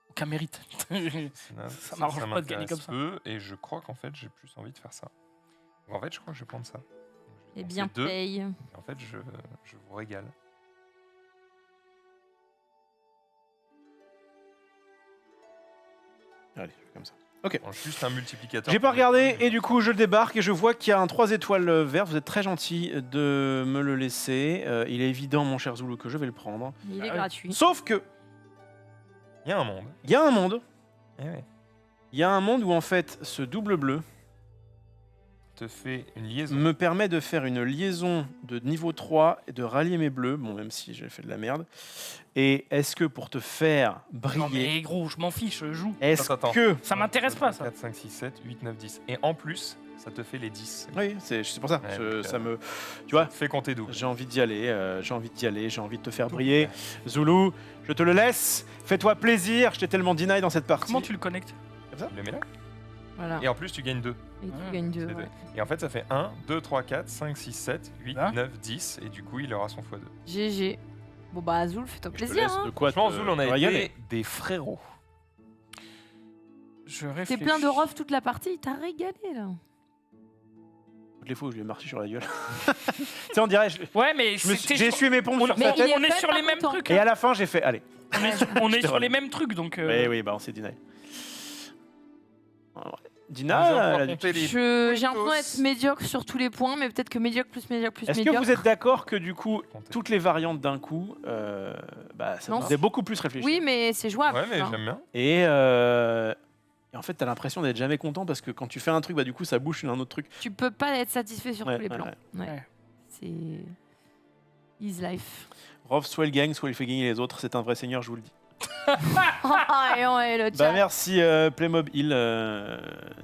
aucun mérite. Ça m'arrange pas de gagner comme ça. Peu, et je crois qu'en fait, j'ai plus envie de faire ça. Donc, en fait, je crois que je vais prendre ça. Donc, je vais Eh lancer bien, 2, paye. et en fait, je vous régale. Allez, je fais comme ça. Bon, juste un multiplicateur. J'ai pas regardé et du coup je débarque et je vois qu'il y a un 3 étoiles vert. Vous êtes très gentil de me le laisser. Il est évident, mon cher Zoulou, que je vais le prendre. Il Ah est oui. gratuit. Sauf que Il y a un monde. il y a un monde. Eh ouais. Il y a un monde où en fait ce double bleu Te fait une liaison. me permet de faire une liaison de niveau 3 et de rallier mes bleus. Bon, même si j'ai fait de la merde. Et est-ce que pour te faire Non briller, mais gros, je m'en fiche, je joue. est-ce Attends. que... Ça m'intéresse pas ça. 4, 5, 6, 7, 8, 9, 10. Et en plus, ça te fait les 10. Oui, c'est pour ça. Ouais, donc, Ça me... Tu vois, Fais compter double. j'ai envie d'y aller, j'ai envie de te faire briller. Zoulou, je te le laisse. Fais-toi plaisir, je t'ai tellement deny dans cette partie. Comment tu le connectes? Tu le mets là. Voilà. Et en plus, tu gagnes 2. Et tu Ouais, gagnes 2. C'est deux. Et en fait, ça fait 1, 2, 3, 4, 5, 6, 7, 8, Là. 9, 10. Et du coup, il aura son x2. GG. Bon bah Azul, fais-toi Je te plaisir. laisse Hein. de quoi Franchement, te Zoul, on a régaler. été des frérots. Je T'es réfléchis. plein de rof toute la partie, t'as régalé là. Toutes les fois où je lui ai marché sur la gueule. Tu sais, on dirait, Ouais mais j'ai essuyé mes pompes sur Mais sa il tête. est on est quand sur même les pas mêmes content. trucs. Et à la fin, j'ai fait, allez. On est J'étais sur les relou. mêmes trucs donc. Oui, bah on s'est deny. On Dina, va encore elle a du- compter les J'ai l'impression Tous. d'être médiocre sur tous les points, mais peut-être que médiocre plus médiocre plus est-ce que médiocre. vous êtes d'accord que du coup, compter. toutes les variantes d'un coup, bah, ça Non, vous faisait beaucoup plus réfléchir. Oui, mais c'est jouable. Ouais, mais enfin. j'aime bien. Et en fait, t'as l'impression d'être jamais content parce que quand tu fais un truc, bah du coup, ça bouche un autre truc. Tu peux pas être satisfait sur Ouais, tous les ouais, plans. Ouais. Ouais. C'est his life. Rov, soit il gagne, soit il fait gagner les autres. C'est un vrai seigneur, je vous le dis. Et ouais, le Bah chat. merci Playmob Hill.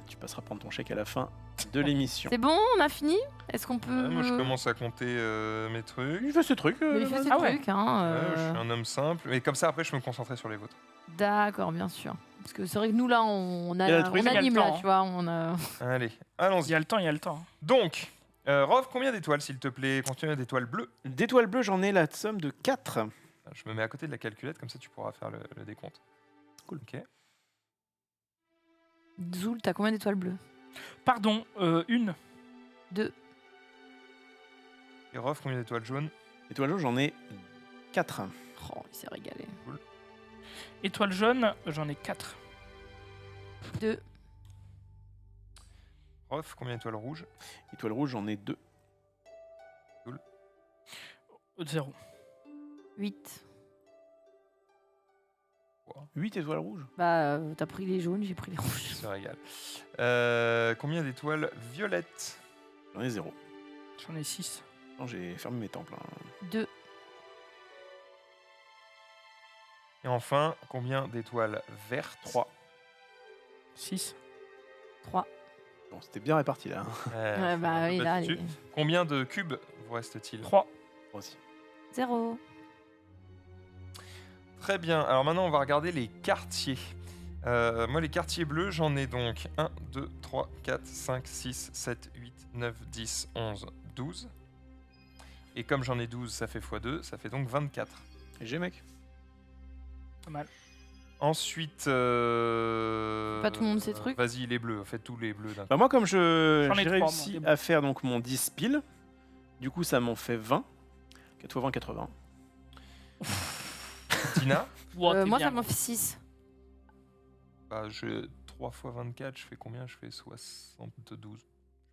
Tu passeras prendre ton chèque à la fin de l'émission. C'est bon, on a fini. Est-ce qu'on peut. Moi, je commence à compter mes trucs. Il fait ce truc. Mais il fait ses Ah ouais. trucs, hein. Ouais, je suis un homme simple. Et comme ça, après, je peux me concentrer sur les vôtres. D'accord, bien sûr. Parce que c'est vrai que nous là, on Il y a l'altruisme, on il y a le anime temps, là, hein. tu vois. On a... Allez, Il allons-y. y a le temps, il y a le temps. Donc, Rov, combien d'étoiles, s'il te plaît? Combien d'étoiles bleues? D'étoiles bleues, j'en ai la somme de 4. Je me mets à côté de la calculette, comme ça, tu pourras faire le décompte. Cool. Ok. Zoul, t'as combien d'étoiles bleues? Pardon, une. 2. Et Rov, combien d'étoiles jaunes? Étoiles jaunes, j'en ai 4. Oh, il s'est régalé. Étoile jaune, j'en ai 4. 2. Rov, combien d'étoiles rouges? Étoiles rouges, j'en ai 2. 0. 8. 8 étoiles rouges. Bah, t'as pris les jaunes, j'ai pris les rouges. Ça régale. Combien d'étoiles violettes? J'en ai 0. J'en ai 6. Non, j'ai fermé mes temples. Hein. 2. Et enfin, combien d'étoiles vertes? 3. 6. 3. Bon, c'était bien réparti là. Hein. Ouais, bah oui, là, dessus. Combien de cubes vous reste-t-il? 3. Moi aussi. 0. Très bien. Alors maintenant, on va regarder les quartiers. Moi, les quartiers bleus, j'en ai donc 1, 2, 3, 4, 5, 6, 7, 8, 9, 10, 11, 12. Et comme j'en ai 12, ça fait x2, ça fait donc 24. Et j'ai mec. Pas mal. Ensuite... Pas tout le monde ses trucs. Vas-y, les bleus. Faites tous les bleus d'un coup. Bah moi, comme J'en ai j'ai 3, moi, réussi des bons. à faire donc mon 10 piles, du coup, ça m'en fait 20. 4 x 20, 80. Tina, Wow, t'es moi, bien. ça m'en fait 6. bah, 3 x 24, je fais combien? Je fais 72. Je suis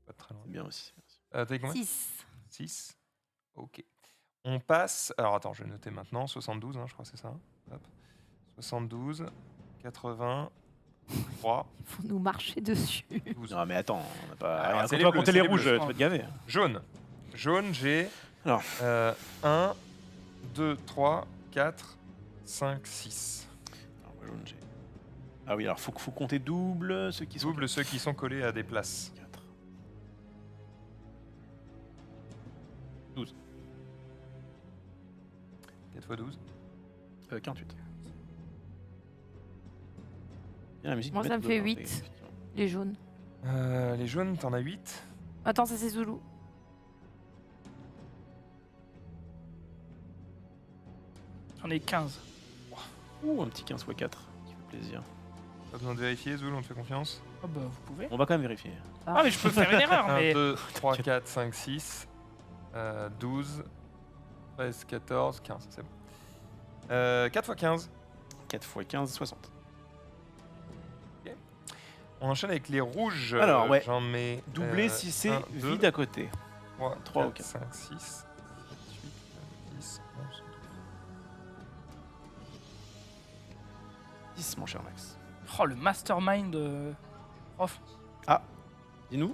pas très loin. C'est bien aussi. T'as combien? 6. 6. Ok. On passe. Alors attends, je vais noter maintenant. 72, hein, je crois que c'est ça. Hop. 72, 80, 3, Il faut nous marcher dessus. 12. Non, mais attends, on n'a pas. Alors, Regarde, c'est quand les on va bleus, compter c'est les les rouges, bleus. tu vas te gaver. Jaune. Jaune, j'ai Alors. 1, 2, 3, 4, 5, 6. Alors, moi, jaune, j'ai- Ah oui, alors faut compter double ceux qui sont. Double ceux qui sont collés à des places. 4. 4 x 12. 48. Bien, la musique Moi, met ça me de fait l'eau, hein, 8. effectivement. Les jaunes. Les jaunes, t'en as 8. Attends, ça c'est Zoulou. J'en ai 15. Ouh, un petit 15 x 4 qui fait plaisir. Pas besoin de vérifier, Zoul, on te fait confiance. Oh, bah, vous pouvez. On va quand même vérifier. Ah, mais je peux faire une erreur. 1, Mais... 2, 3, 4, 5, 6, 12, 13, 14, 15, c'est bon. 4 x 15. 4 x 15, 60. On enchaîne avec les rouges. Alors, ouais. J'en mets. Doublé si c'est 1, 2, vide à côté. 3, 3 ou 4, 5, 6, 7, 8, 9, 10, 11, 10, mon cher Max. Oh, le mastermind. Prof. Dis-nous.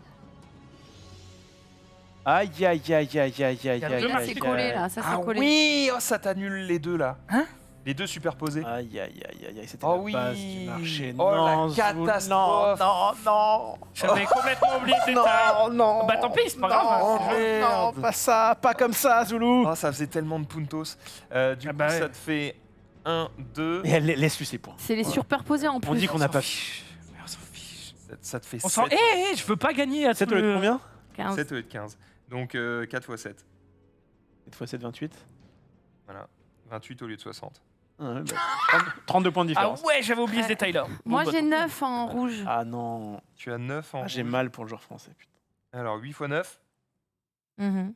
Aïe, aïe, aïe, aïe, aïe, aïe, aïe, deux aïe, marques. Là, c'est aïe, collé, aïe. là. Ça, c'est Ah collé. oui, oh, ça t'annule les deux là. Hein? Les deux superposés. Aïe, aïe, aïe, aïe, aïe, c'était Oh la oui. base du marché. Oh, non, la Zoul, catastrophe. non. J'avais complètement oublié ce détail. Non. Bah, tant pis, c'est pas grave. Oh, Non, merde. pas ça, pas comme ça, Zoulou. Oh, ça faisait tellement de puntos. Du Ah coup, bah ouais. ça te fait 1, 2. Et laisse-lui ses points. C'est les superposés en plus. On dit qu'on n'a pas. On s'en fiche. Ça te fait On s'en... 7. je veux pas gagner à 7 tout au lieu de le... combien 15. 7 au lieu de 15. Donc 4 x 7. 7 x 7, 28. Voilà. 28 au lieu de 60. Ah ouais, bah, 32 points de Ah différence. ouais, j'avais oublié ce Ouais. détail-là. Moi, Bon, j'ai bah, 9 en rouge. Ah non. Tu as 9 en Ah, j'ai rouge. mal pour le joueur français, putain. Alors 8 x 9. Mhm.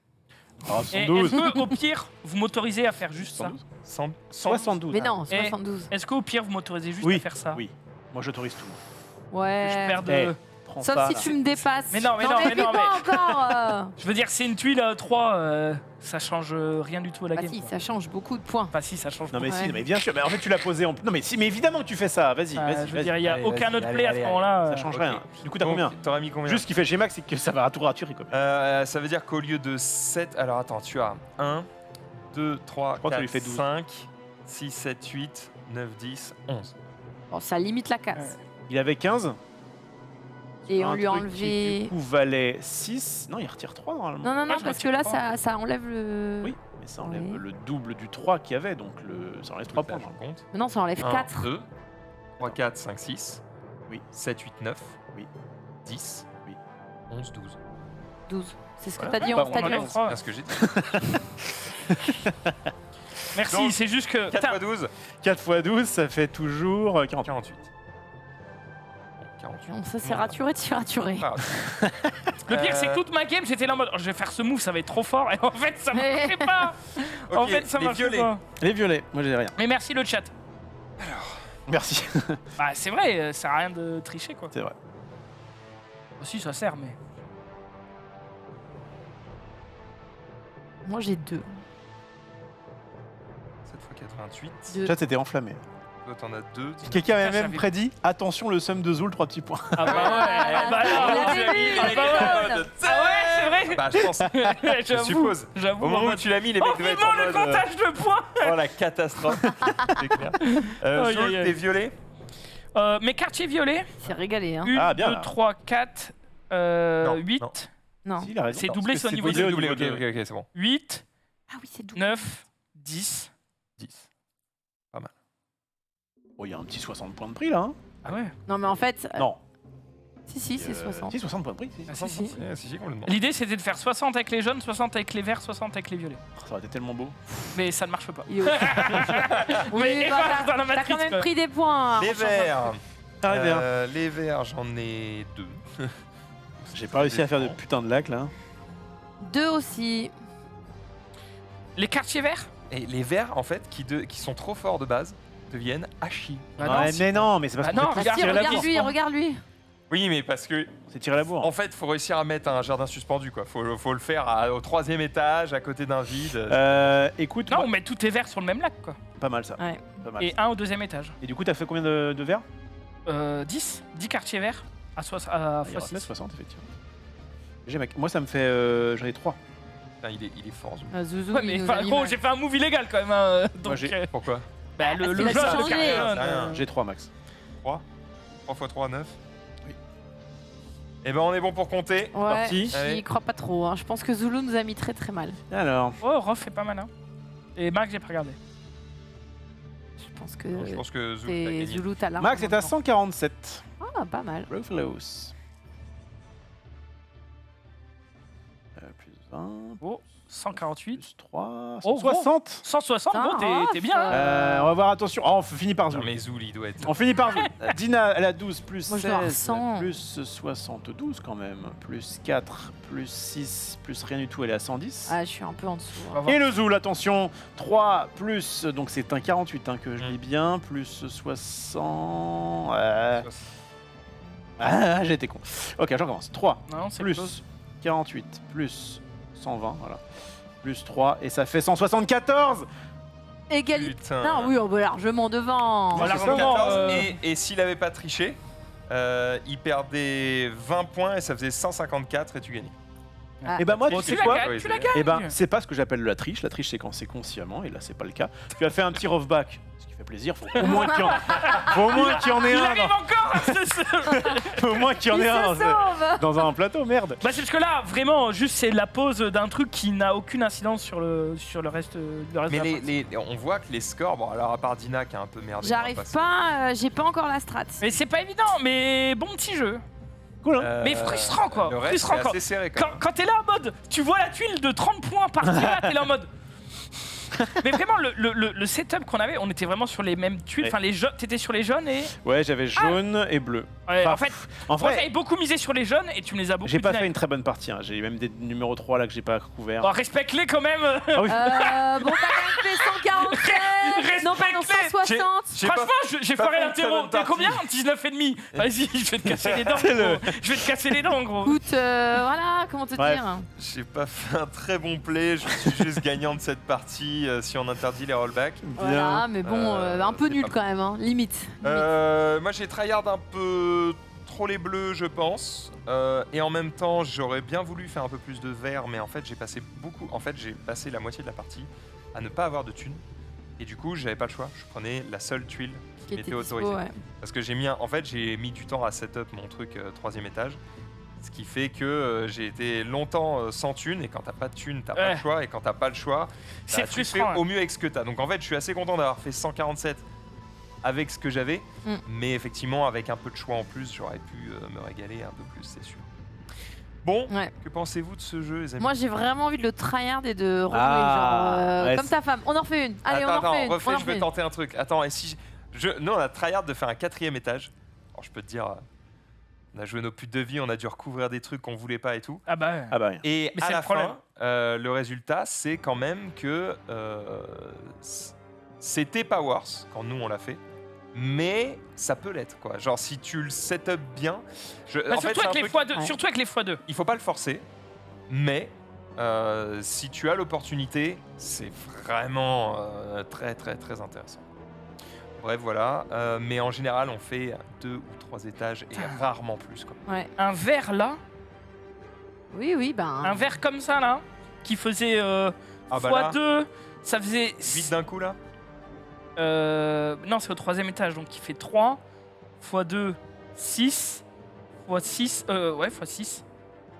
Ah, Et 112. est-ce que, au pire, vous m'autorisez à faire juste ça 100. 72. Mais non, Et- 72. Est-ce qu'au pire, vous m'autorisez juste Oui, à faire ça oui. Moi, j'autorise tout. Que Ouais. je perde... Eh. Prends Sauf ça, si là. tu me dépasses. Mais non, mais non, mais puis non, pas encore. Je veux dire, c'est une tuile 3, ça change rien du tout à la Bah game. si, quoi. ça change beaucoup de points. Enfin, si, ça change Non mais beaucoup. si, Ouais. mais bien sûr. Mais en fait, tu l'as posé en. Non mais si, mais évidemment que tu fais ça. Vas-y, vas-y. Je veux dire, il n'y a Allez, aucun vas-y, autre allez, play à allez, ce allez. moment-là. Ça change Ok. rien. Du coup, t'as Donc, combien T'auras mis combien Juste ce qui fait G-Max, c'est que ça va à tour à tuer, quoi. Ça veut dire qu'au lieu de 7, alors attends, tu as 1, 2, 3, crois que ça 4, lui fait 12. 5, 6, 7, 8, 9, 10, 11. Bon, ça limite la casse. Il avait 15. Et on Un lui a truc qui, enlevé. du coup, valait 6. Non, il retire 3 normalement. Non, non, non, je parce que retire là, pas. ça enlève le. Oui, mais ça enlève Oui. le double du 3 qu'il y avait, donc ça enlève 3 points. Là, je compte. Mais non, ça enlève 1, 4. 2, 3, 4, 5, 6. Oui. 7, 8, 9. Oui. 10. Oui. 11, 12. 12. C'est ce que Voilà. t'as dit, Bah, 11, on t'as en dit enlève 11. 3. C'est ce que j'ai dit. Merci, Donc, c'est juste que. 4 Putain, x 12, 4 x 12, ça fait toujours 48. 48. Bon, 48. Non, ça, c'est raturé, tu raturé. Ah, le pire, c'est que toute ma game, j'étais là en mode, oh, je vais faire ce move, ça va être trop fort. Et en fait, ça marchait pas. En ok, fait, ça les marchait violets. pas. Les violets, moi j'ai rien. Mais merci le chat. Merci. Bah, c'est vrai, ça sert à rien de tricher, quoi. C'est vrai. Aussi, ça sert, mais. Moi, j'ai 2. 7 x 4, 28. Le chat était enflammé. Toi, t'en as 2. Quelqu'un avait Ça, même j'avais- prédit attention, le sum de Zoul, 3 petits points. Ah bah ouais, bah On non, l'avait vu, ah bah ouais. Ah ouais, c'est vrai. Bah, je pense. Je J'avoue, suppose. J'avoue. Au moment en où mode, tu l'as mis, les Oh, mecs devaient être vivement en le mode, comptage de points. oh la catastrophe. C'est clair. Aïe, Zoul, aïe, aïe. t'es violet. Mes quartiers violets. C'est régalé, hein. 1, Ah, bien, 2, là. 3, 4, Non, 8. non. Non. Si, il a raison. C'est Parce doublé, que c'est au niveau Oui, de- c'est au doublé. niveau Ok, de- ok, c'est bon. 8, Ah oui, c'est double. 9, 10. 10. Oh, il y a un petit 60 points de prix là. Hein Ah ouais. Non, mais en fait. non. Si, c'est 60. Si, 60 points de prix. Si. Ah, si, si. Si, complètement. L'idée c'était de faire 60 avec les jaunes, 60 avec les verts, 60 avec les violets. Ça aurait été tellement beau. Mais ça ne marche pas. Il est au- Oui, Mais bah, dans la t'as matrice, quand même quoi. pris des points. Les on s'en verts. Ah, les verts. Les verts, j'en ai 2. J'ai pas réussi à faire de putain de lac là. fout. 2 aussi. Les quartiers verts. Et les verts, en fait, qui sont trop forts de base, deviennent hachis. Bah Ouais, non, mais non, mais c'est parce Bah qu'on non, fait Bah regarde, si, tirer la regarde bourre. lui, regarde lui. Oui, mais parce que, C'est tirer la bourre. en fait, faut réussir à mettre un jardin suspendu, quoi. Faut le faire au 3e étage, à côté d'un vide. Écoute, Non, moi- on met tous tes verts sur le même lac, quoi. pas mal ça. Ouais. Pas mal. Et un au 2e étage. Et du coup, t'as fait combien de verres 10 quartiers verts à Il y x aura 6. 60 effectivement. J'ai mec. Moi ça me fait. J'en ai 3. Putain, il est fort, Zoul. Zouzou, Ouais, il mais nous enfin, a mis gros, mal. j'ai fait un move illégal quand même. Hein, donc, j'ai- Pourquoi bah, le qu'il a jaune, changé. le carré C'est jaune, rien. J'ai 3 max. 3 x 3, 9. Oui. Et ben, on est bon pour compter. Ouais, Parti. Allez. j'y crois pas trop. Hein. Je pense que Zoulou nous a mis très très mal. Alors. Oh, Rof est pas mal, hein. Et Max, j'ai pas regardé. Je pense que Je pense que Zoul a c'est gagné. Zoulou, t'as l'arme. Max est à 147. Ah, pas mal. Ruthless. Plus 20. Oh. 148. Plus 3, Oh, 160. 160, Ça bon, t'es bien. va. On va voir, attention. Oh, on finit par Non Zoul. mais Zoul, il doit être... On finit par Zoul. Dina, elle a 12, plus Moi, je dois avoir 16, 100. plus 72 quand même, plus 4, plus 6, plus rien du tout, elle est à 110. Ah, je suis un peu en dessous. On va hein. voir. Et le Zoul, attention, 3 plus, donc c'est un 48 que je lis bien, plus 60... Ah, j'ai été con. Ok, j'en commence. 3 Non, c'est plus close. 48 plus 120, voilà. Plus 3, et ça fait 174. Égalité. Putain. Non, oui, on va largement devant. Voilà, c'est ça. vraiment, 14, et s'il avait pas triché, il perdait 20 points et ça faisait 154 et tu gagnais. Ah. Et bah moi, Bon, tu sais tu la quoi gagnes, tu la gagnes. Eh ben, c'est pas ce que j'appelle la triche. La triche, c'est quand c'est consciemment, et là, c'est pas le cas. Tu as fait un petit roughback, ce qui fait plaisir. Faut au moins qu'il y en, faut au moins qu'il y en ait Il un. arrive encore à Faut au moins qu'il y en Il ait un se sauve. dans un plateau, merde. Bah c'est parce que là, vraiment, juste c'est la pause d'un truc qui n'a aucune incidence sur le reste, Mais de la partie. on voit que les scores, bon alors à part Dina qui a un peu merdé. J'arrive pas, j'ai pas encore la strat. Mais c'est pas évident, mais bon petit jeu. Cool, hein. Mais frustrant quoi. Le reste Frustrant c'est quand, assez serré quand quand t'es là en mode, tu vois la tuile de 30 points partir là, t'es là en mode. Mais vraiment, le setup qu'on avait, on était vraiment sur les mêmes tuiles. Ouais. Enfin, les jaunes, t'étais sur les jaunes et. Ouais, j'avais jaune et bleu. Ouais, Enfin, en fait, En moi vrai, j'avais beaucoup misé sur les jaunes et tu me les as beaucoup j'ai pas dinés. fait une très bonne partie. Hein. J'ai même des numéros 3 là que j'ai pas couverts. Oh, respecte-les quand même. Ah oui. Bon, t'as quand même fait 147. Non, pardon, Respecte-les. 160. J'ai pas- Franchement, j'ai pas foiré fait une l'interro. très bonne T'es partie. combien 19,5. Vas-y, je vais te casser les dents. C'est le- gros. Je vais te casser les dents, gros. Écoute, voilà, comment te Bref. dire. J'ai pas fait un très bon play, je suis juste gagnant de cette partie si on interdit les rollbacks. Voilà, mais bon, un peu c'est nul pas quand même, hein. Limite. Moi j'ai tryhard un peu trop les bleus je pense et en même temps j'aurais bien voulu faire un peu plus de vert mais en fait j'ai passé la moitié de la partie à ne pas avoir de thunes et du coup j'avais pas le choix, je prenais la seule tuile Qui était était dispo, autorisé. ouais. parce que j'ai mis du temps à setup mon truc 3e étage. Ce qui fait que j'ai été longtemps sans thune et quand t'as pas de thune, t'as pas Ouais. le choix et quand t'as pas le choix, C'est tu fais frustrant. au mieux avec ce que t'as. Donc en fait, je suis assez content d'avoir fait 147 avec ce que j'avais, mais effectivement avec un peu de choix en plus, j'aurais pu me régaler un peu plus, c'est sûr. Bon, Ouais. que pensez-vous de ce jeu, les amis? Moi, j'ai vraiment envie de le tryhard et de rejouer, Ah, ouais, comme c'est- ta femme. On en refait une. Allez, on en refait une. refais, on en je veux refait une. tenter un truc. Attends, et si non, on a tryhard de faire un 4e étage. Alors je peux te dire, on a joué nos putes de vie, on a dû recouvrir des trucs qu'on voulait pas et tout. Ah bah. Ah bah rien. Et Mais à c'est la le problème. fin, le résultat, c'est quand même que c'était pas worse quand nous on l'a fait, mais ça peut l'être quoi. Genre si tu le setup bien, Bah, en fait, surtout, c'est un avec les truc- x2, Ouais. surtout avec les x2. il faut pas le forcer, mais si tu as l'opportunité, c'est vraiment très très très intéressant. Bref, voilà. Mais en général, on fait 2 ou 3 étages et rarement plus quoi. Ouais. Un verre là, Oui, oui, ben. un verre comme ça là, qui faisait Ah bah là. x2, ça faisait. 8 d'un coup là. Non, c'est au 3e étage, donc il fait 3 x2, 6 x6. Ouais, x6.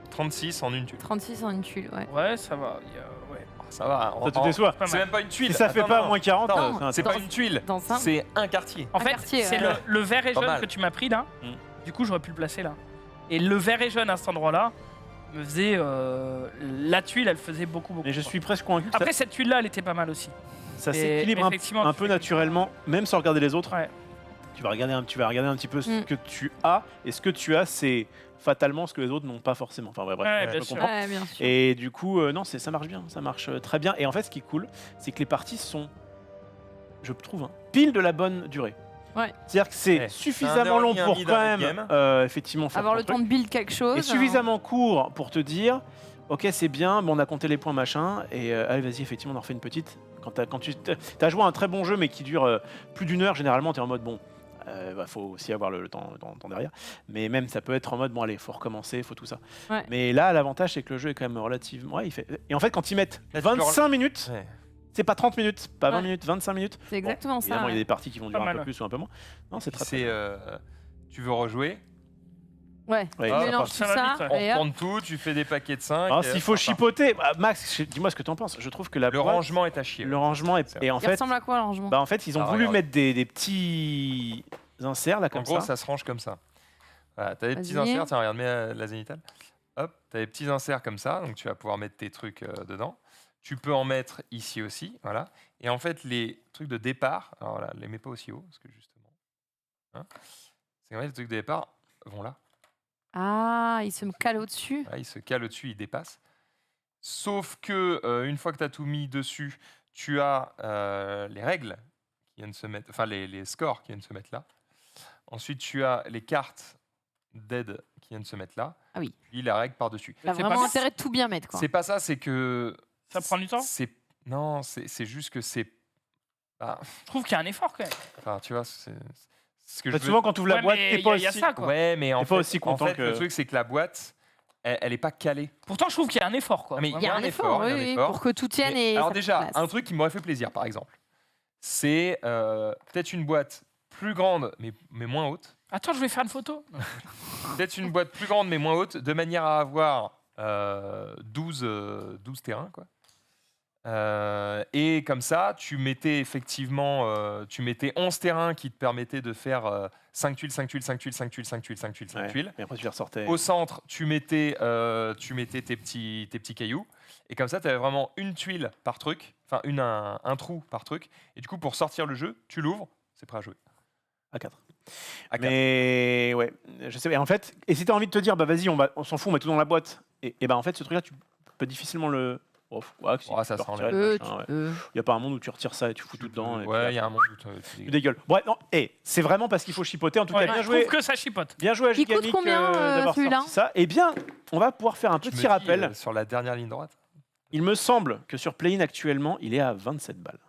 36 en une tuile. 36 en une tuile, ouais. Ouais, ça va. Ouais. Ah, ça va. Ça te déçoit. Pas C'est mal. même pas une tuile. Si ça fait Attends, pas non. moins 40, Attends, c'est dans- pas une tuile, dans un- c'est un quartier. En Un fait, quartier, c'est ouais. le vert et Pas jaune mal. que tu m'as pris là. Mm. Du coup, j'aurais pu le placer là. Et le vert et jaune à cet endroit-là me faisait. La tuile, elle faisait beaucoup. mais je suis presque convaincu que Après, cette tuile-là, elle était pas mal aussi. ça et s'équilibre effectivement, un tu peu fais- naturellement, même sans regarder les autres. Ouais. Tu vas regarder un petit peu ce Mm. que tu as, et ce que tu as, c'est fatalement ce que les autres n'ont pas forcément. Enfin bref, Ouais, je bien me sûr. comprends. Ouais, bien sûr. Et du coup, non, ça marche bien, ça marche très bien. Et en fait, ce qui est cool, c'est que les parties sont, je trouve, pile de la bonne durée. Ouais. C'est-à-dire que c'est Ouais. suffisamment Un long heure et pour demie quand dans le même, game. effectivement, faire Avoir ton le truc. temps de build quelque chose. Et suffisamment court pour te dire, ok, c'est bien, mais on a compté les points machin, et allez, vas-y, effectivement, on en refait une petite. Quand tu as joué un très bon jeu, mais qui dure plus d'une heure, généralement, tu es en mode bon. Faut aussi avoir le temps derrière, mais même ça peut être en mode bon allez, faut recommencer, faut tout ça. Ouais. Mais là, l'avantage c'est que le jeu est quand même relativement, ouais, il fait. Et en fait, quand ils mettent Là, tu peux 25 minutes, Ouais. c'est pas 30 minutes, pas 20 Ouais. minutes, 25 minutes. C'est exactement Bon, ça. évidemment, il y a ouais. des parties qui vont durer Pas un peu mal, plus ou un peu moins. Non, c'est très. C'est, tu veux rejouer, Ouais. Ouais, Tu Ah, mélanges ça tout va ça. vite, ouais. on et hop. reprend tout, tu fais des paquets de 5. Alors, s'il faut chipoter, bah, Max, dis-moi ce que tu en penses. Je trouve que la Le boîte, rangement est à chier. le rangement est. C'est vrai. Et en Il fait, ressemble à quoi, l'arrangement bah, en fait, ils ont Ah, voulu regarde. mettre des petits inserts là En comme gros, ça. ça se range comme ça. Voilà, t'as des petits Vas-y. inserts, tiens, regarde, mets la zénithale. Hop, t'as des petits inserts comme ça, donc tu vas pouvoir mettre tes trucs dedans. Tu peux en mettre ici aussi, voilà. Et en fait, les trucs de départ, alors voilà, les mets pas aussi haut, parce que justement, hein, c'est vrai, les trucs de départ vont là. Ah, il se me cale au-dessus. Voilà, ils se calent au-dessus, ils dépassent. Sauf que une fois que tu as tout mis dessus, tu as les règles qui viennent se mettre, enfin les scores qui viennent se mettre là. Ensuite, tu as les cartes d'aide qui viennent se mettre là. Ah oui. Puis la règle par-dessus. T'as C'est vraiment pas- intérêt de tout bien mettre, quoi. C'est pas ça, c'est que. Ça prend du temps. Non, c'est juste que c'est. Ah, Je trouve qu'il y a un effort quand même. enfin, tu vois, c'est ce que En je fait, veux. souvent, quand tu ouvres la Ouais, boîte, mais t'es pas il y a aussi. ça, quoi. Ouais, mais en T'es fait, pas aussi content le que- truc, c'est que la boîte, elle est pas calée. Pourtant, je trouve qu'il y a un effort, quoi. Ah, mais Vraiment. Il y a un effort, il y a un oui, oui, effort. pour que tout tienne Mais et. alors ça déjà, place. un truc qui m'aurait fait plaisir, par exemple, c'est peut-être une boîte plus grande, mais moins haute. Attends, je vais faire une photo. Peut-être une boîte plus grande, mais moins haute, de manière à avoir 12 terrains, quoi. Et comme ça, tu mettais effectivement 11 terrains qui te permettaient de faire 5 tuiles, 5 tuiles, 5 tuiles, 5 tuiles, 5 tuiles, 5 tuiles, 5 Ouais. tuiles. Et après, tu les ressortais. Au centre, tu mettais tes petits cailloux. Et comme ça, tu avais vraiment une tuile par truc, enfin un trou par truc. Et du coup, pour sortir le jeu, tu l'ouvres, c'est prêt à jouer. À 4. À quatre. Mais ouais, je sais. Et en fait, et si tu as envie de te dire, bah vas-y, on s'en fout, on met tout dans la boîte. Et bah en fait, ce truc-là, tu peux difficilement le. Oh, ouais, si, Oh, ça tu peux se retirer enlève. le machin, ouais. Il n'y a pas un monde où tu retires ça et tu fous tout dedans. Et puis Ouais, là, il y a un monde où tu dégueules. Ouais, non, c'est vraiment parce qu'il faut chipoter. En tout Ouais, cas, bien je joué. trouve que ça chipote. Bien joué à Il coûte Gigamic combien, d'avoir celui-là sorti ça. Eh bien, on va pouvoir faire un Je me petit dis, rappel. sur la dernière ligne droite. Il me semble que sur Play-in actuellement, il est à 27 balles.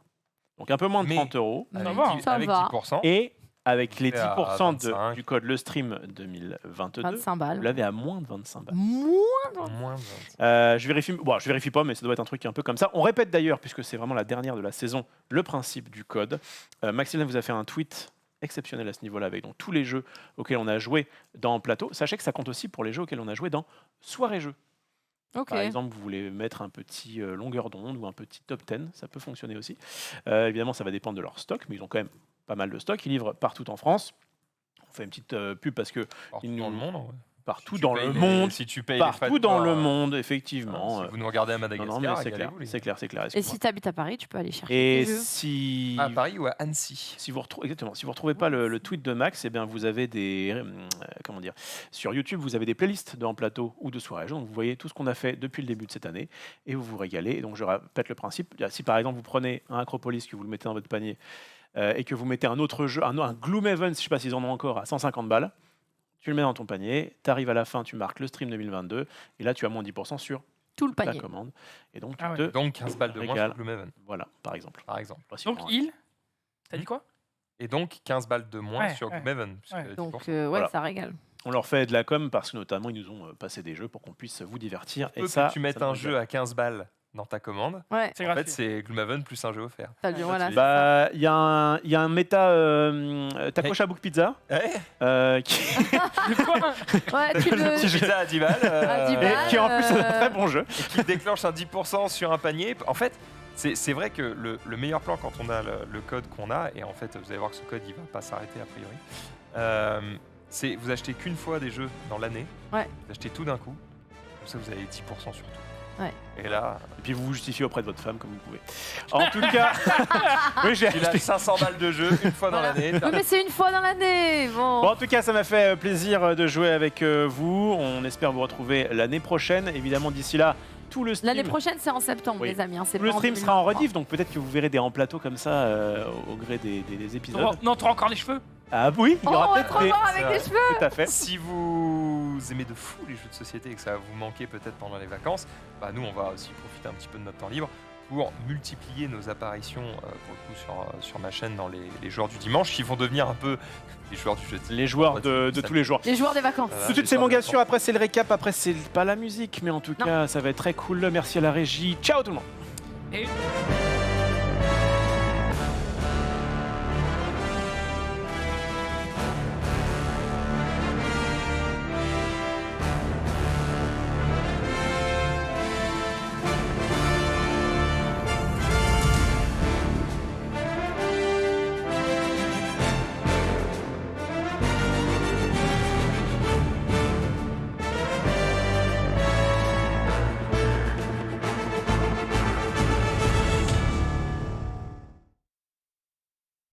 Donc un peu moins de Mais- 30 €. Ça Avec va, 10%. ça avec va. 10%. Et avec les fait à 10% 25. du code Le Stream 2022, 25 vous balles. l'avez à moins de 25 balles. Moins de 20. Je vérifie pas, mais ça doit être un truc un peu comme ça. On répète d'ailleurs, puisque c'est vraiment la dernière de la saison, le principe du code. Maxime vous a fait un tweet exceptionnel à ce niveau-là, avec donc tous les jeux auxquels on a joué dans Plateau. Sachez que ça compte aussi pour les jeux auxquels on a joué dans Soirée Jeux. Ok. Par exemple, vous voulez mettre un petit longueur d'onde ou un petit top 10, ça peut fonctionner aussi. Évidemment, ça va dépendre de leur stock, mais ils ont quand même pas mal de stock. Ils livrent partout en France. On fait une petite pub parce que Partout Il dans nous- le monde. Ouais. partout Si tu dans payes le les- monde, Si tu payes les frais partout de dans port, le monde, effectivement. Si vous nous regardez à Non, Madagascar, non, mais c'est clair, régalez-vous, les c'est gars. clair, c'est clair. Et excuse-moi. si t'habites à Paris, tu peux aller chercher Et tes jeux. si À Paris ou à Annecy. Si vous retrouvez pas le tweet de Max, eh bien vous avez des comment dire, sur YouTube, vous avez des playlists de En Plateau ou de Soirée Jeux. Donc vous voyez tout ce qu'on a fait depuis le début de cette année et vous vous régalez. Et donc je répète le principe. Si par exemple vous prenez un Acropolis que vous le mettez dans votre panier et que vous mettez un autre jeu, un Gloomhaven, je sais pas s'ils en ont encore, à 150 balles, tu le mets dans ton panier, tu arrives à la fin, tu marques le stream 2022 et là tu as moins 10% sur Tout le ta panier. commande. Et donc tu Ah ouais. te Donc 15 balles de moins Régale. sur Gloomhaven, voilà, par exemple. par exemple. Voici Donc, pour un- il. T'as dit quoi? Et donc 15 balles de moins Ouais, sur ouais. Gloomhaven. puisque Ouais. 10%. Donc, Voilà. ça régale. On leur fait de la com parce que notamment ils nous ont passé des jeux pour qu'on puisse vous divertir. Peu Et que ça, tu mettes ça un nous jeu plaît. à 15 balles dans ta commande, Ouais. C'est en fait gratuit. c'est Gloomhaven plus un jeu offert. T'as lu, voilà. tu- Bah, il y a un méta Taco Book Pizza Ouais. qui, De quoi? Ouais, tu Le le. petit jeu. Pizza à 10 balles. À 10 et balles. qui en plus est un Euh, très bon jeu. Et qui déclenche un 10% sur un panier. En fait, c'est vrai que le meilleur plan quand on a le code qu'on a, et en fait vous allez voir que ce code il va pas s'arrêter a priori, c'est vous achetez qu'une fois des jeux dans l'année, Ouais. vous achetez tout d'un coup, comme ça vous avez 10% sur tout. Ouais. Et là, Et puis vous vous justifiez auprès de votre femme comme vous pouvez. En tout cas, oui, j'ai tu as acheté. 500 balles de jeu une fois dans Voilà. l'année. Oui, mais c'est une fois dans l'année. Bon. Bon, en tout cas, ça m'a fait plaisir de jouer avec vous. On espère vous retrouver l'année prochaine. Évidemment, d'ici là, tout le stream. L'année prochaine, c'est en septembre, Oui. les amis. Hein, c'est Tout le pas en stream sera en 2023. rediff, donc peut-être que vous verrez des en plateau comme ça au gré des épisodes. Oh, non, t'auras encore les cheveux. Ah oui, il y Oh, aura on va peut-être trop des... voir avec c'est les cheveux. Tout à fait. Si vous aimez de fou les jeux de société et que ça va vous manquer peut-être pendant les vacances, bah nous on va aussi profiter un petit peu de notre temps libre pour multiplier nos apparitions pour le coup sur ma chaîne dans les joueurs du dimanche qui vont devenir un peu les joueurs du jeudi. Les joueurs de tous les jours. Les joueurs des vacances. Voilà. Tout de suite, les c'est joueurs mon de gars vacances. sûr. Après, c'est le récap. Après, c'est pas la musique, mais en tout Non. cas, ça va être très cool. Merci à la régie. Ciao tout le monde. Et